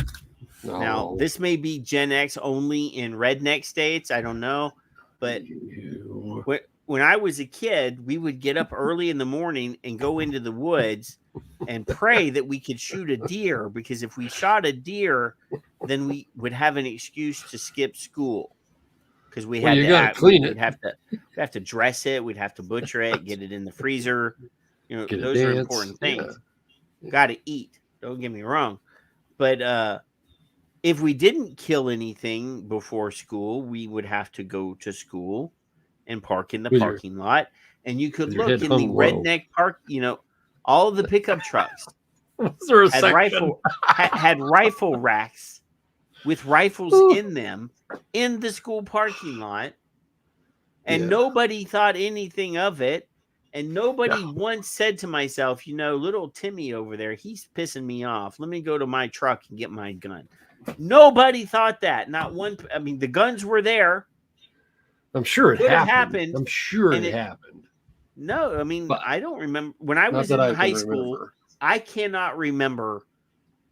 Now, Oh. this may be Gen X only in redneck states. I don't know, but when I was a kid, we would get up early in the morning and go into the woods and pray that we could shoot a deer, because if we shot a deer, then we would have an excuse to skip school. Because we Well, had you to gotta clean it. we'd have to dress it, we'd have to butcher it, get it in the freezer. Get a Those are dance, important things. yeah. Got to eat. Don't get me wrong, but if we didn't kill anything before school, we would have to go to school and park in the With your- parking lot. And you could with your look head in the hung low. redneck park. All of the pickup trucks Was there a had section? had rifle racks with rifles in them in the school parking lot, and Yeah. nobody thought anything of it. And nobody once said to myself, little Timmy over there, he's pissing me off. Let me go to my truck and get my gun. Nobody thought that. Not one. I mean, the guns were there. I'm sure it Could have happened. I'm sure and it happened. No, I mean, I don't remember. When I Not was that in I high can school, remember. I cannot remember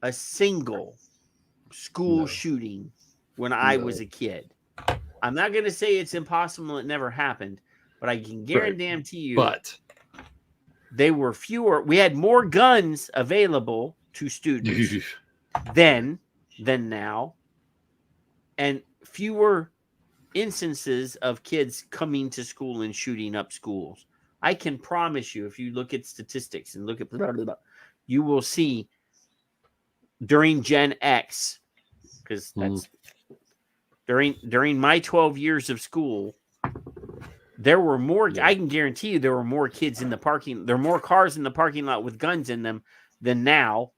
a single school shooting when I was a kid. I'm not going to say it's impossible, it never happened, but I can guarantee you But they were fewer. We had more guns available to students then than now, and fewer instances of kids coming to school and shooting up schools. I can promise you, if you look at statistics and look at blah, blah, blah, you will see during Gen X, because that's during my 12 years of school, there were more. I can guarantee you there were more kids in the parking. There were more cars in the parking lot with guns in them than now,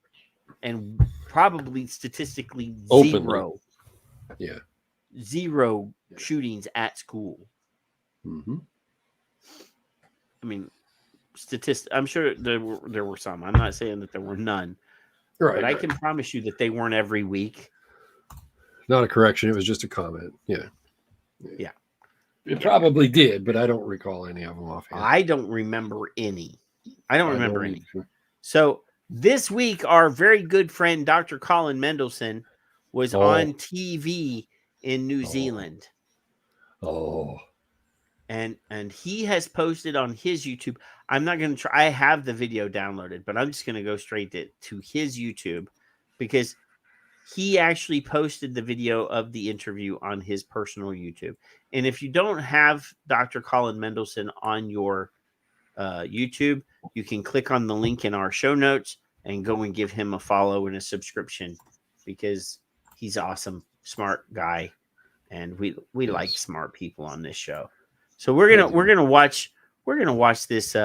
and probably statistically Openly. zero shootings at school. Mm-hmm. I mean, I'm sure there were some. I'm not saying that there were none, but I can promise you that they weren't every week. Not a correction. It was just a comment. Yeah. Yeah. It probably did, but I don't recall any of them offhand. I don't remember any. So this week, our very good friend, Dr. Colin Mendelsohn, was on TV in New Zealand. Oh. And he has posted on his YouTube. I'm not going to try. I have the video downloaded, but I'm just going to go straight to his YouTube, because he actually posted the video of the interview on his personal YouTube. And if you don't have Dr. Colin Mendelsohn on your YouTube, you can click on the link in our show notes and go and give him a follow and a subscription, because he's awesome, smart guy, and we like smart people on this show. So we're gonna watch this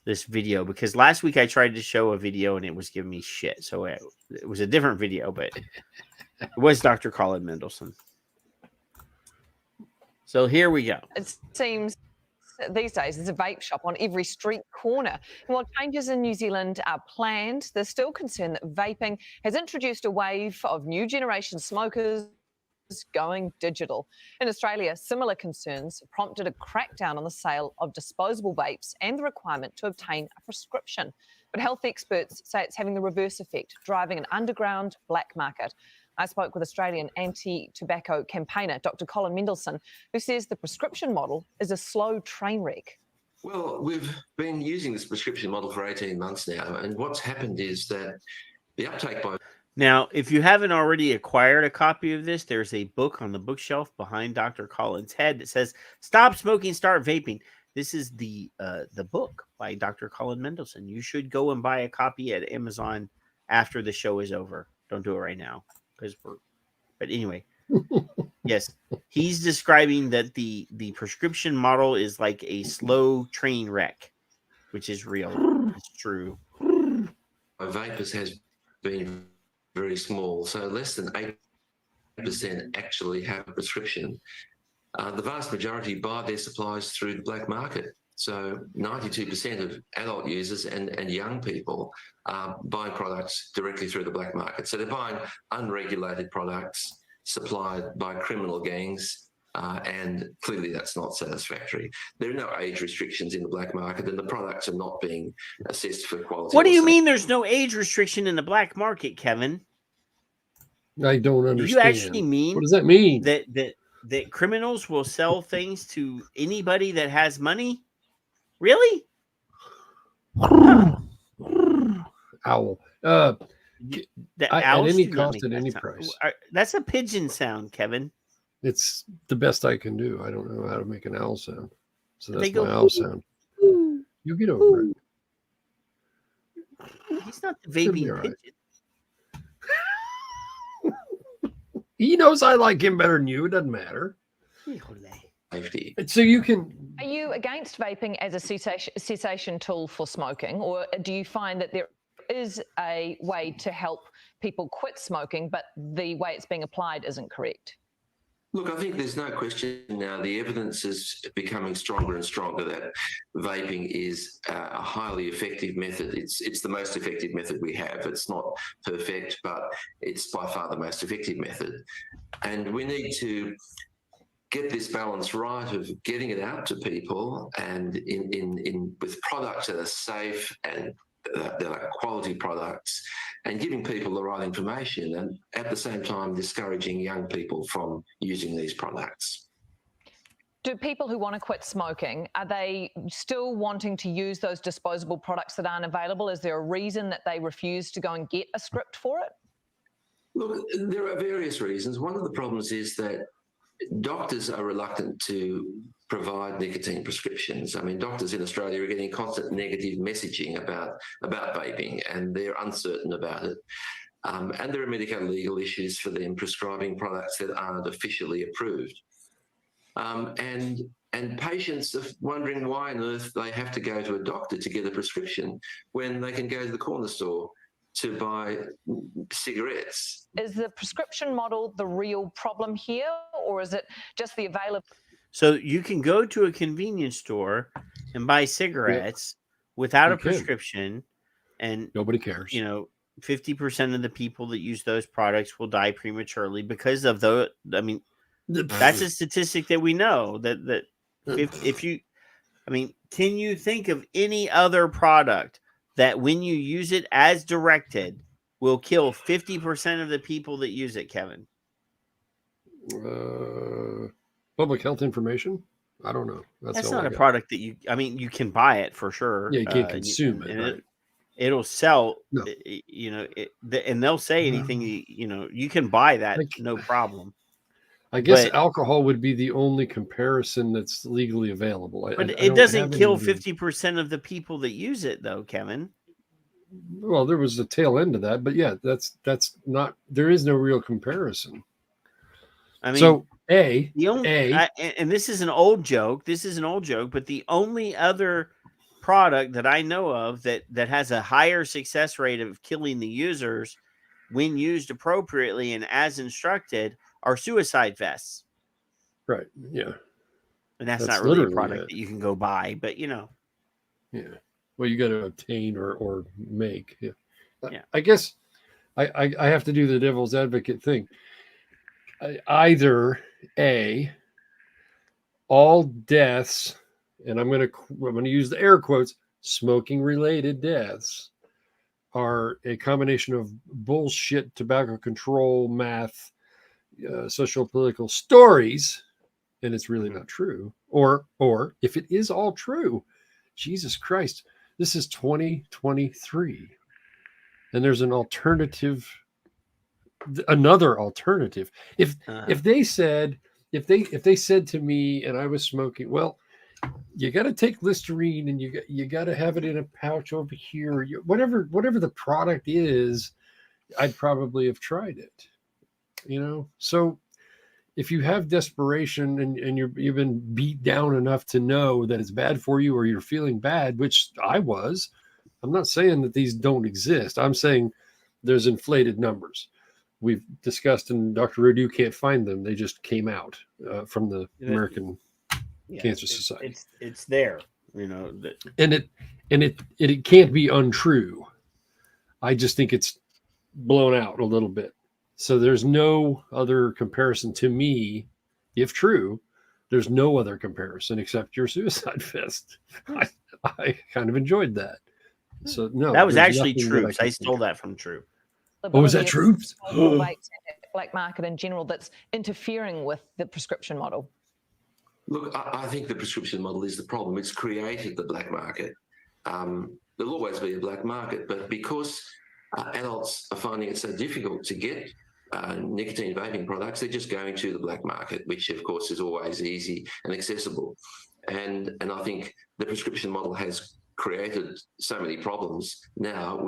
this video, because last week I tried to show a video and it was giving me shit. So it was a different video, but it was Dr. Colin Mendelsohn. So here we go. It seems these days there's a vape shop on every street corner. And while changes in New Zealand are planned, there's still concern that vaping has introduced a wave of new generation smokers going digital. In Australia, similar concerns prompted a crackdown on the sale of disposable vapes and the requirement to obtain a prescription. But health experts say it's having the reverse effect, driving an underground black market. I spoke with Australian anti-tobacco campaigner Dr. Colin Mendelsohn, who says the prescription model is a slow train wreck. Well, we've been using this prescription model for 18 months now, and what's happened is that the uptake by... Now, if you haven't already acquired a copy of this, there's a book on the bookshelf behind Dr. Collins' head that says, "Stop Smoking, Start Vaping." This is the book by Dr. Colin Mendelsohn. You should go and buy a copy at Amazon after the show is over. Don't do it right now, but anyway, yes, he's describing that the prescription model is like a slow train wreck, which is real. It's true. Vapers has been very small, so less than 8% actually have a prescription. The vast majority buy their supplies through the black market. So 92% of adult users and young people are buying products directly through the black market. So they're buying unregulated products supplied by criminal gangs, and clearly that's not satisfactory. There are no age restrictions in the black market, and the products are not being assessed for quality. What do you mean there's no age restriction in the black market, Kevin? I don't understand. Do you actually mean what does that mean? That criminals will sell things to anybody that has money? Really? Owl. The at owls any do not cost, make at any that sound. price. That's a pigeon sound, Kevin. It's the best I can do. I don't know how to make an owl sound. So They that's go, my owl sound. You get over it. He's not the It'll be vaping all right. pigeon. He knows I like him better than you. It doesn't matter. Safety. So you can. Are you against vaping as a cessation tool for smoking, or do you find that there is a way to help people quit smoking, but the way it's being applied isn't correct? Look, I think there's no question now. The evidence is becoming stronger and stronger that vaping is a highly effective method. It's the most effective method we have. It's not perfect, but it's by far the most effective method. And we need to get this balance right of getting it out to people and with products that are safe and that are quality products, and giving people the right information, and at the same time discouraging young people from using these products. Do people who want to quit smoking, are they still wanting to use those disposable products that aren't available? Is there a reason that they refuse to go and get a script for it? Look, there are various reasons. One of the problems is that doctors are reluctant to provide nicotine prescriptions. I mean, doctors in Australia are getting constant negative messaging about vaping, and they're uncertain about it. And there are medical legal issues for them prescribing products that aren't officially approved. And patients are wondering why on earth they have to go to a doctor to get a prescription when they can go to the corner store to buy cigarettes. Is the prescription model the real problem here, or is it just the availability? So you can go to a convenience store and buy cigarettes without a prescription, and nobody cares. 50% of the people that use those products will die prematurely because of those. I mean, that's a statistic that we know that if you, I mean, can you think of any other product that when you use it as directed will kill 50% of the people that use it, Kevin? Public health information? I don't know. That's not a product that you can buy it for sure. Yeah, you can't consume it. Right? It'll sell, no. And they'll say anything, you can buy that, no problem. I guess alcohol would be the only comparison that's legally available. But it doesn't kill 50% of the people that use it, though, Kevin. Well, there was a tail end to that, but yeah, that's not. There is no real comparison. I mean, so and this is an old joke. But the only other product that I know of that has a higher success rate of killing the users when used appropriately and as instructed are suicide vests. Right. Yeah. And that's not really a product that you can go buy, but Yeah. Well, you got to obtain or make. Yeah. I guess I have to do the devil's advocate thing. Either all deaths, and I'm going to use the air quotes, smoking related deaths are a combination of bullshit, tobacco control, math, social political stories, and it's really not true. Or if it is all true, Jesus Christ, this is 2023, and there's an alternative, another alternative. If they said to me and I was smoking, well, you got to take Listerine and you got to have it in a pouch over here, whatever the product is, I'd probably have tried it, So if you have desperation and you've been beat down enough to know that it's bad for you, or you're feeling bad, which I was, I'm not saying that these don't exist. I'm saying there's inflated numbers. We've discussed, and Dr. Rodu can't find them. They just came out from the American Cancer Society. It's there, and it can't be untrue. I just think it's blown out a little bit. So there's no other comparison to me, if true. There's no other comparison except your suicide fest. I kind of enjoyed that. So no, that was there's actually nothing true. that I stole that from True. Oh, was that true? Black market in general that's interfering with the prescription model. Look, I think the prescription model is the problem. It's created the black market. There'll always be a black market, but because adults are finding it so difficult to get nicotine vaping products, they're just going to the black market, which of course is always easy and accessible. And I think the prescription model has created so many problems. Now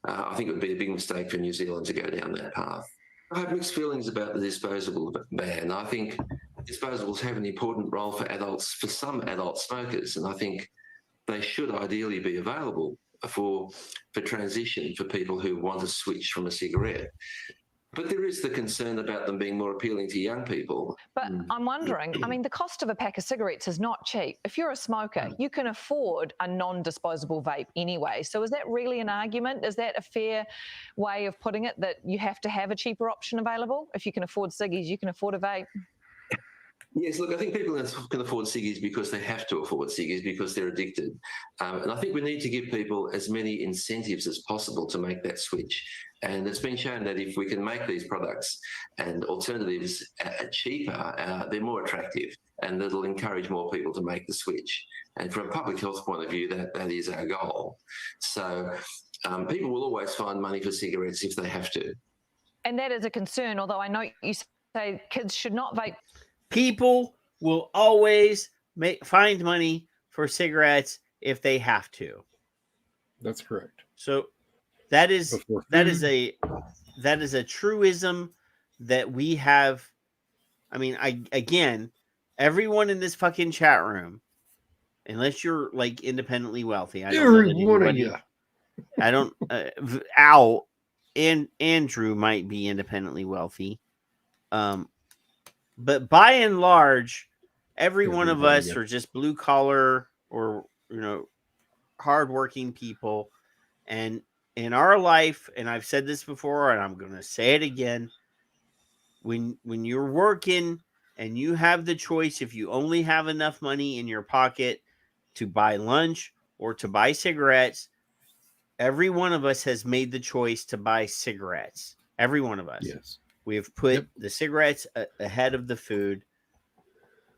I think it would be a big mistake for New Zealand to go down that path. I have mixed feelings about the disposable ban. I think disposables have an important role for some adult smokers, and I think they should ideally be available for transition for people who want to switch from a cigarette. But there is the concern about them being more appealing to young people. But I'm wondering, the cost of a pack of cigarettes is not cheap. If you're a smoker, you can afford a non-disposable vape anyway. So is that really an argument? Is that a fair way of putting it, that you have to have a cheaper option available? If you can afford ciggies, you can afford a vape. Yes, look, I think people can afford ciggies because they have to afford ciggies because they're addicted. And I think we need to give people as many incentives as possible to make that switch. And it's been shown that if we can make these products and alternatives cheaper, they're more attractive, and it'll encourage more people to make the switch. And from a public health point of view, that is our goal. So people will always find money for cigarettes if they have to. And that is a concern, although I know you say kids should not vape. People will always find money for cigarettes if they have to. That's correct. So that is a truism that we have. Again, everyone in this fucking chat room, unless you're like independently wealthy, I don't know that one of anybody, you. I don't. Al and Andrew might be independently wealthy. But by and large, every one of us are just blue collar or, hardworking people. And in our life, and I've said this before, and I'm going to say it again, when you're working and you have the choice, if you only have enough money in your pocket to buy lunch or to buy cigarettes, every one of us has made the choice to buy cigarettes. Every one of us. Yes. We have put the cigarettes ahead of the food.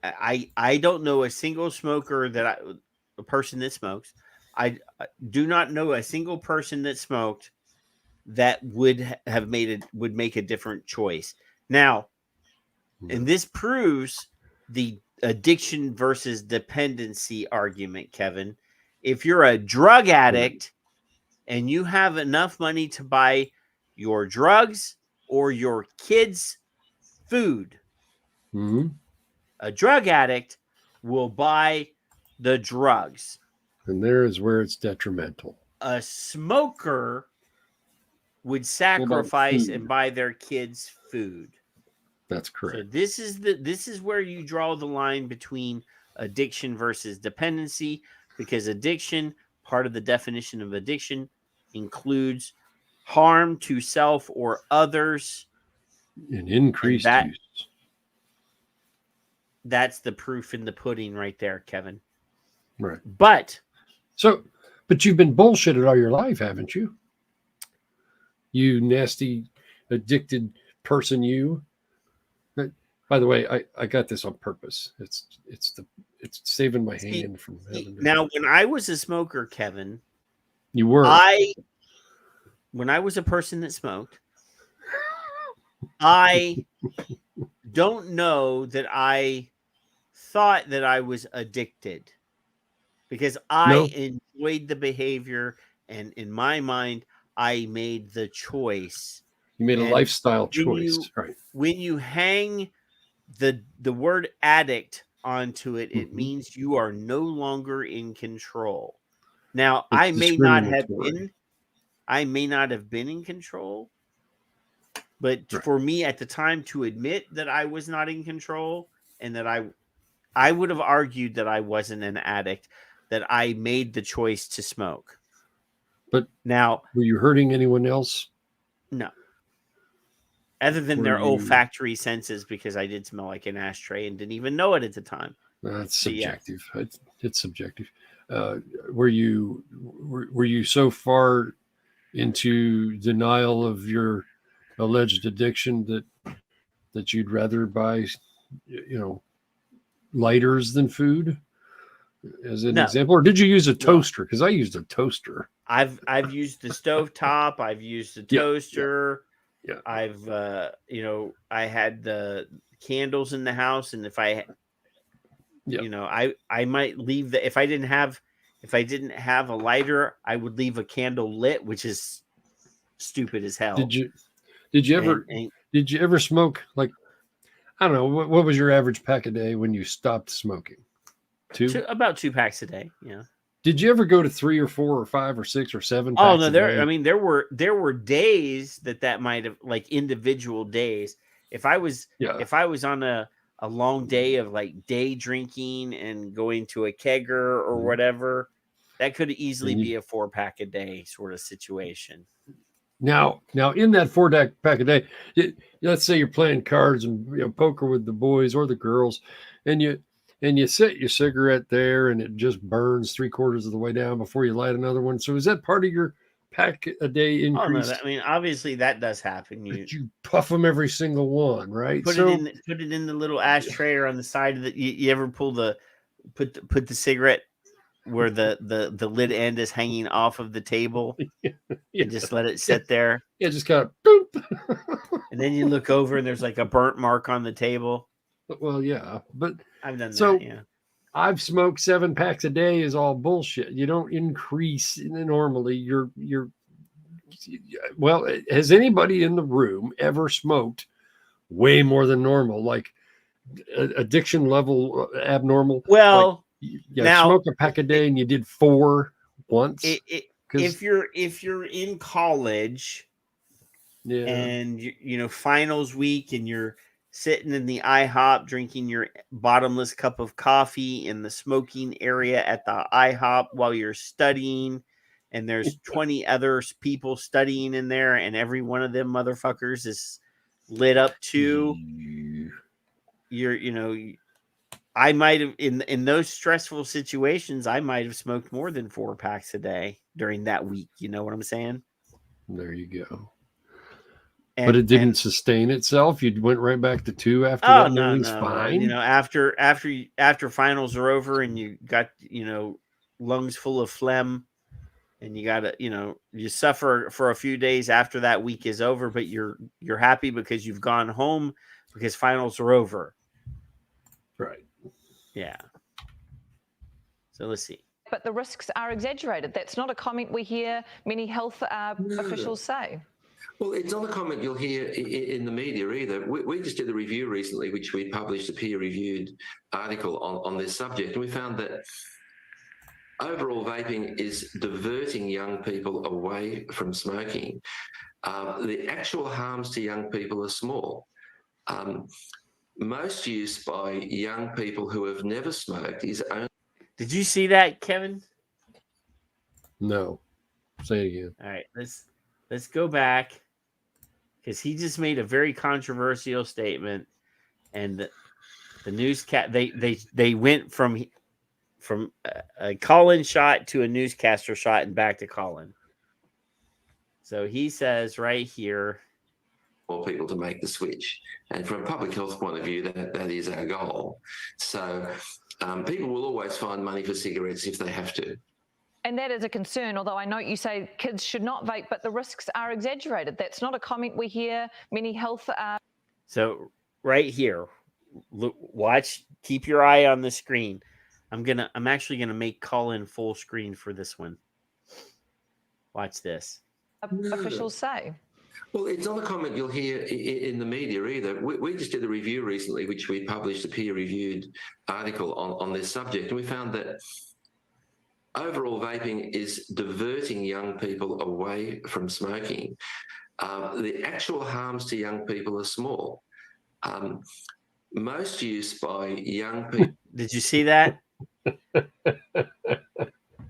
I don't know a single smoker a person that smokes. I do not know a single person that smoked that would make a different choice. Now, and this proves the addiction versus dependency argument, Kevin. If you're a drug addict and you have enough money to buy your drugs or your kids' food, a drug addict will buy the drugs. And there is where it's detrimental. A smoker would sacrifice and buy their kids' food. That's correct. So this is where you draw the line between addiction versus dependency, because addiction, part of the definition of addiction, includes harm to self or others, and increased use. That's the proof in the pudding right there, Kevin. Right. But you've been bullshitted all your life, haven't you? You nasty, addicted person, you. By the way, I got this on purpose. it's saving my hand from having to. Now, when I was a smoker, Kevin, You were. When I was a person that smoked, I don't know that I thought that I was addicted because I enjoyed the behavior, and in my mind, I made the choice. You made a And lifestyle when choice, right? When you hang the word addict onto it, it means you are no longer in control. Now, I may not have been in control, but for me at the time to admit that I was not in control and that I would have argued that I wasn't an addict, that I made the choice to smoke. But now, were you hurting anyone else? No. Other than Were their you- olfactory senses, because I did smell like an ashtray and didn't even know it at the time. That's But yeah. subjective. It's subjective. Were you so far into denial of your alleged addiction that you'd rather buy, lighters than food, as an No. example, or did you use a toaster? Because I used a toaster. I've used the stovetop. I've used the toaster. Yeah. I've I had the candles in the house, and if I I might leave if I didn't have a lighter, I would leave a candle lit, which is stupid as hell. Did you ever smoke, like, I don't know, what was your average pack a day when you stopped smoking? About 2 packs a day. Yeah. Did you ever go to 3 or 4 or 5 or 6 or 7 Oh packs no, a there. day? I mean, there were days that might have, like, individual days. If I was on a long day of like day drinking and going to a kegger or whatever, that could easily be a 4-pack a day sort of situation. Now, in that 4-pack a day, let's say you're playing cards and poker with the boys or the girls, and you set your cigarette there, and it just burns 3/4 of the way down before you light another one. So is that part of your pack a day increase? Oh no, I mean, obviously that does happen. You puff them every single one, right? Put it in the little ashtray or on the side of the. You ever pull put the cigarette where the lid end is hanging off of the table and just let it sit there? Yeah, just kind of. And then you look over and there's like a burnt mark on the table. Well, yeah, but I've done so that. Yeah. I've smoked 7 packs a day is all bullshit. You don't increase normally. Well, has anybody in the room ever smoked way more than normal, like addiction level abnormal? Well, like, now smoke a pack a day and you did 4 once. If you're in college, and finals week, and you're sitting in the IHOP drinking your bottomless cup of coffee in the smoking area at the IHOP while you're studying, and there's 20 other people studying in there, and every one of them motherfuckers is lit up too. I might have in those stressful situations, I might have smoked more than 4 packs a day during that week. You know what I'm saying? There you go. But it didn't sustain itself. You went right back to 2 after that. And everything's fine. After finals are over and you got lungs full of phlegm, and you gotta you suffer for a few days after that week is over, but you're happy because you've gone home because finals are over. Right. Yeah. So let's see. But the risks are exaggerated. That's not a comment we hear many health officials say. Well, it's not a comment you'll hear in the media either. We just did a review recently, which we published a peer-reviewed article on this subject, and we found that overall vaping is diverting young people away from smoking. The actual harms to young people are small. Most use by young people who have never smoked is only... Did you see that, Kevin? No. Say it again. All right, let's go back, because he just made a very controversial statement, and the newscast they went from a call-in shot to a newscaster shot and back to call-in. So he says right here, more people to make the switch, and from a public health point of view, that is our goal. So People will always find money for cigarettes if they have to. And that is a concern, although I know you say kids should not vape, but the risks are exaggerated. That's not a comment we hear. Many health... So right here, look, watch, keep your eye on the screen. I'm actually gonna make Colin full screen for this one. Watch this. Officials say. Well, it's not a comment you'll hear in the media either. We just did a review recently, which we published a peer-reviewed article on this subject, and we found that overall vaping is diverting young people away from smoking. The actual harms to young people are small. Most use by young people... Did you see that?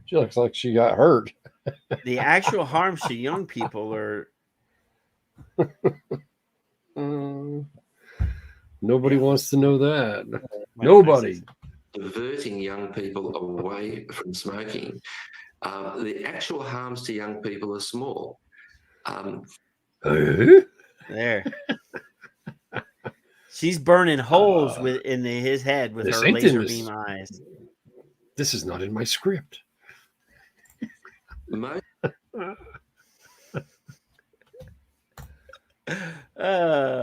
She looks like she got hurt. The actual harms to young people are... Nobody wants to know that. Nobody. Diverting young people away from smoking. The actual harms to young people are small. There. She's burning holes in his head with her laser beam eyes. This is not in my script. Do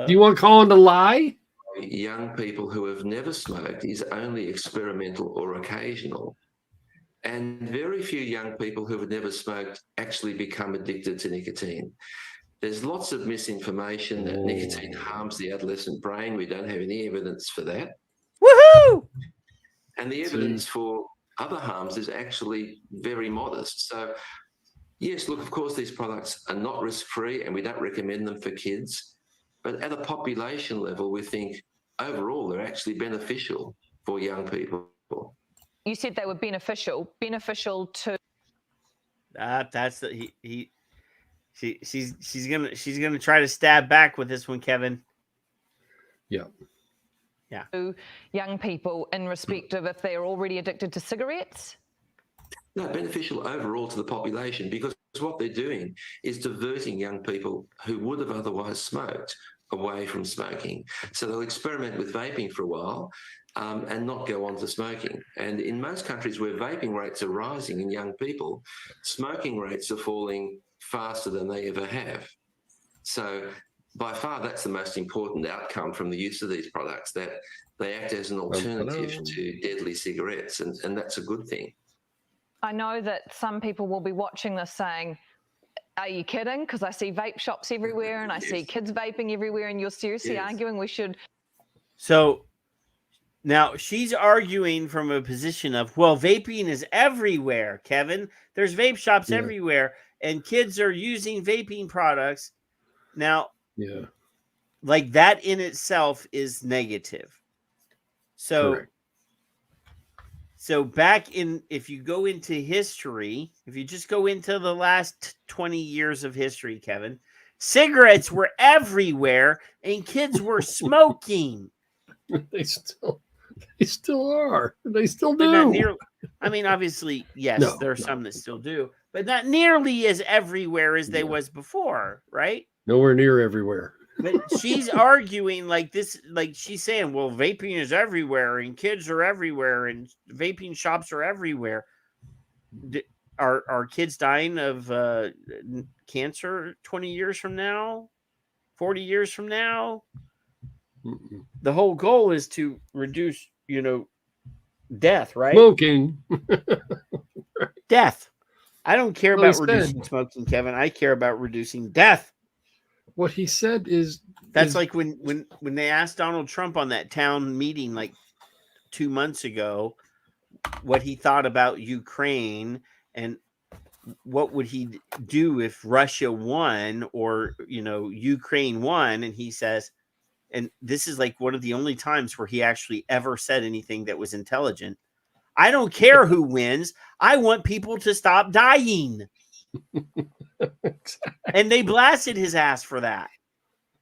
you want Colin to lie? Young people who have never smoked is only experimental or occasional. And very few young people who have never smoked actually become addicted to nicotine. There's lots of misinformation that nicotine harms the adolescent brain. We don't have any evidence for that. Woohoo! And the evidence for other harms is actually very modest. So, yes, look, of course, these products are not risk-free and we don't recommend them for kids. But at a population level, we think overall they're actually beneficial for young people. You said they were beneficial to... That's the... She's gonna try to stab back with this one, Kevin. Yeah. To young people in respect of if they're already addicted to cigarettes? No, beneficial overall to the population, because what they're doing is diverting young people who would have otherwise smoked away from smoking. So they'll experiment with vaping for a while and not go on to smoking. And in most countries where vaping rates are rising in young people, smoking rates are falling faster than they ever have. So by far, that's the most important outcome from the use of these products, that they act as an alternative to deadly cigarettes, and that's a good thing. I know that some people will be watching this saying, are you kidding? Because I see vape shops everywhere and I see kids vaping everywhere, and you're seriously arguing we should... So now she's arguing from a position of, well, vaping is everywhere, Kevin. There's vape shops everywhere, and kids are using vaping products. Now, like that in itself is negative. So, Correct. So back in, if you go into history, if you just go into the last 20 years of history, Kevin, cigarettes were everywhere and kids were smoking. They still are. They still But not do. nearly, I mean, obviously, yes, there are some that still do, but not nearly as everywhere as they was before, right? Nowhere near everywhere. But she's arguing like this, like she's saying, well, vaping is everywhere and kids are everywhere and vaping shops are everywhere. Are kids dying of cancer 20 years from now, 40 years from now? Mm-mm. The whole goal is to reduce, death, right? Smoking. Death. I don't care Well, he about reducing said- smoking, Kevin. I care about reducing death. What he said is That's like when they asked Donald Trump on that town meeting like 2 months ago what he thought about Ukraine and what would he do if Russia won or Ukraine won, and he says, and this is like one of the only times where he actually ever said anything that was intelligent, I don't care who wins, I want people to stop dying. And they blasted his ass for that.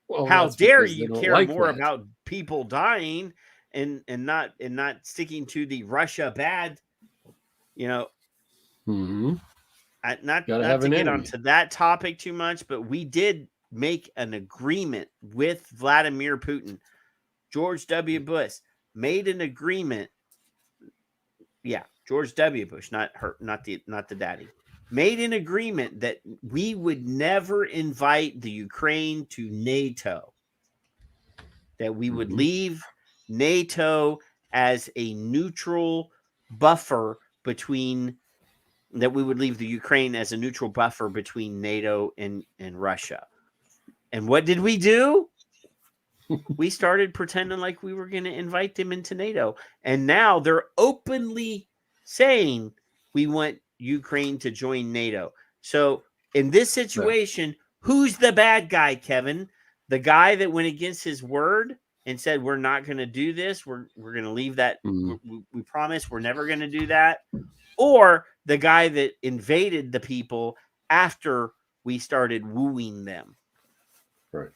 Well, How that's dare because they you don't care like more that. about people dying and not sticking to the Russia bad, Mm-hmm. not Gotta to have an get enemy. onto that topic too much, but we did make an agreement with Vladimir Putin. George W. Bush made an agreement Yeah, George W. Bush, not the daddy, made an agreement that we would never invite the Ukraine to NATO. That we would leave NATO as a neutral buffer between that we would leave the Ukraine as a neutral buffer between NATO and Russia. And what did we do? We started pretending like we were going to invite them into NATO. And now they're openly saying we want Ukraine to join NATO. So in this situation, who's the bad guy, Kevin? The guy that went against his word and said, we're not going to do this. We're going to leave that. We promise we're never going to do that. Or the guy that invaded the people after we started wooing them. Right.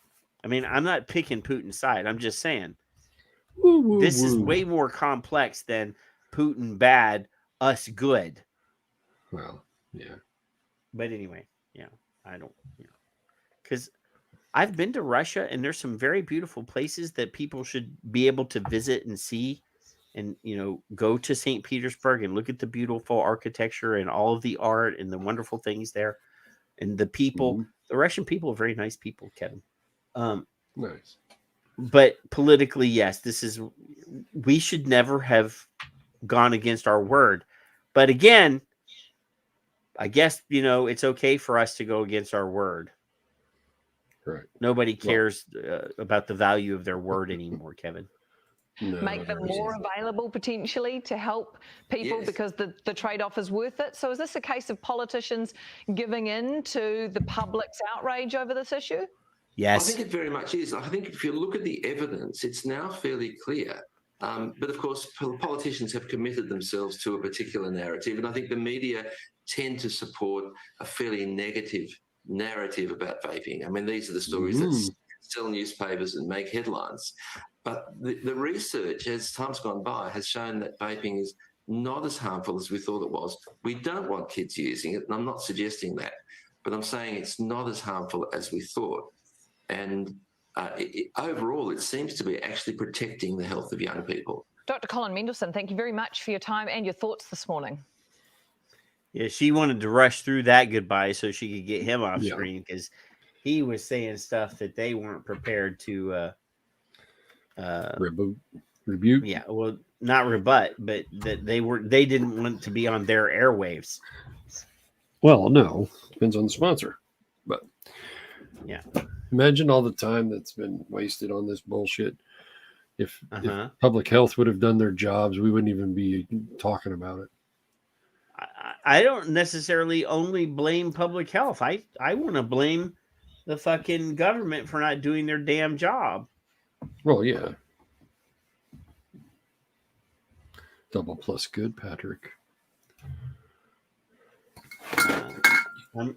I mean, I'm not picking Putin's side. I'm just saying this is way more complex than Putin bad, us good. Well, yeah. But anyway, yeah, I don't, because I've been to Russia and there's some very beautiful places that people should be able to visit and see. And, go to St. Petersburg and look at the beautiful architecture and all of the art and the wonderful things there. And the people, the Russian people are very nice people, Kevin. Nice. But politically, yes, we should never have gone against our word. But again, I guess, it's okay for us to go against our word. Right. Nobody cares about the value of their word anymore, Kevin. Make them more available potentially to help people because the trade-off is worth it. So is this a case of politicians giving in to the public's outrage over this issue? Yes. I think it very much is. I think if you look at the evidence, it's now fairly clear. But of course, politicians have committed themselves to a particular narrative. And I think the media tend to support a fairly negative narrative about vaping. I mean, these are the stories that sell newspapers and make headlines. But the research, as time's gone by, has shown that vaping is not as harmful as we thought it was. We don't want kids using it, and I'm not suggesting that. But I'm saying it's not as harmful as we thought. And overall, it seems to be actually protecting the health of young people. Dr. Colin Mendelsohn, thank you very much for your time and your thoughts this morning. Yeah, she wanted to rush through that goodbye so she could get him off screen because he was saying stuff that they weren't prepared to rebuke. Yeah, well, not rebut, but that they didn't want to be on their airwaves. Well, no, depends on the sponsor. But yeah, imagine all the time that's been wasted on this bullshit. If public health would have done their jobs, we wouldn't even be talking about it. I don't necessarily only blame public health. I want to blame the fucking government for not doing their damn job. Well, yeah. Double plus good, Patrick. I'm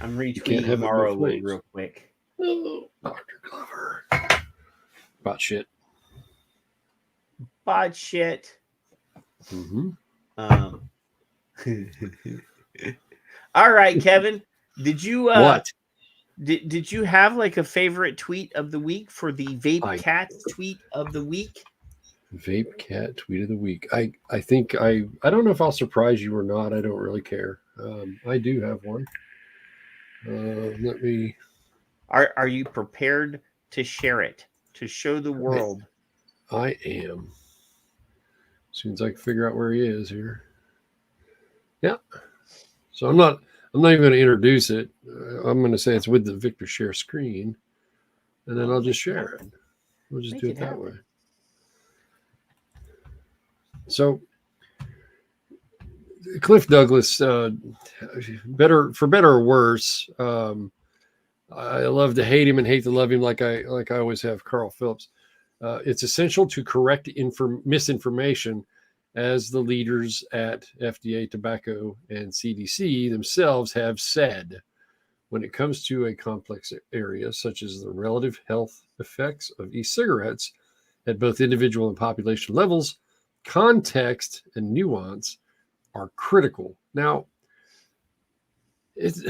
retweeting Morrow real quick. Oh, Dr. Glover. Bot shit. Bot shit. All right, Kevin. Did you what? Did you have like a favorite tweet of the week for the Vape Cat tweet of the week? Vape Cat tweet of the week. I think I don't know if I'll surprise you or not. I don't really care. I do have one. Let me. Are you prepared to share it, to show the world? I am. As soon as I can figure out where he is here. Yeah. So I'm not even going to introduce it. I'm going to say it's with the Victor share screen, and then I'll just share it. We'll just do it that way. So Cliff Douglas, better or worse, I love to hate him and hate to love him like I always have Karl Phillips. It's essential to correct misinformation, as the leaders at FDA, tobacco, and CDC themselves have said. When it comes to a complex area such as the relative health effects of e-cigarettes at both individual and population levels, context and nuance are critical. Now, it's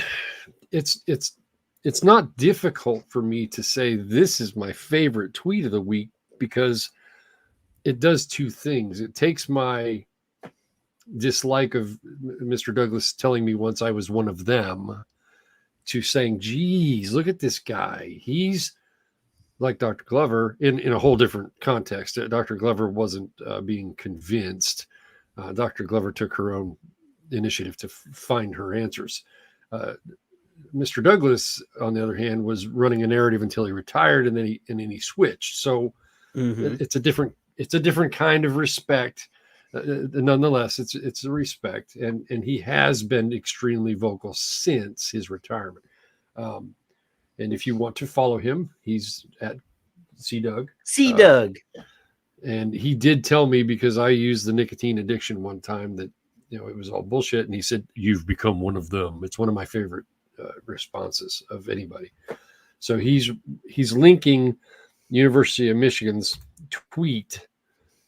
not difficult for me to say this is my favorite tweet of the week because it does two things. It takes my dislike of Mr. Douglas telling me once I was one of them to saying, geez, look at this guy. He's like Dr. Glover in a whole different context. Dr. Glover wasn't being convinced. Dr. Glover took her own initiative to find her answers. Mr. Douglas, on the other hand, was running a narrative until he retired, and then he switched. So it's a different kind of respect. Nonetheless, it's a respect, and he has been extremely vocal since his retirement. And if you want to follow him, he's at CDoug. CDoug. And he did tell me, because I used the nicotine addiction one time, that it was all bullshit. And he said, "You've become one of them." It's one of my favorite responses of anybody. So he's linking University of Michigan's tweet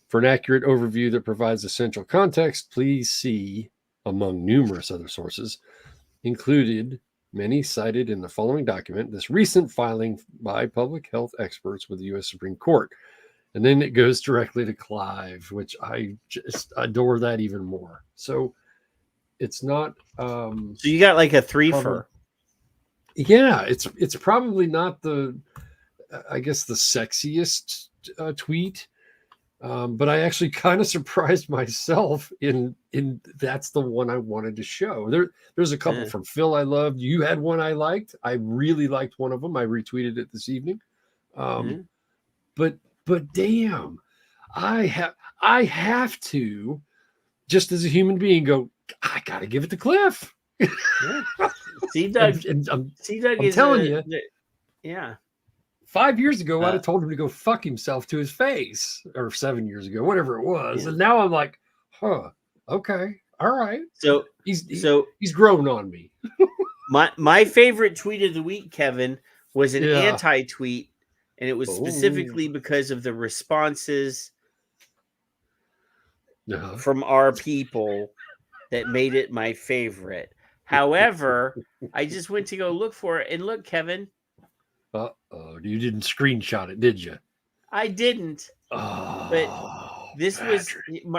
for an accurate overview that provides essential context. Please see, among numerous other sources, included many cited in the following document, this recent filing by public health experts with the U.S. Supreme Court. And then it goes directly to Clive, which I just adore that even more. So it's not. So you got like a threefer. Yeah, it's probably not I guess the sexiest tweet, but I actually kind of surprised myself in that's the one I wanted to show. There's a couple from Phil I loved. You had one I liked. I really liked one of them. I retweeted it this evening. But damn, I have to, just as a human being, go, I gotta give it to Cliff. CDoug, I'm telling you, yeah. 5 years ago, I'd have told him to go fuck himself to his face, or 7 years ago, whatever it was. Yeah. And now I'm like, okay, all right. So he's grown on me. my favorite tweet of the week, Kevin, was an anti-tweet, and it was specifically because of the responses from our people that made it my favorite. However, I just went to go look for it, and look, Kevin. You didn't screenshot it, did you? I didn't. But this was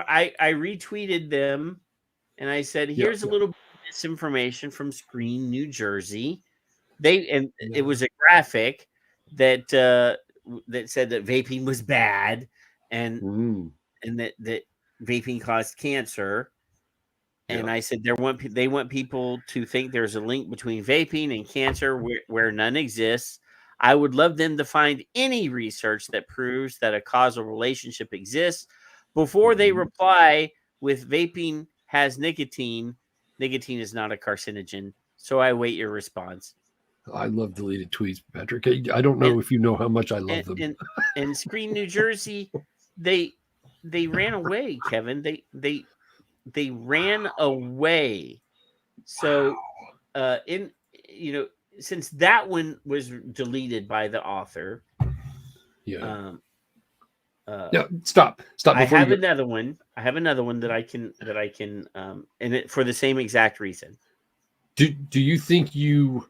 I retweeted them, and I said, "Here's a little bit of this information from Screen, New Jersey." It was a graphic that said that vaping was bad, and that vaping caused cancer. And I said they want people to think there's a link between vaping and cancer where none exists. I would love them to find any research that proves that a causal relationship exists before they reply with vaping has nicotine. Nicotine is not a carcinogen. So I await your response. I love deleted tweets, Patrick. I don't know if you know how much I love them. And Screen, New Jersey, they ran away, Kevin. They ran away. So since that one was deleted by the author. Stop. I have another one. I have another one that I can and it for the same exact reason. Do you think you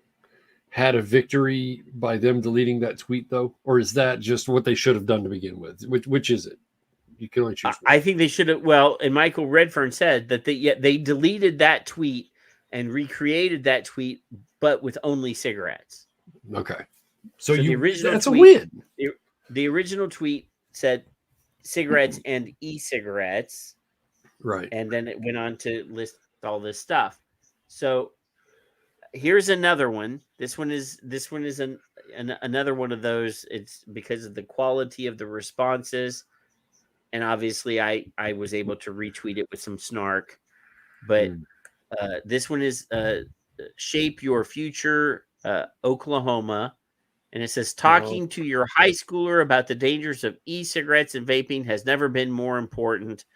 had a victory by them deleting that tweet though? Or is that just what they should have done to begin with? Which is it? You can only choose one. I think they should have. Well, and Michael Redfern said that they deleted that tweet and recreated that tweet, but with only cigarettes. Okay, so the original that's tweet, a win. The original tweet said cigarettes and e-cigarettes, right? And then it went on to list all this stuff. So here's another one. This one is another one of those. It's because of the quality of the responses. And obviously, I was able to retweet it with some snark. But this one is Shape Your Future, Oklahoma. And it says, talking to your high schooler about the dangers of e-cigarettes and vaping has never been more important.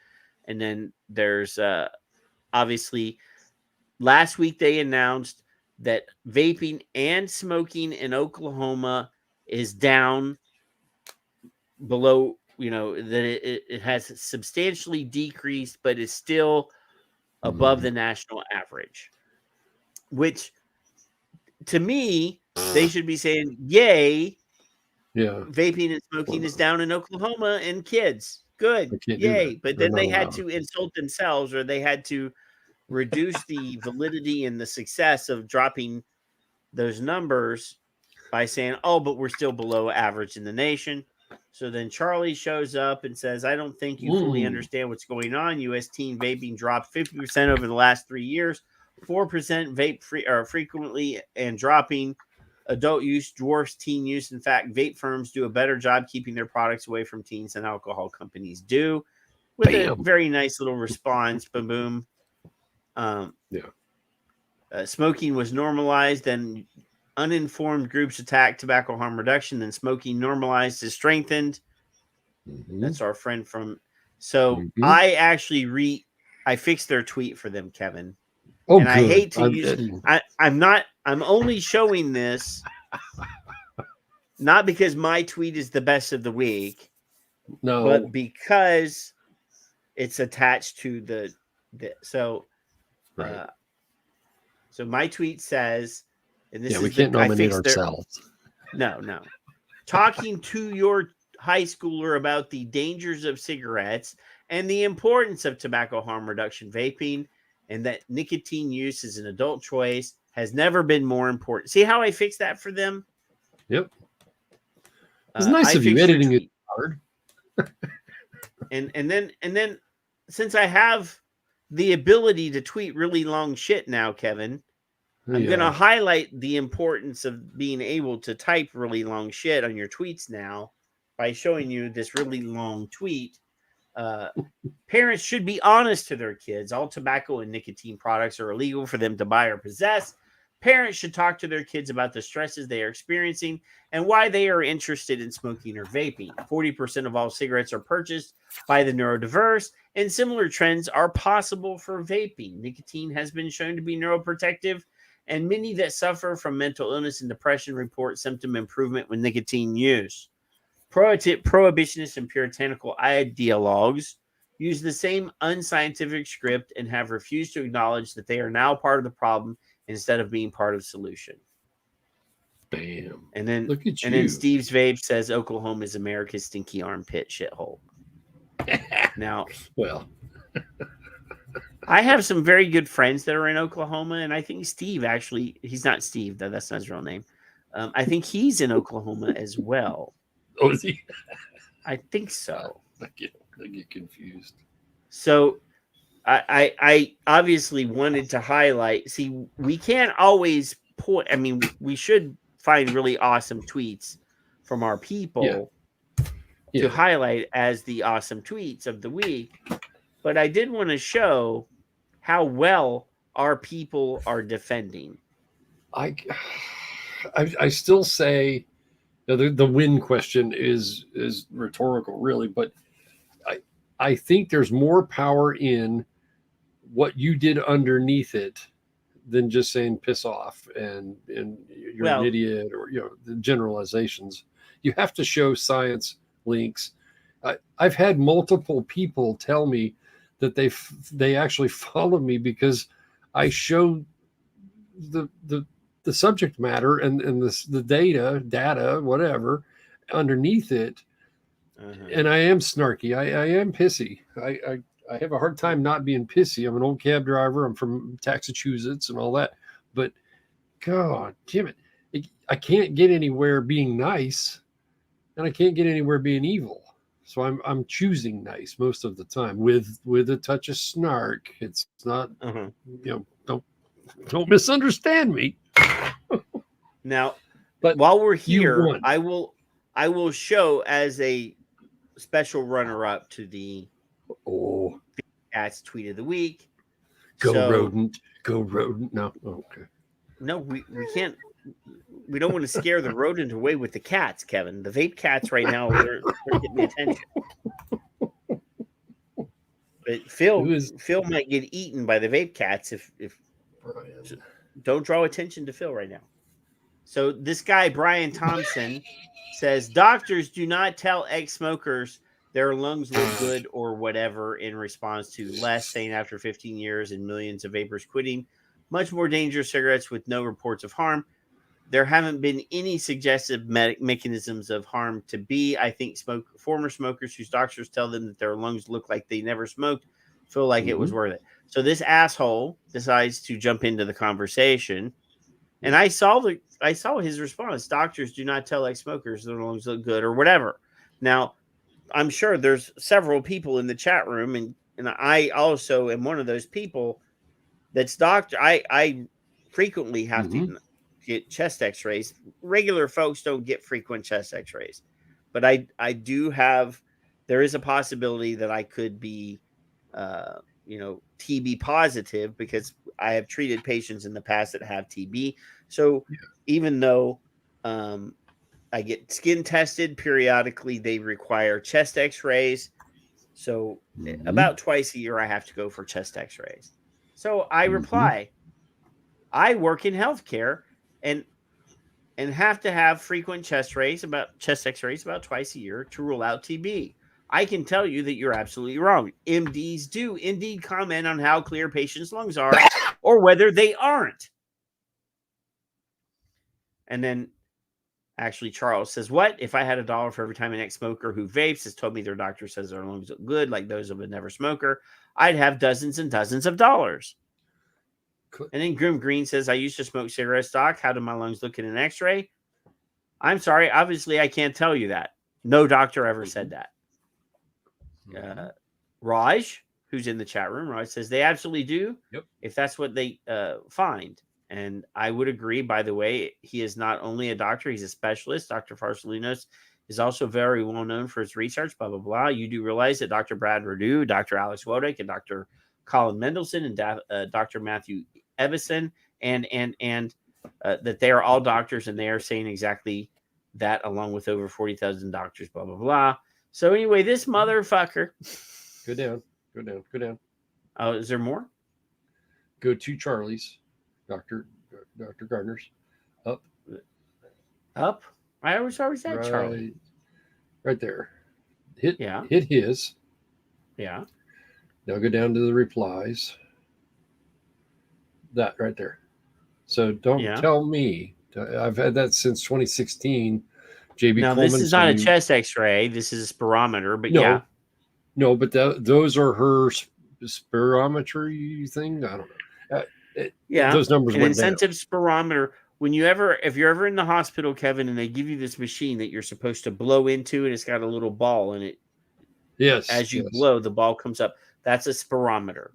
And then there's obviously last week they announced that vaping and smoking in Oklahoma is down below, that it has substantially decreased, but is still above the national average, which to me, they should be saying, yay. Yeah. Vaping and smoking is down in Oklahoma, and kids, Good. can't do Yay. that. But They're then not they had allowed. to insult themselves, or they had to reduce the validity and the success of dropping those numbers by saying, oh, but we're still below average in the nation. So then Charlie shows up and says, I don't think you fully understand what's going on. U.S. teen vaping dropped 50% over the last 3 years, 4% vape free or frequently and dropping. Adult use dwarfs teen use. In fact, vape firms do a better job keeping their products away from teens than alcohol companies do. With a very nice little response, boom, boom. Smoking was normalized, and uninformed groups attacked tobacco harm reduction. Then smoking normalized is strengthened. That's our friend from. So I actually I fixed their tweet for them, Kevin. Oh, and good. I hate to use. I'm only showing this not because my tweet is the best of the week, but because it's attached to the so. Right. So my tweet says, and this is we can't nominate ourselves. No. Talking to your high schooler about the dangers of cigarettes and the importance of tobacco harm reduction vaping, and that nicotine use is an adult choice has never been more important. See how I fixed that for them? Yep. It's nice of you editing it hard. and then since I have the ability to tweet really long shit now, Kevin, I'm going to highlight the importance of being able to type really long shit on your tweets now by showing you this really long tweet. Parents should be honest to their kids. All tobacco and nicotine products are illegal for them to buy or possess. Parents should talk to their kids about the stresses they are experiencing and why they are interested in smoking or vaping. 40% of all cigarettes are purchased by the neurodiverse, and similar trends are possible for vaping. Nicotine has been shown to be neuroprotective, and many that suffer from mental illness and depression report symptom improvement with nicotine use. Prohibitionists and puritanical ideologues use the same unscientific script and have refused to acknowledge that they are now part of the problem instead of being part of the solution. Bam. And then Look at and you. then Steve's Vape says Oklahoma is America's stinky armpit shithole. Now, well, I have some very good friends that are in Oklahoma, and I think Steve actually, he's not Steve, though, that's not his real name. I think he's in Oklahoma as well. Oh, is he? I think so. I get confused. So I obviously wanted to highlight, see, we can't always point, I mean, we should find really awesome tweets from our people to highlight as the awesome tweets of the week. But I did want to show how well our people are defending. I still say the win question is rhetorical, really, but I think there's more power in what you did underneath it than just saying piss off and you're an idiot, or the generalizations. You have to show science links. I've had multiple people tell me that they actually follow me because I show the subject matter and the data, whatever, underneath it. And I am snarky. I am pissy. I have a hard time not being pissy. I'm an old cab driver. I'm from Massachusetts and all that. But God damn it, I can't get anywhere being nice, and I can't get anywhere being evil. So I'm choosing nice most of the time with a touch of snark. It's not don't misunderstand me. Now, but while we're here, I will show as a special runner-up to the Cats tweet of the week. Go rodent. No, okay. No, we can't. We don't want to scare the rodent away with the cats, Kevin. The vape cats right now, they're getting the attention. But Phil might get eaten by the vape cats if so don't draw attention to Phil right now. So this guy, Brian Thompson, says doctors do not tell ex-smokers their lungs look good or whatever in response to less, saying after 15 years and millions of vapors quitting much more dangerous cigarettes with no reports of harm. there haven't been any suggestive mechanisms of harm to B. I think former smokers whose doctors tell them that their lungs look like they never smoked feel like it was worth it. So this asshole decides to jump into the conversation, and I saw his response. Doctors do not tell ex-smokers their lungs look good or whatever. Now, I'm sure there's several people in the chat room, and I also am one of those people that's doctor. I frequently have to get chest x-rays. Regular folks don't get frequent chest x-rays, but I do have, there is a possibility that I could be, TB positive, because I have treated patients in the past that have TB. So even though I get skin tested periodically, they require chest x-rays. So about twice a year, I have to go for chest x-rays. So I reply, I work in healthcare and have to have frequent chest x-rays about twice a year to rule out TB. I can tell you that you're absolutely wrong. MDs do indeed comment on how clear patients' lungs are or whether they aren't. And then actually Charles says, what? If I had $1 for every time an ex-smoker who vapes has told me their doctor says their lungs look good, like those of a never smoker, I'd have dozens and dozens of dollars. And then Grim Green says, I used to smoke cigarettes, doc. How do my lungs look in an x-ray? I'm sorry. Obviously, I can't tell you that. No doctor ever said that. Raj, who's in the chat room, Raj says they absolutely do. Yep. If that's what they find. And I would agree, by the way, he is not only a doctor, he's a specialist. Dr. Farsalinos is also very well known for his research, blah, blah, blah. You do realize that Dr. Brad Rodu, Dr. Alex Wodick, and Dr. Colin Mendelson and Dr. Matthew Evison, and that they are all doctors, and they are saying exactly that, along with over 40,000 doctors, blah, blah, blah. So anyway, this motherfucker. Go down, go down, go down. Oh, is there more? Go to Charlie's, Dr. Gardner's. Up. Up? I always said right, Charlie. Right there. Hit his. Yeah. Now go down to the replies. That right there. So don't tell me. I've had that since 2016. JB Now, Coleman, this is not a chest x-ray. This is a spirometer, but No, but those are her spirometry thing. I don't know. Those numbers an went incentive down. spirometer. If you're ever in the hospital, Kevin, and they give you this machine that you're supposed to blow into, and it's got a little ball in it. Yes. As you blow, the ball comes up. That's a spirometer.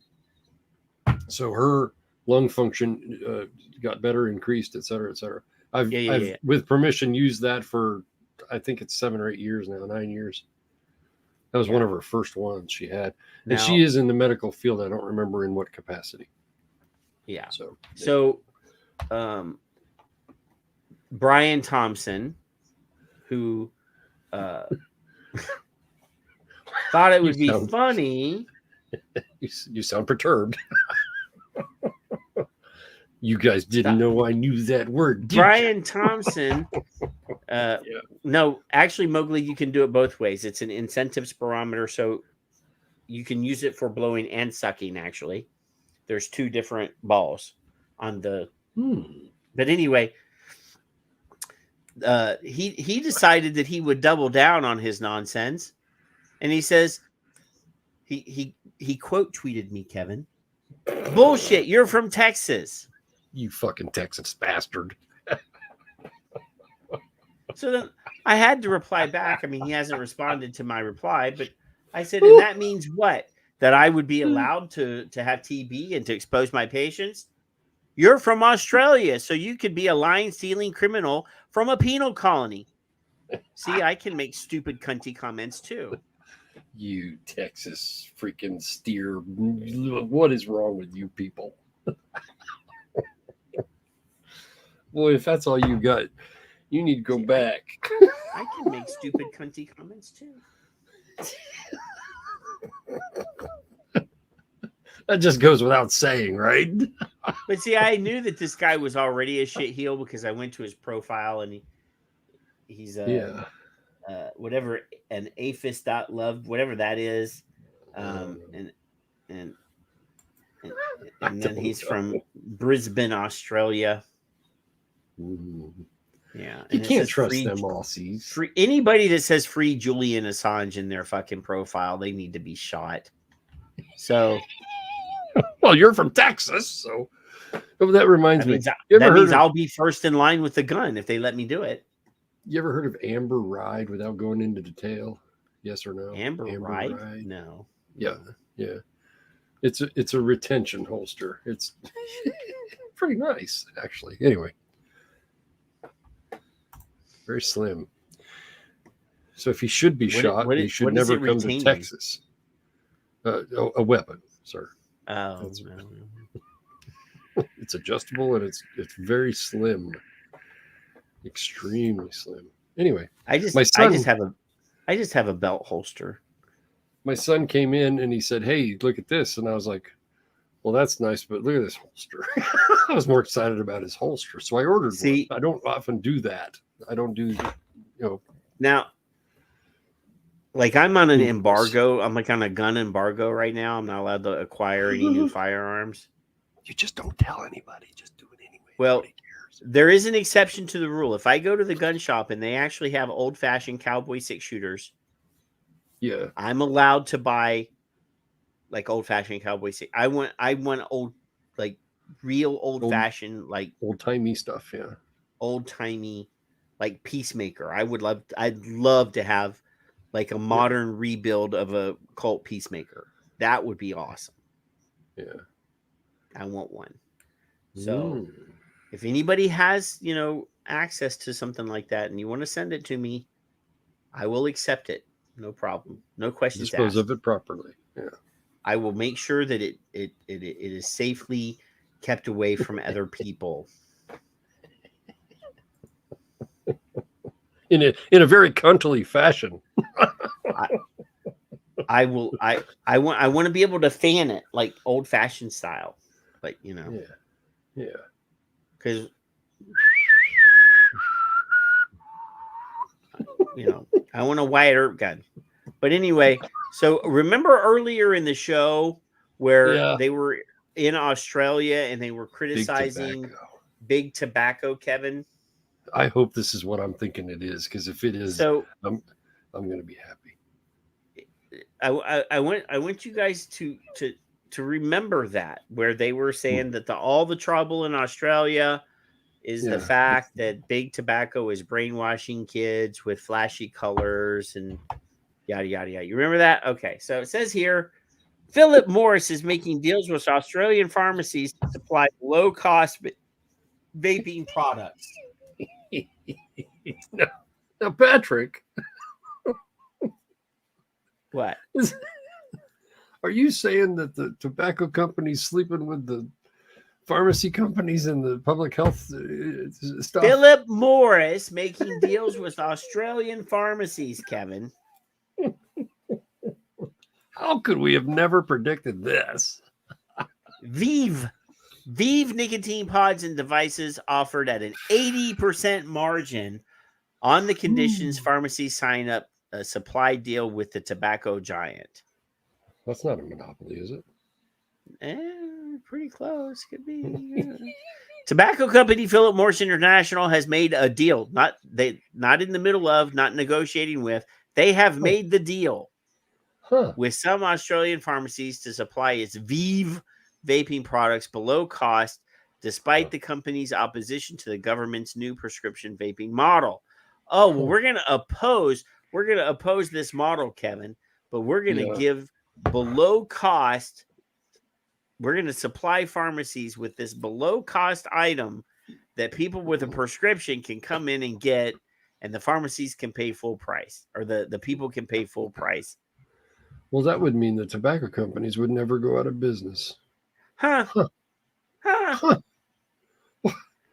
So her lung function got better, increased, et cetera, et cetera. I've with permission, used that for, I think it's 7 or 8 years now, 9 years. That was one of her first ones she had. And she is in the medical field. I don't remember in what capacity. Yeah. So Brian Thompson, who thought it would be funny. You sound perturbed. You guys didn't know I knew that word. Brian Thompson. No, actually, Mowgli, you can do it both ways. It's an incentive spirometer, so you can use it for blowing and sucking, actually. There's 2 different balls on the... But anyway, he decided that he would double down on his nonsense. And he says, he quote tweeted me, Kevin. Bullshit, you're from Texas. You fucking Texas bastard. So then I had to reply back. I mean, he hasn't responded to my reply, but I said, and that means what? That I would be allowed to have TB and to expose my patients? You're from Australia, so you could be a lying, stealing criminal from a penal colony. See, I can make stupid, cunty comments too. You Texas freaking steer. What is wrong with you people? Boy, if that's all you got, you need to go back. I can make stupid, cunty comments too. That just goes without saying, right? But see, I knew that this guy was already a shitheel because I went to his profile and he's whatever, an aphis.love, whatever that is. And then he's from Brisbane, Australia. Yeah, You and it can't says trust free- them Aussies. Free anybody that says free Julian Assange in their fucking profile, they need to be shot. So, well, you're from Texas, so that reminds me. That means I'll be first in line with the gun if they let me do it. You ever heard of Amber Ride without going into detail? Yes or no? Amber Ride? No. Yeah, yeah. It's a retention holster. It's pretty nice, actually. Anyway, very slim. So if he should be shot, he should never come to Texas. A weapon, sir. Oh, it's adjustable and it's very slim, extremely slim. Anyway, I just have a belt holster. My son came in and he said, "Hey, look at this," and I was like, "Well, that's nice, but look at this holster." I was more excited about his holster, so I ordered one. I don't often do that. I don't do, Now, like I'm on an embargo. I'm like on a gun embargo right now. I'm not allowed to acquire any new firearms. You just don't tell anybody. Just do it anyway. Well, there is an exception to the rule. If I go to the gun shop and they actually have old-fashioned cowboy 6-shooters, yeah, I'm allowed to buy like old-fashioned cowboy 6. I want old, like real old-fashioned, like old-timey stuff. Yeah, old-timey, like Peacemaker. I'd love to have like a modern rebuild of a Colt Peacemaker. That would be awesome. Yeah, I want one. So if anybody has, access to something like that and you want to send it to me, I will accept it. No problem. No questions dispose asked. of it properly. Yeah, I will make sure that it is safely kept away from other people. In a very cuntly fashion. I want to be able to fan it like old fashioned style, like Yeah. Because I want a Wyatt Earp gun. But anyway, so remember earlier in the show where they were in Australia and they were criticizing big tobacco, Kevin? I hope this is what I'm thinking it is, because if it is, I'm going to be happy. I want you guys to remember that, where they were saying that all the trouble in Australia is the fact that big tobacco is brainwashing kids with flashy colors and yada yada yada. You remember that? Okay, so it says here, Philip Morris is making deals with Australian pharmacies to supply low-cost vaping products. Now, Patrick, what? Are you saying that the tobacco companies sleeping with the pharmacy companies and the public health stuff? Philip Morris making deals with Australian pharmacies, Kevin. How could we have never predicted this? Vive nicotine pods and devices offered at an 80% margin on the conditions pharmacies sign up a supply deal with the tobacco giant. That's not a monopoly, is it? Pretty close. Could be. Tobacco company Philip Morris International has made a deal. Not in the middle of, not negotiating with. They have made the deal with some Australian pharmacies to supply its Vive vaping products below cost, despite the company's opposition to the government's new prescription vaping model. Oh, well, we're going to oppose this model, Kevin, but we're going to give below cost. We're going to supply pharmacies with this below cost item that people with a prescription can come in and get, and the pharmacies can pay full price, or the people can pay full price. Well, that would mean the tobacco companies would never go out of business.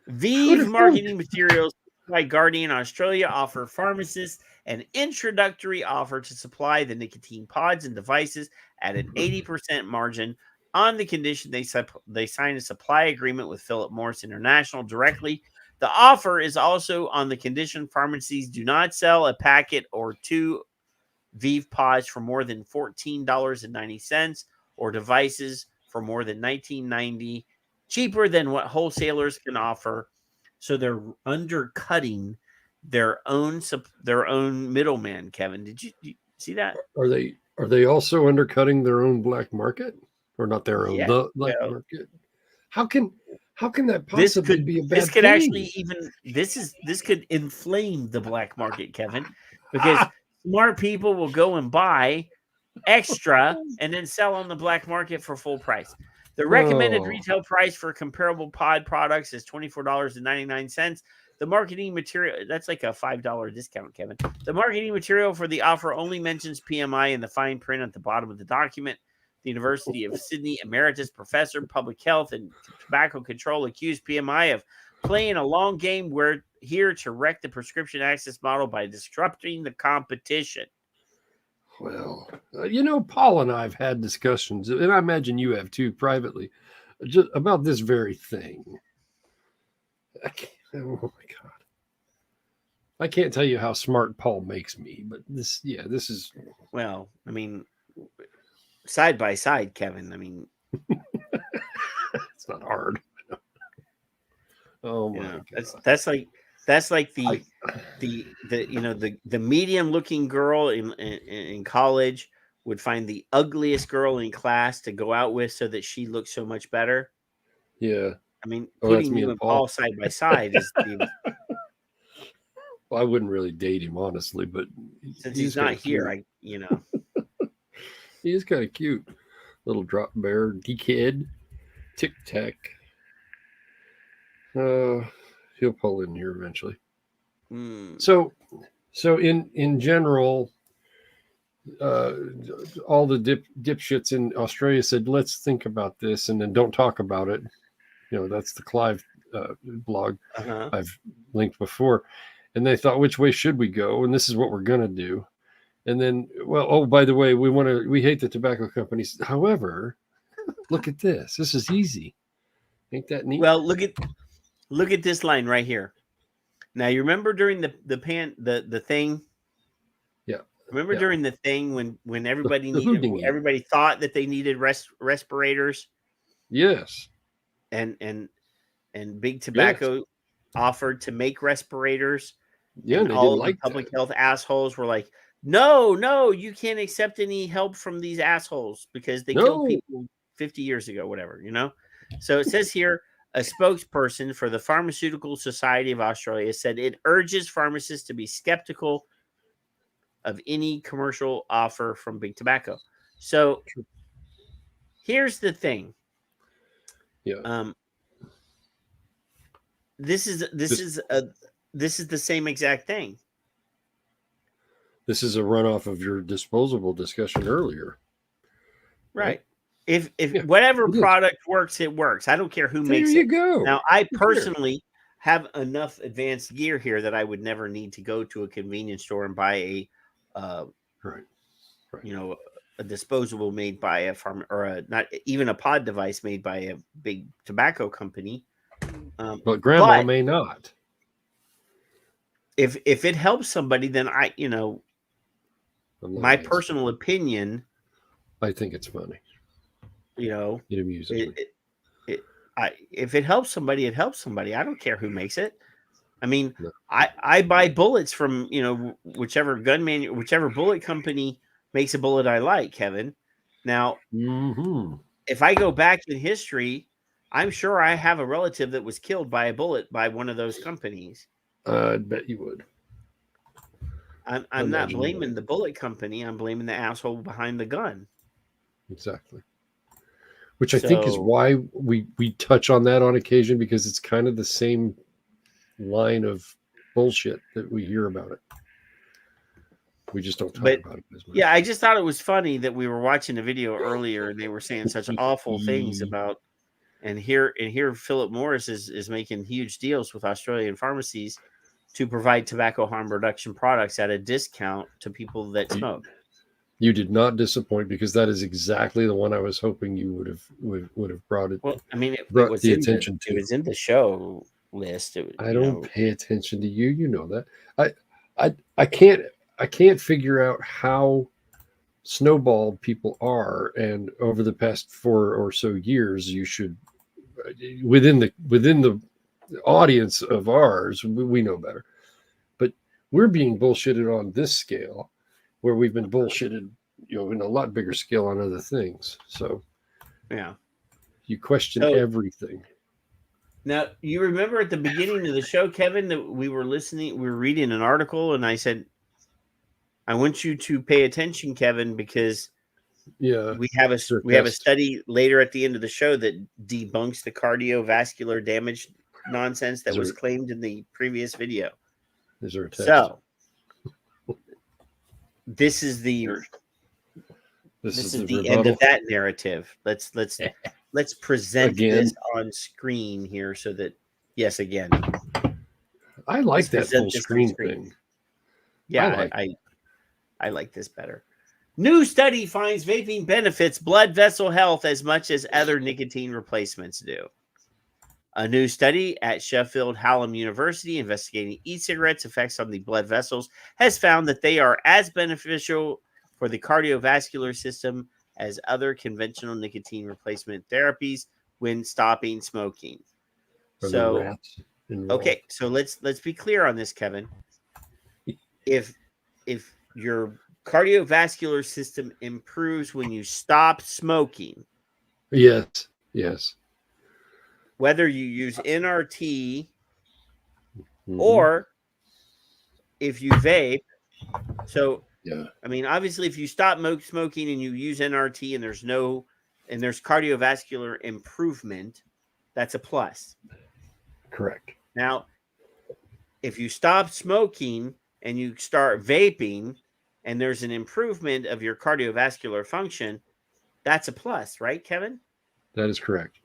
Vive marketing materials by Guardian Australia offer pharmacists an introductory offer to supply the nicotine pods and devices at an 80% margin on the condition they sign a supply agreement with Philip Morris International directly. The offer is also on the condition pharmacies do not sell a packet or two Vive pods for more than $14.90 or devices for more than $19.90, cheaper than what wholesalers can offer. so they're undercutting their own middleman. Kevin, did you see that? Are they also undercutting their own black market, or not their own the black market? How can that possibly be a bad this could thing? actually this could inflame the black market, Kevin, because smart people will go and buy extra and then sell on the black market for full price. The recommended retail price for comparable pod products is $24.99. The marketing material, that's like a $5 discount, Kevin. The marketing material for the offer only mentions PMI in the fine print at the bottom of the document. The University of Sydney emeritus professor of public health and tobacco control accused PMI of playing a long game. We're here to wreck the prescription access model by disrupting the competition. Well, Paul and I have had discussions, and I imagine you have too, privately, just about this very thing. Oh my God. I can't tell you how smart Paul makes me, but this is. Well, I mean, side by side, Kevin. I mean, it's not hard. Oh my God. That's like the medium looking girl in college would find the ugliest girl in class to go out with so that she looks so much better. Yeah. I mean, putting you and Paul side by side is well, I wouldn't really date him, honestly, but since he's not here, he is kind of cute. Little drop bear, kid, tic tac. He'll pull in here eventually. So in general, all the dipshits in Australia said, let's think about this and then don't talk about it. That's the Clive blog I've linked before. And they thought, which way should we go? And this is what we're going to do. And then, by the way, we hate the tobacco companies. However, look at this. This is easy. Ain't that neat? Well, look at this line right here. Now, you remember during the thing? Yeah. Remember during the thing when everybody thought that they needed respirators? Yes. And Big Tobacco offered to make respirators. Yeah, and all the public health assholes were like, no, you can't accept any help from these assholes because they killed people 50 years ago, whatever, So it says here, a spokesperson for the Pharmaceutical Society of Australia said it urges pharmacists to be skeptical of any commercial offer from Big Tobacco. So here's the thing. Yeah. This is the same exact thing. This is a runoff of your disposable discussion earlier. Right. If whatever product works, it works. I don't care who makes it. There you go. Now, I personally have enough advanced gear here that I would never need to go to a convenience store and buy a disposable made by a farm or not even a pod device made by a big tobacco company. But grandma may not. If it helps somebody, then my personal opinion. I think it's funny. It amuses me. If it helps somebody, it helps somebody. I don't care who makes it. I mean, I buy bullets from whichever whichever bullet company makes a bullet I like, Kevin. Now, if I go back in history, I'm sure I have a relative that was killed by a bullet by one of those companies. I bet you would. I'm not blaming the bullet company. I'm blaming the asshole behind the gun. Exactly. Which I think is why we touch on that on occasion, because it's kind of the same line of bullshit that we hear about it. We just don't talk about it as much. Yeah, I just thought it was funny that we were watching a video earlier and they were saying such awful things about, and here Philip Morris is making huge deals with Australian pharmacies to provide tobacco harm reduction products at a discount to people that smoke. You did not disappoint, because that is exactly the one I was hoping you would have brought it. Well, I mean, it was the attention to. It was in the show list. I don't pay attention to you. You know that. I can't figure out how snowballed people are, and over the past 4 or so years, you should within the audience of ours, we know better. But we're being bullshitted on this scale, where we've been bullshitted, in a lot bigger scale on other things. So, yeah, you question everything. Now, you remember at the beginning of the show, Kevin, that we were reading an article, and I said, I want you to pay attention, Kevin, because we have a study later at the end of the show that debunks the cardiovascular damage nonsense that was claimed in the previous video. Is there a text? So this is the end of that narrative. Let's present this on screen here so that again. I like that full screen thing. Yeah, I like this better. New study finds vaping benefits blood vessel health as much as other nicotine replacements do. A new study at Sheffield Hallam University investigating e-cigarettes' effects on the blood vessels has found that they are as beneficial for the cardiovascular system as other conventional nicotine replacement therapies when stopping smoking. So, okay, so let's be clear on this, Kevin. If your cardiovascular system improves when you stop smoking, yes, whether you use NRT or if you vape. So, I mean, obviously, if you stop smoking and you use NRT and there's cardiovascular improvement, that's a plus. Correct. Now, if you stop smoking and you start vaping and there's an improvement of your cardiovascular function, that's a plus, right, Kevin? That is correct.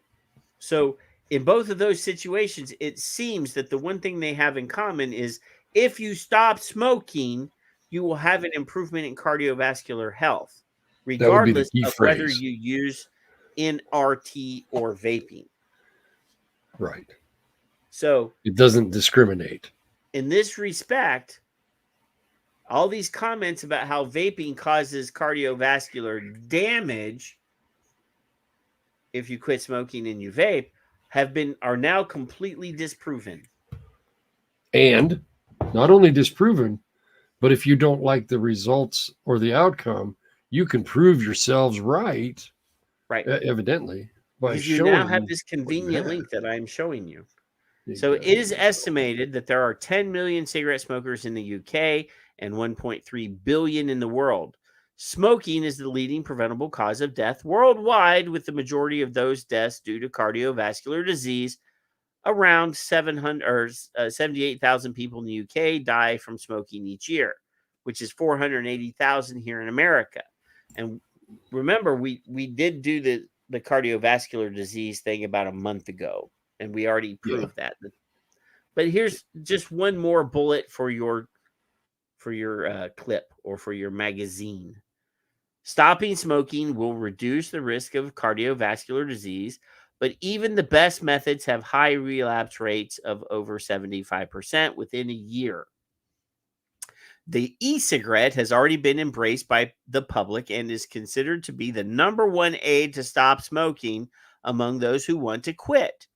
So in both of those situations, it seems that the one thing they have in common is if you stop smoking, you will have an improvement in cardiovascular health, regardless of whether you use NRT or vaping. Right. So it doesn't discriminate. In this respect, all these comments about how vaping causes cardiovascular damage if you quit smoking and you vape are now completely disproven. And not only disproven, but if you don't like the results or the outcome, you can prove yourselves right. Right. Evidently. Because you now have this convenient link that I'm showing you. So it is estimated that there are 10 million cigarette smokers in the UK and 1.3 billion in the world. Smoking is the leading preventable cause of death worldwide, with the majority of those deaths due to cardiovascular disease. Around 78,000 people in the UK die from smoking each year, which is 480,000 here in America. And remember, we did do the cardiovascular disease thing about a month ago, and we already proved that. But here's just one more bullet for your clip or for your magazine. Stopping smoking will reduce the risk of cardiovascular disease, but even the best methods have high relapse rates of over 75% within a year. The e-cigarette has already been embraced by the public and is considered to be the number one aid to stop smoking among those who want to quit.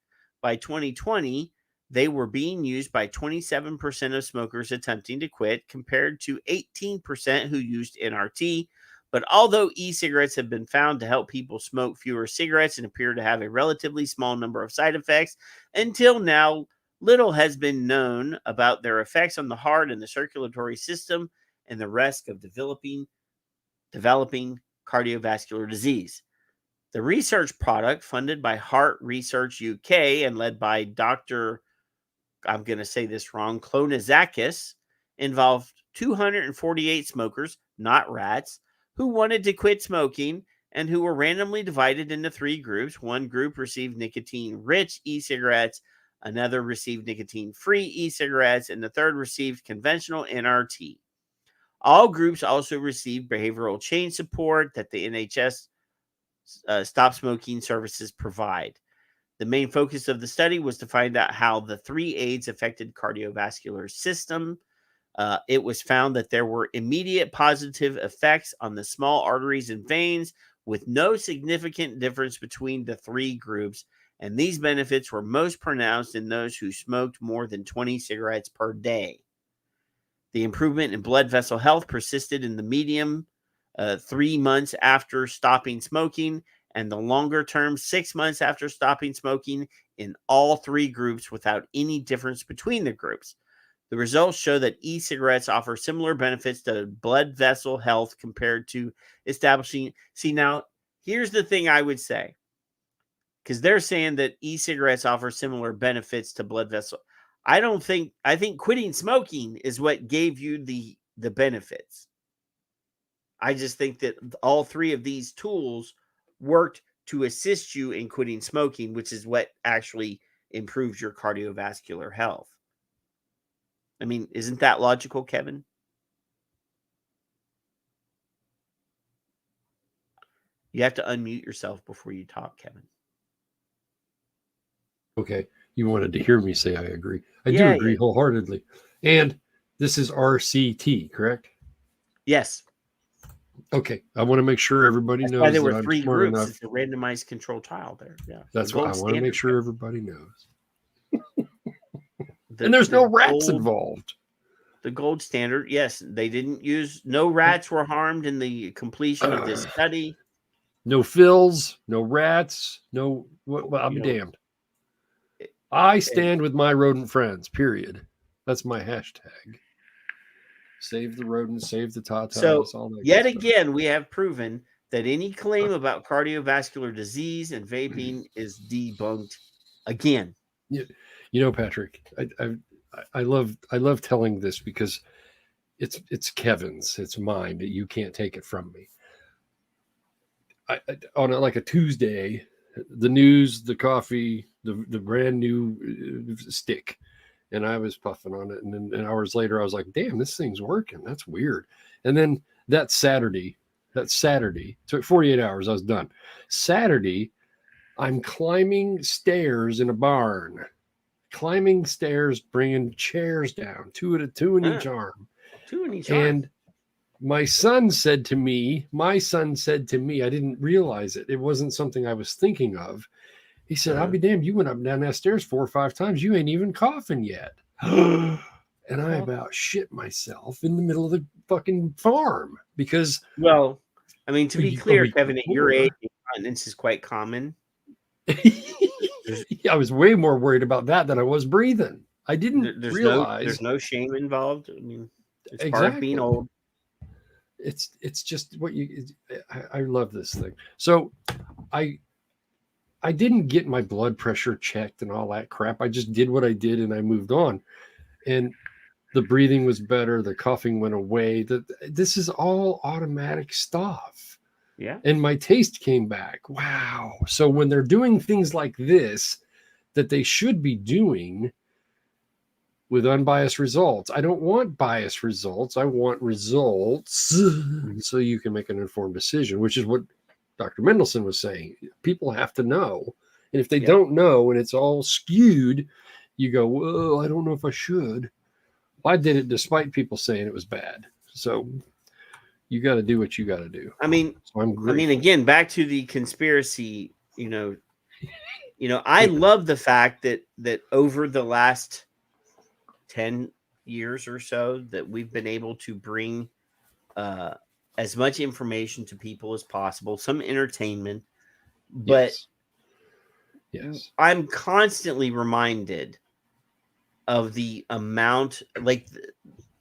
By 2020, they were being used by 27% of smokers attempting to quit, compared to 18% who used NRT. But although e-cigarettes have been found to help people smoke fewer cigarettes and appear to have a relatively small number of side effects, until now, little has been known about their effects on the heart and the circulatory system and the risk of developing cardiovascular disease. The research product, funded by Heart Research UK and led by Dr. I'm going to say this wrong, Klonizakis, involved 248 smokers, not rats, who wanted to quit smoking and who were randomly divided into three groups. One group received nicotine-rich e-cigarettes, another received nicotine-free e-cigarettes, and the third received conventional NRT. All groups also received behavioral change support that the NHS stop smoking services provide. The main focus of the study was to find out how the three aids affected cardiovascular system. It was found that there were immediate positive effects on the small arteries and veins, with no significant difference between the three groups, and these benefits were most pronounced in those who smoked more than 20 cigarettes per day. The improvement in blood vessel health persisted in the medium 3 months after stopping smoking, and the longer term 6 months after stopping smoking in all three groups without any difference between the groups. The results show that e-cigarettes offer similar benefits to blood vessel health compared to establishing. See, now, here's the thing I would say, because they're saying that e-cigarettes offer similar benefits to blood vessel. I think quitting smoking is what gave you the benefits. I just think that all three of these tools worked to assist you in quitting smoking, which is what actually improves your cardiovascular health. I mean, isn't that logical, Kevin? You have to unmute yourself before you talk, Kevin. Okay. You wanted to hear me say I agree. I do Yeah, agree wholeheartedly. And this is RCT, correct? Yes. Okay. I want to make sure everybody That's knows why there that were I'm three smart groups. enough. It's a randomized controlled trial there. Yeah. That's what I want to make sure everybody knows. The- And there's the no rats gold- involved. The gold standard, yes, they didn't use. No rats were harmed in the completion of this study. No fills, no rats, no. Well, I'm damned. I stand with my rodent friends. Period. That's my hashtag. Save the rodents, save the tatas. So all that yet good stuff. again, we have proven that any claim about cardiovascular disease and vaping is debunked again. You know, Patrick, I love telling this because it's Kevin's, it's mine. You can't take it from me. On like a Tuesday, the news, the coffee, the brand new stick, and I was puffing on it, and then hours later, I was like, "Damn, this thing's working. That's weird." And then that Saturday took 48 hours. I was done. Saturday, I'm climbing stairs in a barn. Climbing stairs, bringing chairs down, two in each arm. Two in each arm. And my son said to me, I didn't realize it. It wasn't something I was thinking of. He said, I'll be damned, you went up and down that stairs 4 or 5 times. You ain't even coughing yet. And I about shit myself in the middle of the fucking farm because. Well, I mean, to be clear, Kevin, at your before- age, incontinence is quite common. I was way more worried about that than I was breathing. I didn't realize there's no shame involved. I mean, it's part of being old. It's just what I love this thing. So I didn't get my blood pressure checked and all that crap. I just did what I did and I moved on. And the breathing was better. The coughing went away. This is all automatic stuff. Yeah. And my taste came back. Wow. So when they're doing things like this that they should be doing with unbiased results, I don't want biased results. I want results so you can make an informed decision, which is what Dr. Mendelsohn was saying. People have to know. And if they don't know and it's all skewed, you go, well, I don't know if I should. Well, I did it despite people saying it was bad. So you got to do what you got to do. I mean, so I'm grateful. I mean, again, back to the conspiracy, I love the fact that over the last 10 years or so that we've been able to bring as much information to people as possible, some entertainment, but yes. I'm constantly reminded of the amount, like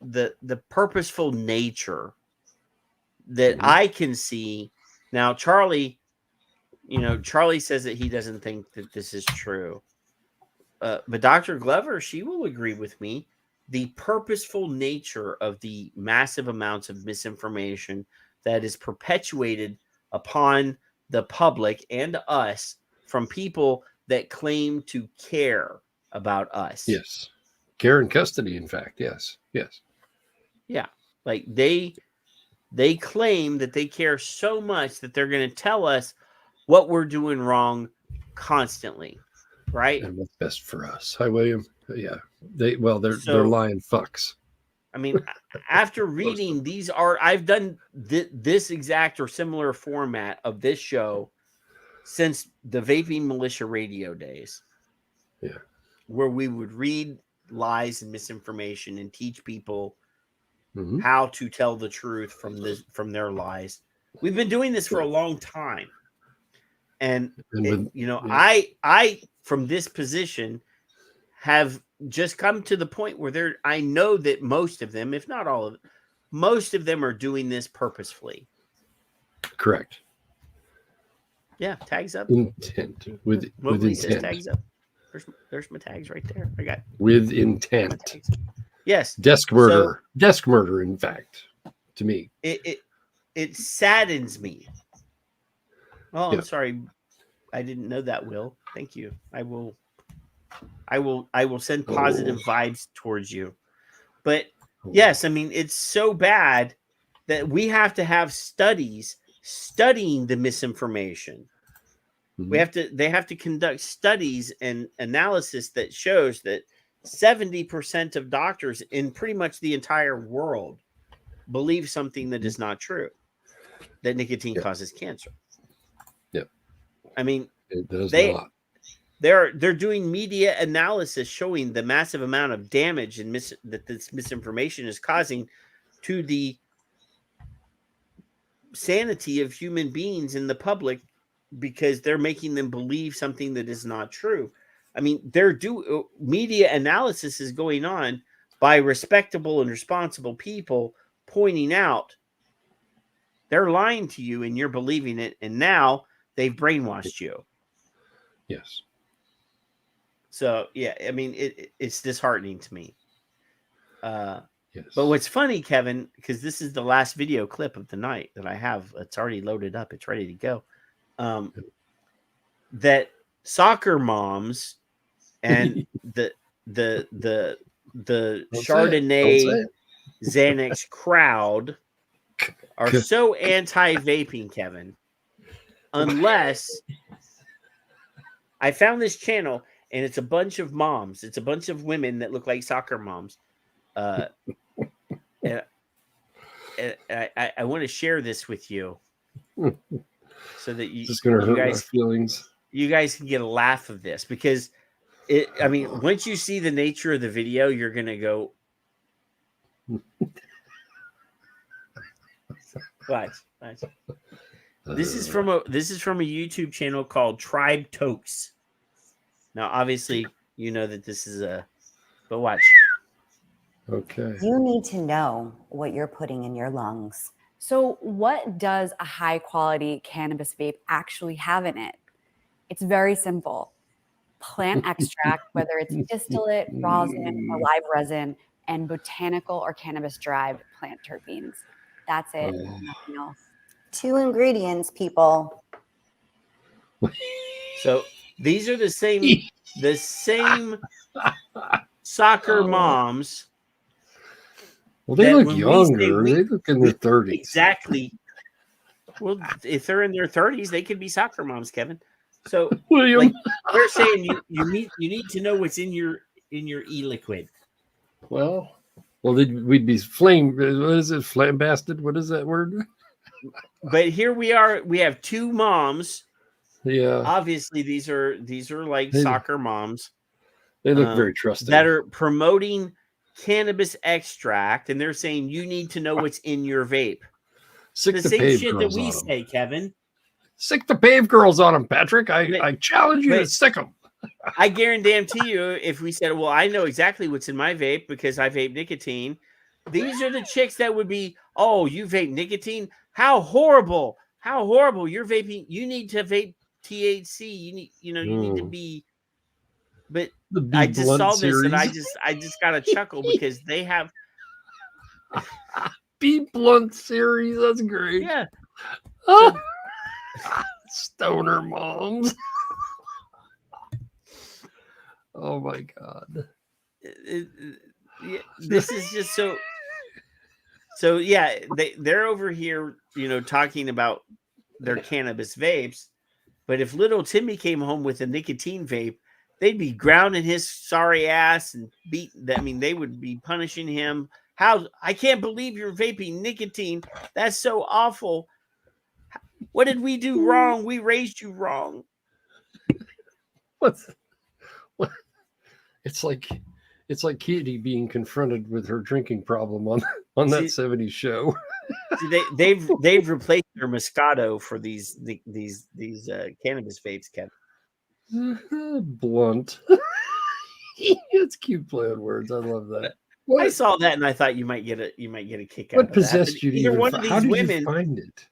the purposeful nature that I can see. Now, Charlie says that he doesn't think that this is true. But Dr. Glover, she will agree with me. The purposeful nature of the massive amounts of misinformation that is perpetuated upon the public and us from people that claim to care about us. Yes. Care and custody, in fact. Yes. Yes. Yeah. Like they claim that they care so much that they're going to tell us what we're doing wrong constantly. Right. And what's best for us. Hi, William. Yeah. They're lying fucks. I mean, after reading I've done this exact or similar format of this show since the Vaping Militia radio days. Yeah. Where we would read lies and misinformation and teach people Mm-hmm. how to tell the truth from their lies. We've been doing this for a long time. And I from this position have just come to the point where I know that most of them, if not all of them, most of them are doing this purposefully. Correct. Yeah, tags up. Intent. With says intent. tags up. There's my tags right there. I got with intent. Yes. Desk murder. Desk murder, in fact, to me. It saddens me. Oh, Yeah. I'm sorry. I didn't know that, Will. Thank you. I will send positive vibes towards you. But yes, I mean, it's so bad that we have to have studies studying the misinformation. Mm-hmm. They have to conduct studies and analysis that shows that 70% of doctors in pretty much the entire world believe something that is not true, that nicotine causes cancer. Yeah. I mean, it does not. They're doing media analysis showing the massive amount of damage and that this misinformation is causing to the sanity of human beings in the public, because they're making them believe something that is not true. I mean, media analysis is going on by respectable and responsible people pointing out they're lying to you and you're believing it, and now they've brainwashed you. Yes. So yeah, I mean, it's disheartening to me. Yes. But what's funny, Kevin, because this is the last video clip of the night that I have. It's already loaded up. It's ready to go. That soccer moms and the Chardonnay Xanax crowd are so anti-vaping, Kevin. Unless I found this channel and it's a bunch of moms. It's a bunch of women that look like soccer moms. And I want to share this with you so that you guys feelings. You guys can get a laugh of this, because I mean, once you see the nature of the video, you're gonna go, watch. This is from a YouTube channel called Tribe Tokes. Now, obviously, you know that this is but watch. Okay. You need to know what you're putting in your lungs. So what does a high quality cannabis vape actually have in it? It's very simple. Plant extract, whether it's distillate, rosin, or live resin, and botanical or cannabis-derived plant terpenes. That's it. Nothing else. 2 ingredients, people. So these are the same soccer moms. Well, they look younger. They look in their 30s. Exactly. Well, if they're in their 30s, they could be soccer moms, Kevin. So William, like, we're saying you need to know what's in your e-liquid. Well, we'd be flame. What is it? Flambasted? What is that word? But here we are. We have 2 moms. Yeah. Obviously, these are like soccer moms. They look very trusting. That are promoting cannabis extract, and they're saying you need to know what's in your vape. Sick the the same pave shit that girls we on say, Kevin. Sick the pave girls on them, Patrick. I challenge you to sick them. I guarantee you, if we said, well, I know exactly what's in my vape because I vape nicotine, these are the chicks that would be, oh, you vape nicotine? How horrible. How horrible. You're vaping. You need to vape THC. You need to be. But I just saw this and I just got a chuckle because they have Be Blunt series. That's great. Yeah. So, stoner moms. Oh my God. This is just so yeah, they're over here, talking about their cannabis vapes. But if little Timmy came home with a nicotine vape, they'd be grounding his sorry ass and they would be punishing him. I can't believe you're vaping nicotine. That's so awful. What did we do wrong? We raised you wrong. What? It's like Kitty being confronted with her drinking problem on that 70s show. See, they've replaced their Moscato for these cannabis vapes, Kevin. Blunt. It's cute playing words. I love that. I saw that and I thought you might get a kick out What of that. possessed you to Either even one of how these did women, you find it?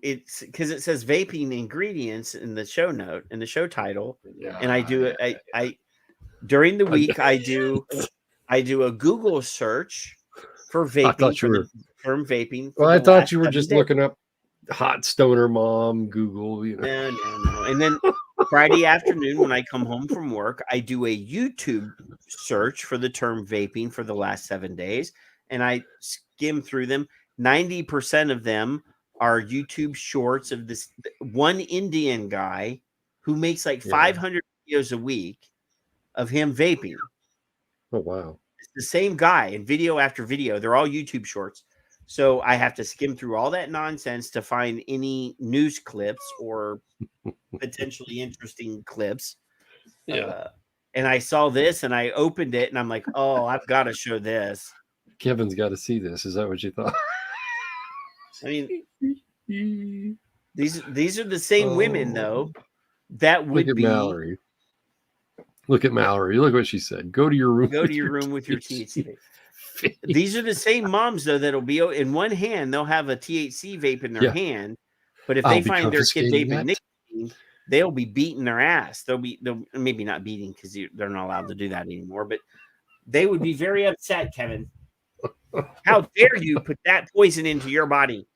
It's because it says vaping ingredients in the show note, in the show title, and I do it. I during the week I do a Google search for vaping for the term vaping. Well, I thought you were just looking up hot stoner mom Google. You know. No. And then Friday afternoon when I come home from work, I do a YouTube search for the term vaping for the last 7 days, and I skim through them. 90% of them are YouTube shorts of this one Indian guy who makes like 500 videos a week of him vaping. Oh, wow. It's the same guy in video after video. They're all YouTube shorts. So I have to skim through all that nonsense to find any news clips or potentially interesting clips. And I saw this and I opened it and I'm like, oh, I've got to show this. Kevin's got to see this. Is that what you thought? I mean, these are the same women though that would Look at be Mallory. Look at Mallory. Look what she said. Go to your room. Go to your room with your THC vape. These are the same moms though that'll be in one hand. They'll have a THC vape in their hand, but if they find their kid vaping nicotine, they'll be beating their ass. They'll maybe not beating because they're not allowed to do that anymore, but they would be very upset, Kevin. How dare you put that poison into your body?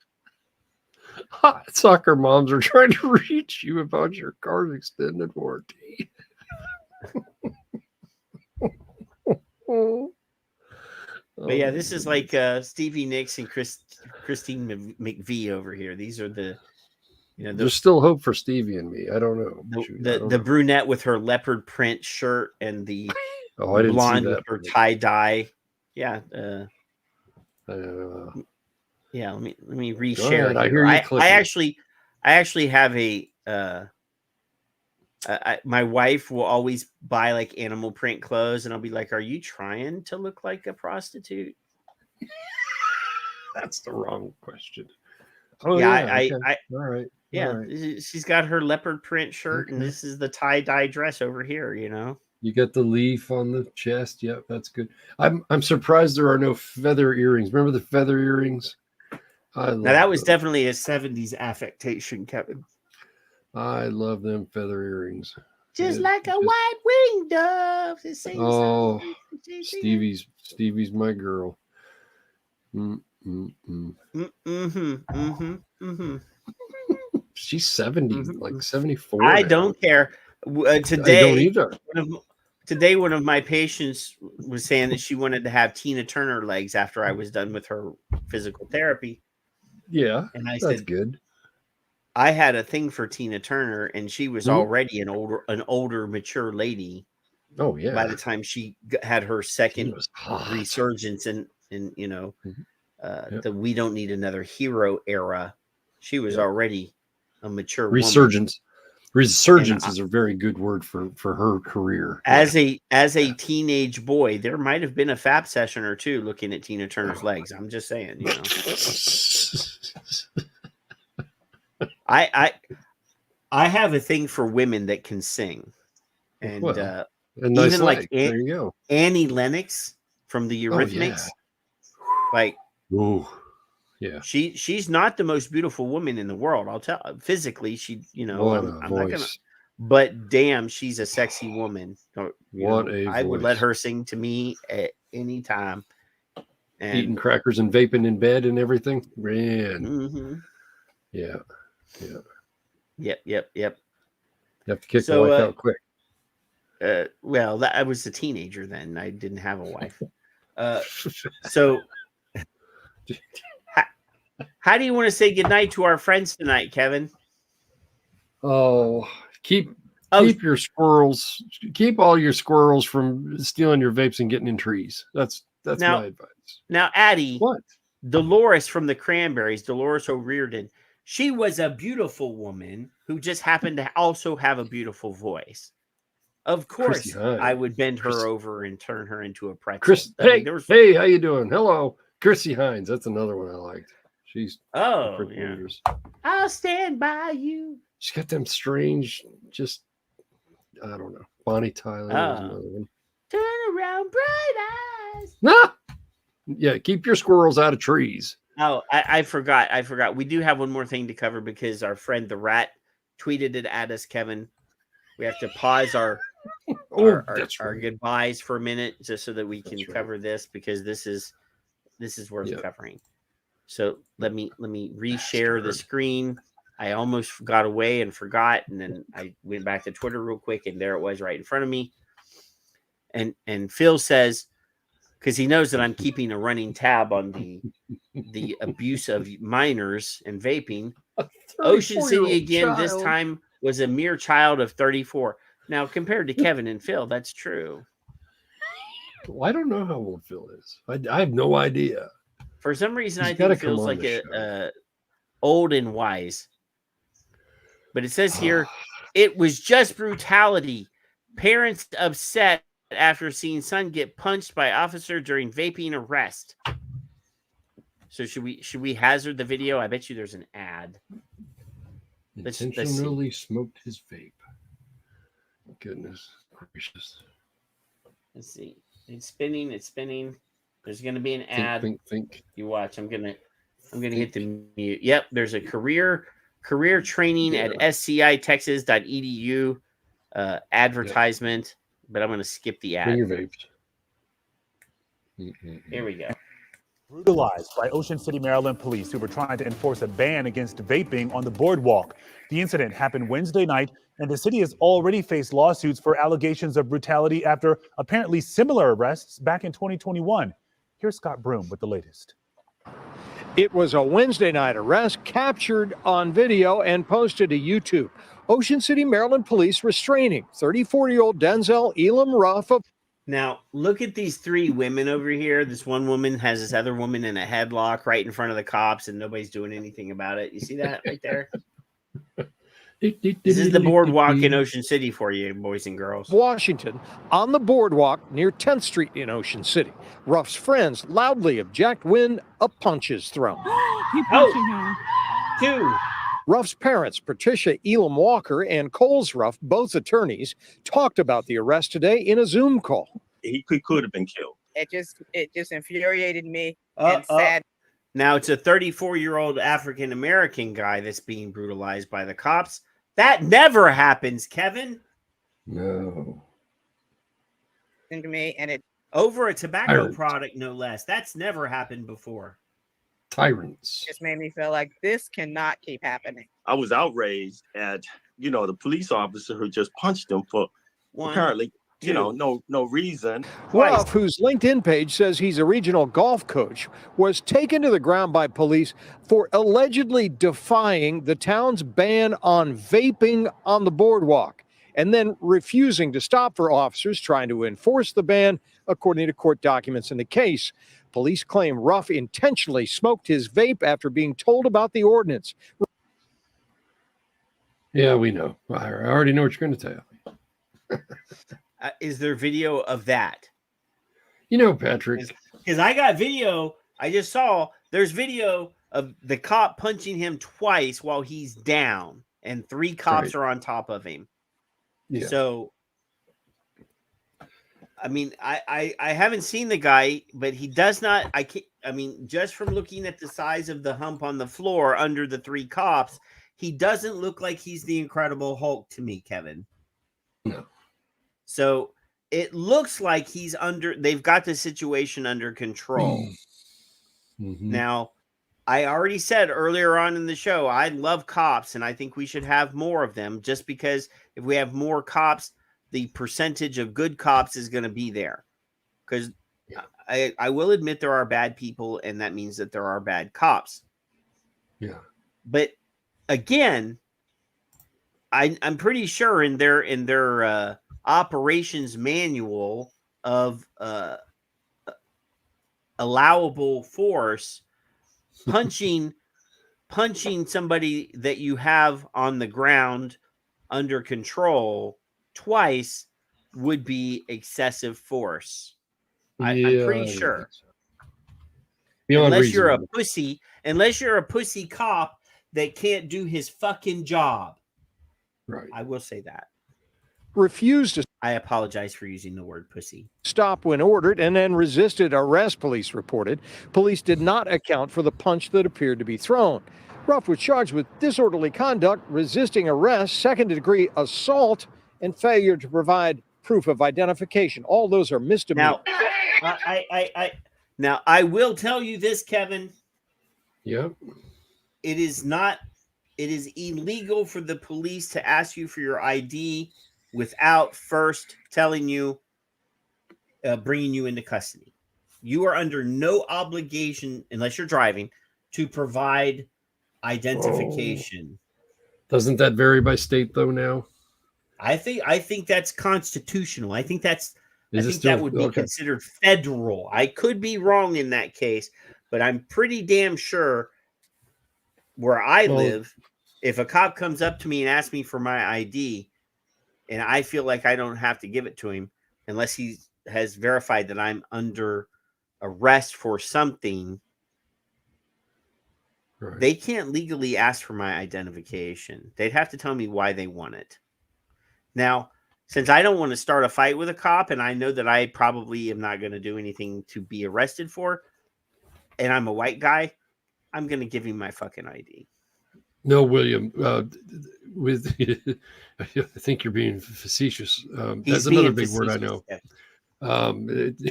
Hot soccer moms are trying to reach you about your car's extended warranty. But yeah, this is like Stevie Nicks and Christine McVie over here. These are the, there's still hope for Stevie and me. I don't know. The brunette with her leopard print shirt and the I didn't blonde see that. with her tie dye. Yeah. Yeah. Let me reshare. Ahead, I hear you clicking. I actually have a. My wife will always buy like animal print clothes, and I'll be like, "Are you trying to look like a prostitute?" That's the wrong question. Oh yeah, okay. All right. Yeah, All right. She's got her leopard print shirt, and this is the tie dye dress over here. You got the leaf on the chest. Yep, that's good. I'm surprised there are no feather earrings. Remember the feather earrings? Now that was definitely a 70s affectation, Kevin. I love them feather earrings. Just like a white-winged dove. Oh, Stevie's my girl. She's 70, like 74. I now. don't care. Today, I don't either. Today, one of my patients was saying that she wanted to have Tina Turner legs after I was done with her physical therapy. Yeah, and I that's said, good. I had a thing for Tina Turner, and she was already an older, mature lady. Oh yeah. By the time she had her second resurgence in the "We Don't Need Another Hero" era, she was already a mature resurgence. Woman. Resurgence is a very good word for her career. As a teenage boy, there might have been a fap session or two looking at Tina Turner's legs. I'm just saying, I have a thing for women that can sing, and nice even like there you go. Annie Lennox from the Eurythmics, like, ooh, yeah, she's not the most beautiful woman in the world. I'll tell physically, I'm not gonna, but damn, she's a sexy woman. I would let her sing to me at any time. And eating crackers and vaping in bed and everything, man. Mm-hmm. Yeah. Yep. You have to kick the wife out quick. Well, I was a teenager then. I didn't have a wife. So how do you want to say goodnight to our friends tonight, Kevin? Oh, keep your squirrels. Keep all your squirrels from stealing your vapes and getting in trees. That's my advice. Now, Addie, what? Dolores from the Cranberries, Dolores O'Riordan, she was a beautiful woman who just happened to also have a beautiful voice. Of Chrissy course, Hines. I would bend her Chris- over and turn her into a pretzel. Chris, I mean, hey, there was, hey, how you doing? Hello, Chrissy Hines. That's another one I liked. She's oh, Prickly yeah. Ears. I'll stand by you. She's got them strange, just I don't know. Bonnie Tyler was another one. Turn around, bright eyes. Ah! Yeah, keep your squirrels out of trees. Oh, I forgot. We do have one more thing to cover because our friend the rat tweeted it at us, Kevin. We have to pause our goodbyes for a minute just so that we can cover this because this is worth covering. So let me reshare the screen. I almost got away and forgot, and then I went back to Twitter real quick, and there it was right in front of me. And Phil says, because he knows that I'm keeping a running tab on the abuse of minors and vaping. Ocean City again, this time was a mere child of 34. Now, compared to Kevin and Phil, that's true. Well, I don't know how old Phil is. I have no idea. For some reason, He's I gotta think come Phil's on like the a old and wise. But it says here, it was just brutality. Parents upset after seeing son get punched by officer during vaping arrest. So should we hazard the video? I bet you there's an ad. Let's Intentionally smoked his vape. Goodness gracious. Let's see. It's spinning. There's going to be an ad. Think. You watch. I'm gonna hit the mute. Yep. There's a career training at scitexas.edu advertisement, but I'm going to skip the ad. Bring your vapes. Here we go. Brutalized by Ocean City, Maryland police who were trying to enforce a ban against vaping on the boardwalk. The incident happened Wednesday night, and the city has already faced lawsuits for allegations of brutality after apparently similar arrests back in 2021. Here's Scott Broom with the latest. It was a Wednesday night arrest captured on video and posted to YouTube. Ocean City, Maryland police restraining 34-year-old Denzel Elam Ruff of. Now, look at these three women over here. This one woman has this other woman in a headlock right in front of the cops, and nobody's doing anything about it. You see that right there? This is the boardwalk in Ocean City for you, boys and girls. Washington on the boardwalk near 10th Street in Ocean City. Ruff's friends loudly object when a punch is thrown. He punching him. Two. Ruff's parents, Patricia Elam Walker and Coles Ruff, both attorneys, talked about the arrest today in a Zoom call. He could have been killed. It just infuriated me and sad. Now it's a 34-year-old African American guy that's being brutalized by the cops. That never happens, Kevin. No. To me, and it over a tobacco product, no less. That's never happened before. Tyrants. Just made me feel like this cannot keep happening. I was outraged at, the police officer who just punched him for apparently, no reason. Ruff, whose LinkedIn page says he's a regional golf coach, was taken to the ground by police for allegedly defying the town's ban on vaping on the boardwalk and then refusing to stop for officers trying to enforce the ban, according to court documents in the case. Police claim Ruff intentionally smoked his vape after being told about the ordinance. Yeah, we know. I already know what you're going to tell. Is there video of that? Patrick. Because I got video. I just saw there's video of the cop punching him twice while he's down, and three cops are on top of him. Yeah. So, I mean, I haven't seen the guy, but he does not. Just from looking at the size of the hump on the floor under the three cops, he doesn't look like he's the Incredible Hulk to me, Kevin. No. So it looks like they've got the situation under control. Mm-hmm. Now, I already said earlier on in the show, I love cops and I think we should have more of them just because if we have more cops, the percentage of good cops is going to be there. Because I will admit there are bad people and that means that there are bad cops. Yeah. But again, I'm pretty sure in their operations manual of allowable force, punching punching somebody that you have on the ground under control twice would be excessive force. I'm pretty sure. Beyond unless you're a reasonable. pussy, cop that can't do his fucking job. Right. I will say that. Refused to I apologize for using the word pussy. stop when ordered and then resisted arrest, police reported. Police did not account for the punch that appeared to be thrown. Ruff was charged with disorderly conduct, resisting arrest, second-degree assault, and failure to provide proof of identification. All those are misdemeanors. Now, I will tell you this, Kevin. Yep. It is illegal for the police to ask you for your ID without first telling you, bringing you into custody. You are under no obligation, unless you're driving, to provide identification. Doesn't that vary by state though now? I think that's constitutional. I think that would be okay. considered federal. I could be wrong in that case, but I'm pretty damn sure where I live, if a cop comes up to me and asks me for my ID, and I feel like I don't have to give it to him unless he has verified that I'm under arrest for something, right. They can't legally ask for my identification. They'd have to tell me why they want it. Now, since I don't want to start a fight with a cop, and I know that I probably am not going to do anything to be arrested for, and I'm a white guy, I'm going to give him my fucking ID. No, William, I think you're being facetious. That's another big word I know. Yeah.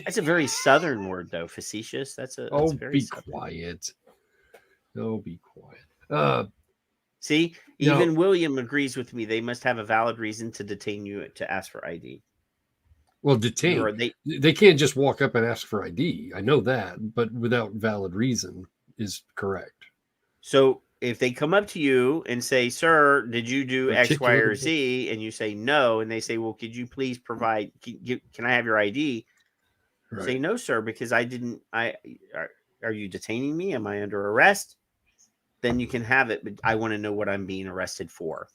That's a very Southern word, though. Facetious. That's very be Southern. quiet. No, be quiet. See, even William agrees with me. They must have a valid reason to detain you to ask for ID. Well, detain. They can't just walk up and ask for ID. I know that, but without valid reason is correct. So if they come up to you and say, "Sir, did you do X, Y, or Z?" and you say no, and they say, "Well, could you please provide? Can I have your ID?" Right. Say no, sir, because I didn't. Are you detaining me? Am I under arrest? Then you can have it, but I want to know what I'm being arrested for.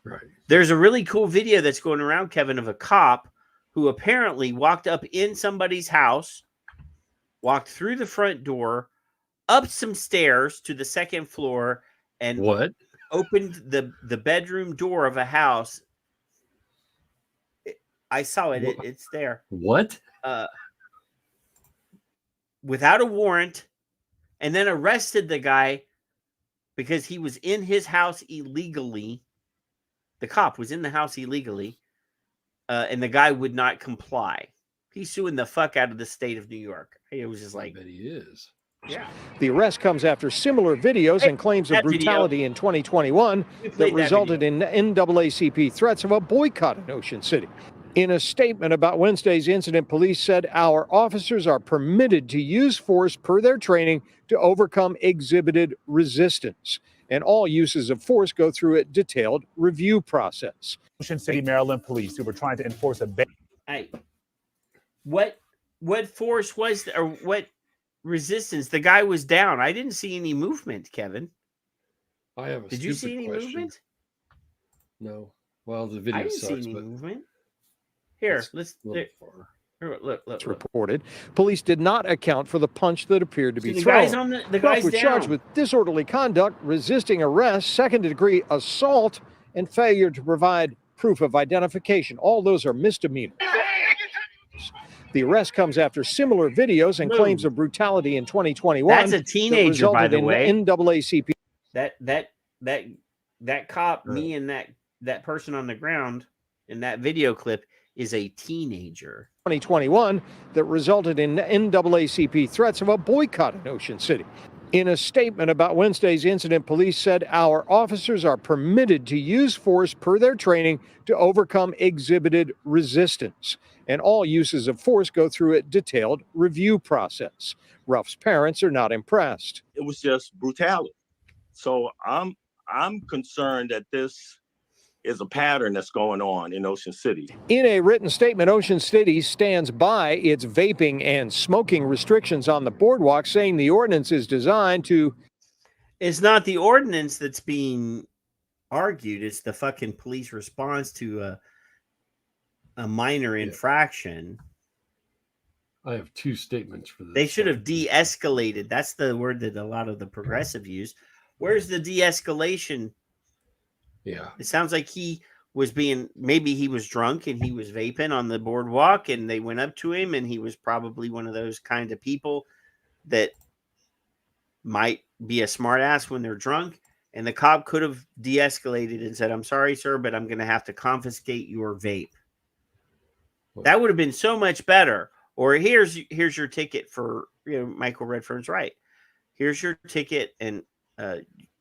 Right. There's a really cool video that's going around, Kevin, of a cop who apparently walked up in somebody's house, walked through the front door, up some stairs to the second floor, and opened the bedroom door of a house. I saw it. It's there. What? Without a warrant, and then arrested the guy because he was in his house illegally. The cop was in the house illegally, and the guy would not comply. He's suing the fuck out of the state of New York. It was just like, I bet he is. Yeah. The arrest comes after similar videos and claims of brutality in 2021 that resulted in NAACP threats of a boycott in Ocean City. In a statement about Wednesday's incident, police said our officers are permitted to use force per their training to overcome exhibited resistance, and all uses of force go through a detailed review process. Ocean City, Maryland police who were trying to enforce a ban. Hey, what force was there, or what resistance? The guy was down. I didn't see any movement, Kevin. I have a Did you see any movement? No. Well, the video I didn't sucks, see any but movement. Here, look. Look. Reported. Police did not account for the punch that appeared to be the thrown. guy's on the Ruff guy's was down. charged with disorderly conduct, resisting arrest, second-degree assault, and failure to provide proof of identification. All those are misdemeanors. The arrest comes after similar videos and claims of brutality in 2021. That's a teenager, by the way. NAACP. That cop, me and that person on the ground in that video clip is a teenager. 2021 that resulted in NAACP threats of a boycott in Ocean City. In a statement about Wednesday's incident, police said our officers are permitted to use force per their training to overcome exhibited resistance, and all uses of force go through a detailed review process. Ruff's parents are not impressed. It was just brutality. So I'm concerned that this is a pattern that's going on in Ocean City. In a written statement, Ocean City stands by its vaping and smoking restrictions on the boardwalk, saying the ordinance is designed to... It's not the ordinance that's being argued. It's the fucking police response to a minor infraction. I have two statements for this. They should have de-escalated. That's the word that a lot of the progressive use. Where's the de-escalation? Yeah. It sounds like he was maybe he was drunk and he was vaping on the boardwalk and they went up to him and he was probably one of those kind of people that might be a smart ass when they're drunk. And the cop could have de-escalated and said, "I'm sorry, sir, but I'm going to have to confiscate your vape." That would have been so much better. Or here's your ticket for, Michael Redfern's right. Here's your ticket, and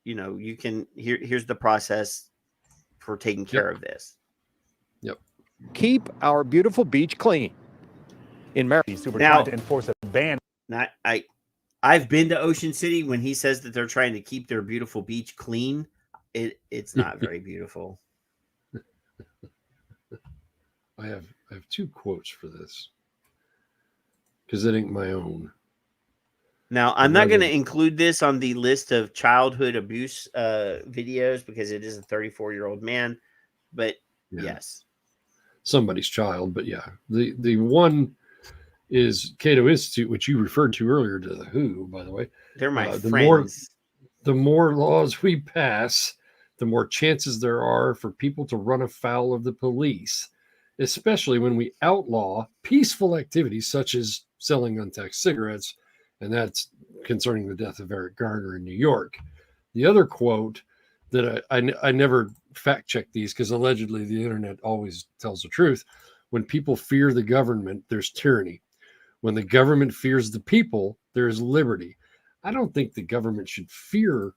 you can here's the process for taking care of this. Yep. Keep our beautiful beach clean. In Maryland, Now- trying to enforce a ban. I've been to Ocean City. When he says that they're trying to keep their beautiful beach clean, it's not very beautiful. I have two quotes for this because it ain't my own. Now, I'm not going to include this on the list of childhood abuse videos because it is a 34-year-old man, but yes. Somebody's child, but yeah. The one is Cato Institute, which you referred to earlier to the WHO, by the way. They're my the friends. The more laws we pass, the more chances there are for people to run afoul of the police, especially when we outlaw peaceful activities such as selling untaxed cigarettes, and that's concerning the death of Eric Garner in New York. The other quote that I never fact-check these because allegedly the internet always tells the truth. When people fear the government, there's tyranny. When the government fears the people, there's liberty. I don't think the government should fear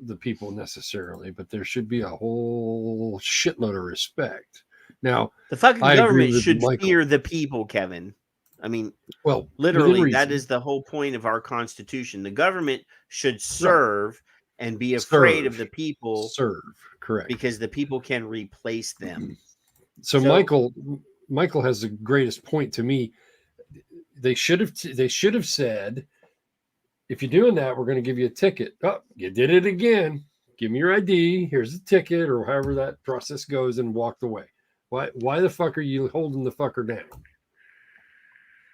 the people necessarily, but there should be a whole shitload of respect. Now, The fucking I agree government with should Michael. fear the people, Kevin. I mean, Well, literally, within that reason. is the whole point of our Constitution. The government should serve and be afraid of the people. Serve, correct. Because the people can replace them. So Michael has the greatest point to me. They should have said, if you're doing that, we're going to give you a ticket. Oh, you did it again. Give me your ID. Here's the ticket, or however that process goes, and walked away. Why the fuck are you holding the fucker down?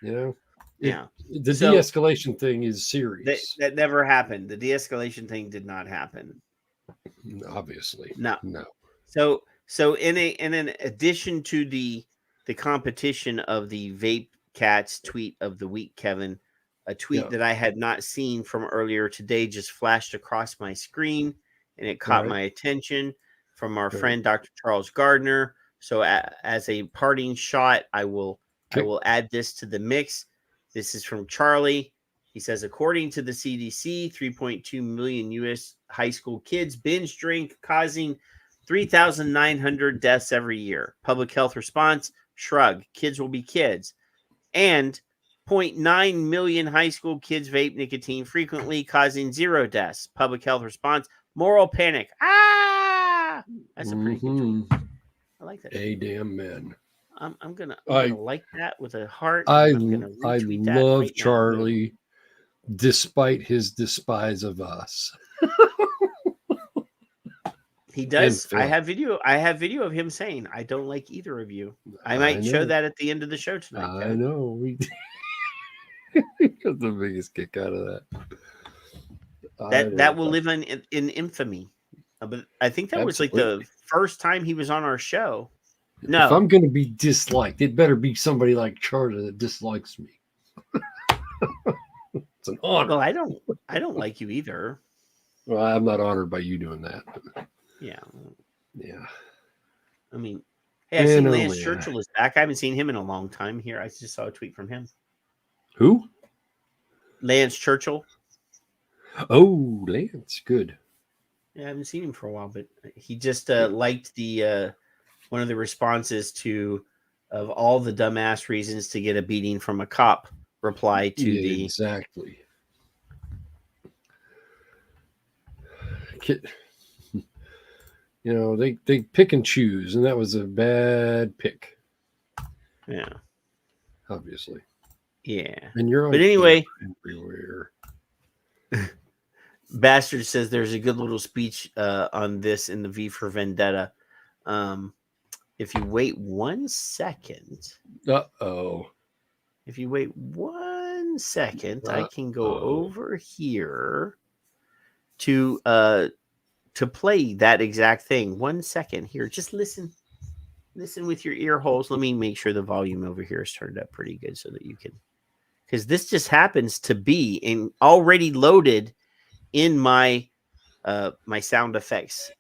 Yeah. The de-escalation thing is serious. That never happened. The de-escalation thing did not happen. Obviously. No. So in addition to the competition of the Vape Cats tweet of the week, Kevin, a tweet that I had not seen from earlier today just flashed across my screen and it caught my attention from our friend Dr. Charles Gardner. So as a parting shot, I will add this to the mix. This is from Charlie. He says, according to the CDC, 3.2 million U.S. high school kids binge drink, causing 3,900 deaths every year. Public health response, shrug. Kids will be kids. And 0.9 million high school kids vape nicotine frequently, causing 0 deaths. Public health response, moral panic. Ah! That's a pretty good tweet. I like that. A damn men. I'm gonna like that with a heart. I I'm gonna retweet that love right now. Charlie, despite his despise of us. He does. And I have video of him saying, "I don't like either of you." I might show know. that at the end of the show tonight. I know. We got the biggest kick out of that. That will live in infamy. But I think that was like the first time he was on our show. No, If I'm going to be disliked, it better be somebody like Charlie that dislikes me. It's an honor. Well, I don't like you either. Well, I'm not honored by you doing that. But Yeah. yeah. I mean, hey, I seen And Lance only Churchill is back. I haven't seen him in a long time here. I just saw a tweet from him. Who? Lance Churchill. Oh, Lance. Good. Yeah, I haven't seen him for a while, but he just liked the one of the responses to of all the dumbass reasons to get a beating from a cop reply to the exactly. You know, they pick and choose, and that was a bad pick. Yeah. Obviously. Yeah. And you're on but anyway, everywhere. Bastard says there's a good little speech on this in the V for Vendetta. If you wait 1 second. If you wait 1 second, I can go over here to play that exact thing. 1 second here. Just listen. Listen with your ear holes. Let me make sure the volume over here is turned up pretty good so that you can, because this just happens to be already loaded in my my sound effects.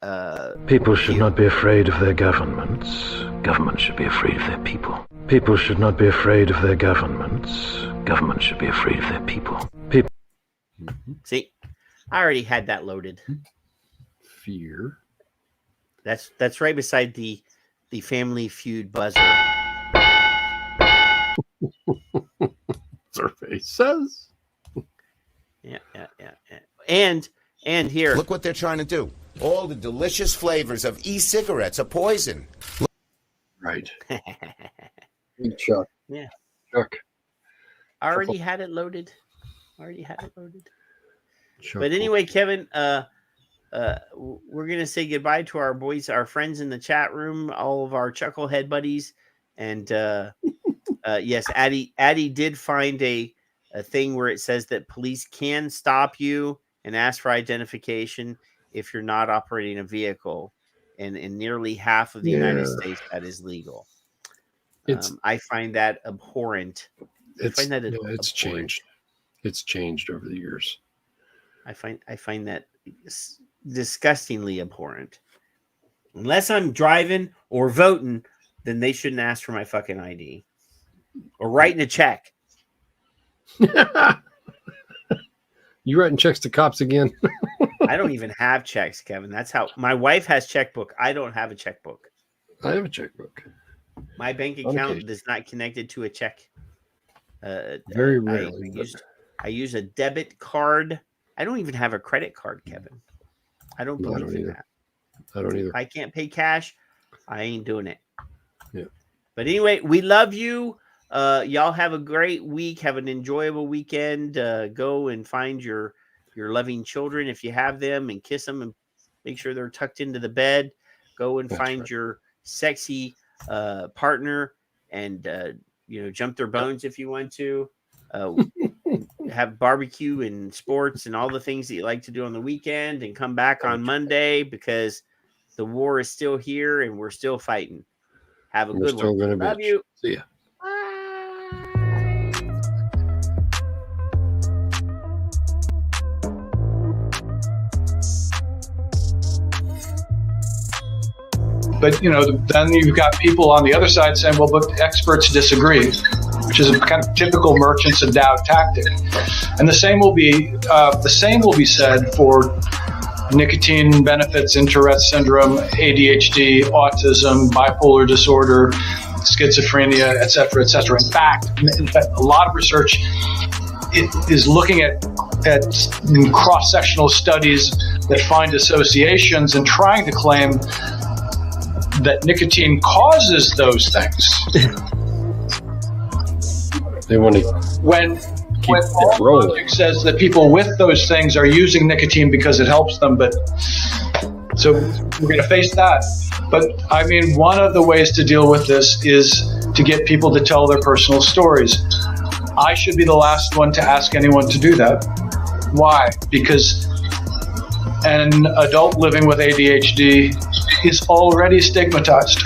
People should not be afraid of their governments. Governments should be afraid of their people. People should not be afraid of their governments. Governments should be afraid of their people. See, I already had that loaded. Fear. That's right beside the Family Feud buzzer. Survey says. Yeah. And here. Look what they're trying to do. All the delicious flavors of e-cigarettes are poison. Right. Chuck. Yeah. Chuck. I already had it loaded. But anyway, Kevin, we're gonna say goodbye to our boys, our friends in the chat room, all of our chucklehead buddies, and yes, Addie did find a thing where it says that police can stop you and ask for identification if you're not operating a vehicle, and in nearly half of the United States that is legal. I find that abhorrent. It's changed. It's changed over the years. I find that disgustingly abhorrent. Unless I'm driving or voting, then they shouldn't ask for my fucking ID or writing a check. You writing checks to cops again? I don't even have checks, Kevin. That's how my wife has checkbook. I don't have a checkbook. I have a checkbook. My bank account is not connected to a check. Very rarely. I use a debit card. I don't even have a credit card, Kevin. I don't believe in that. I don't either. If I can't pay cash, I ain't doing it. Yeah. But anyway, we love you. Y'all have a great week. Have an enjoyable weekend. Go and find your loving children if you have them, and kiss them and make sure they're tucked into the bed. Go and find your sexy partner and jump their bones if you want to. Have barbecue and sports and all the things that you like to do on the weekend, and come back on Monday because the war is still here and we're still fighting. Have a good one. Love you. See ya. But, then you've got people on the other side saying, well, but experts disagree, which is a kind of typical merchants of doubt tactic. And the same will be said for nicotine benefits in Tourette's syndrome, ADHD, autism, bipolar disorder, schizophrenia, et cetera, et cetera. In fact, a lot of research is looking at cross-sectional studies that find associations and trying to claim that nicotine causes those things. They want to when all logic says that people with those things are using nicotine because it helps them, but so we're going to face that. But I mean, one of the ways to deal with this is to get people to tell their personal stories. I should be the last one to ask anyone to do that. Why? Because an adult living with ADHD is already stigmatized.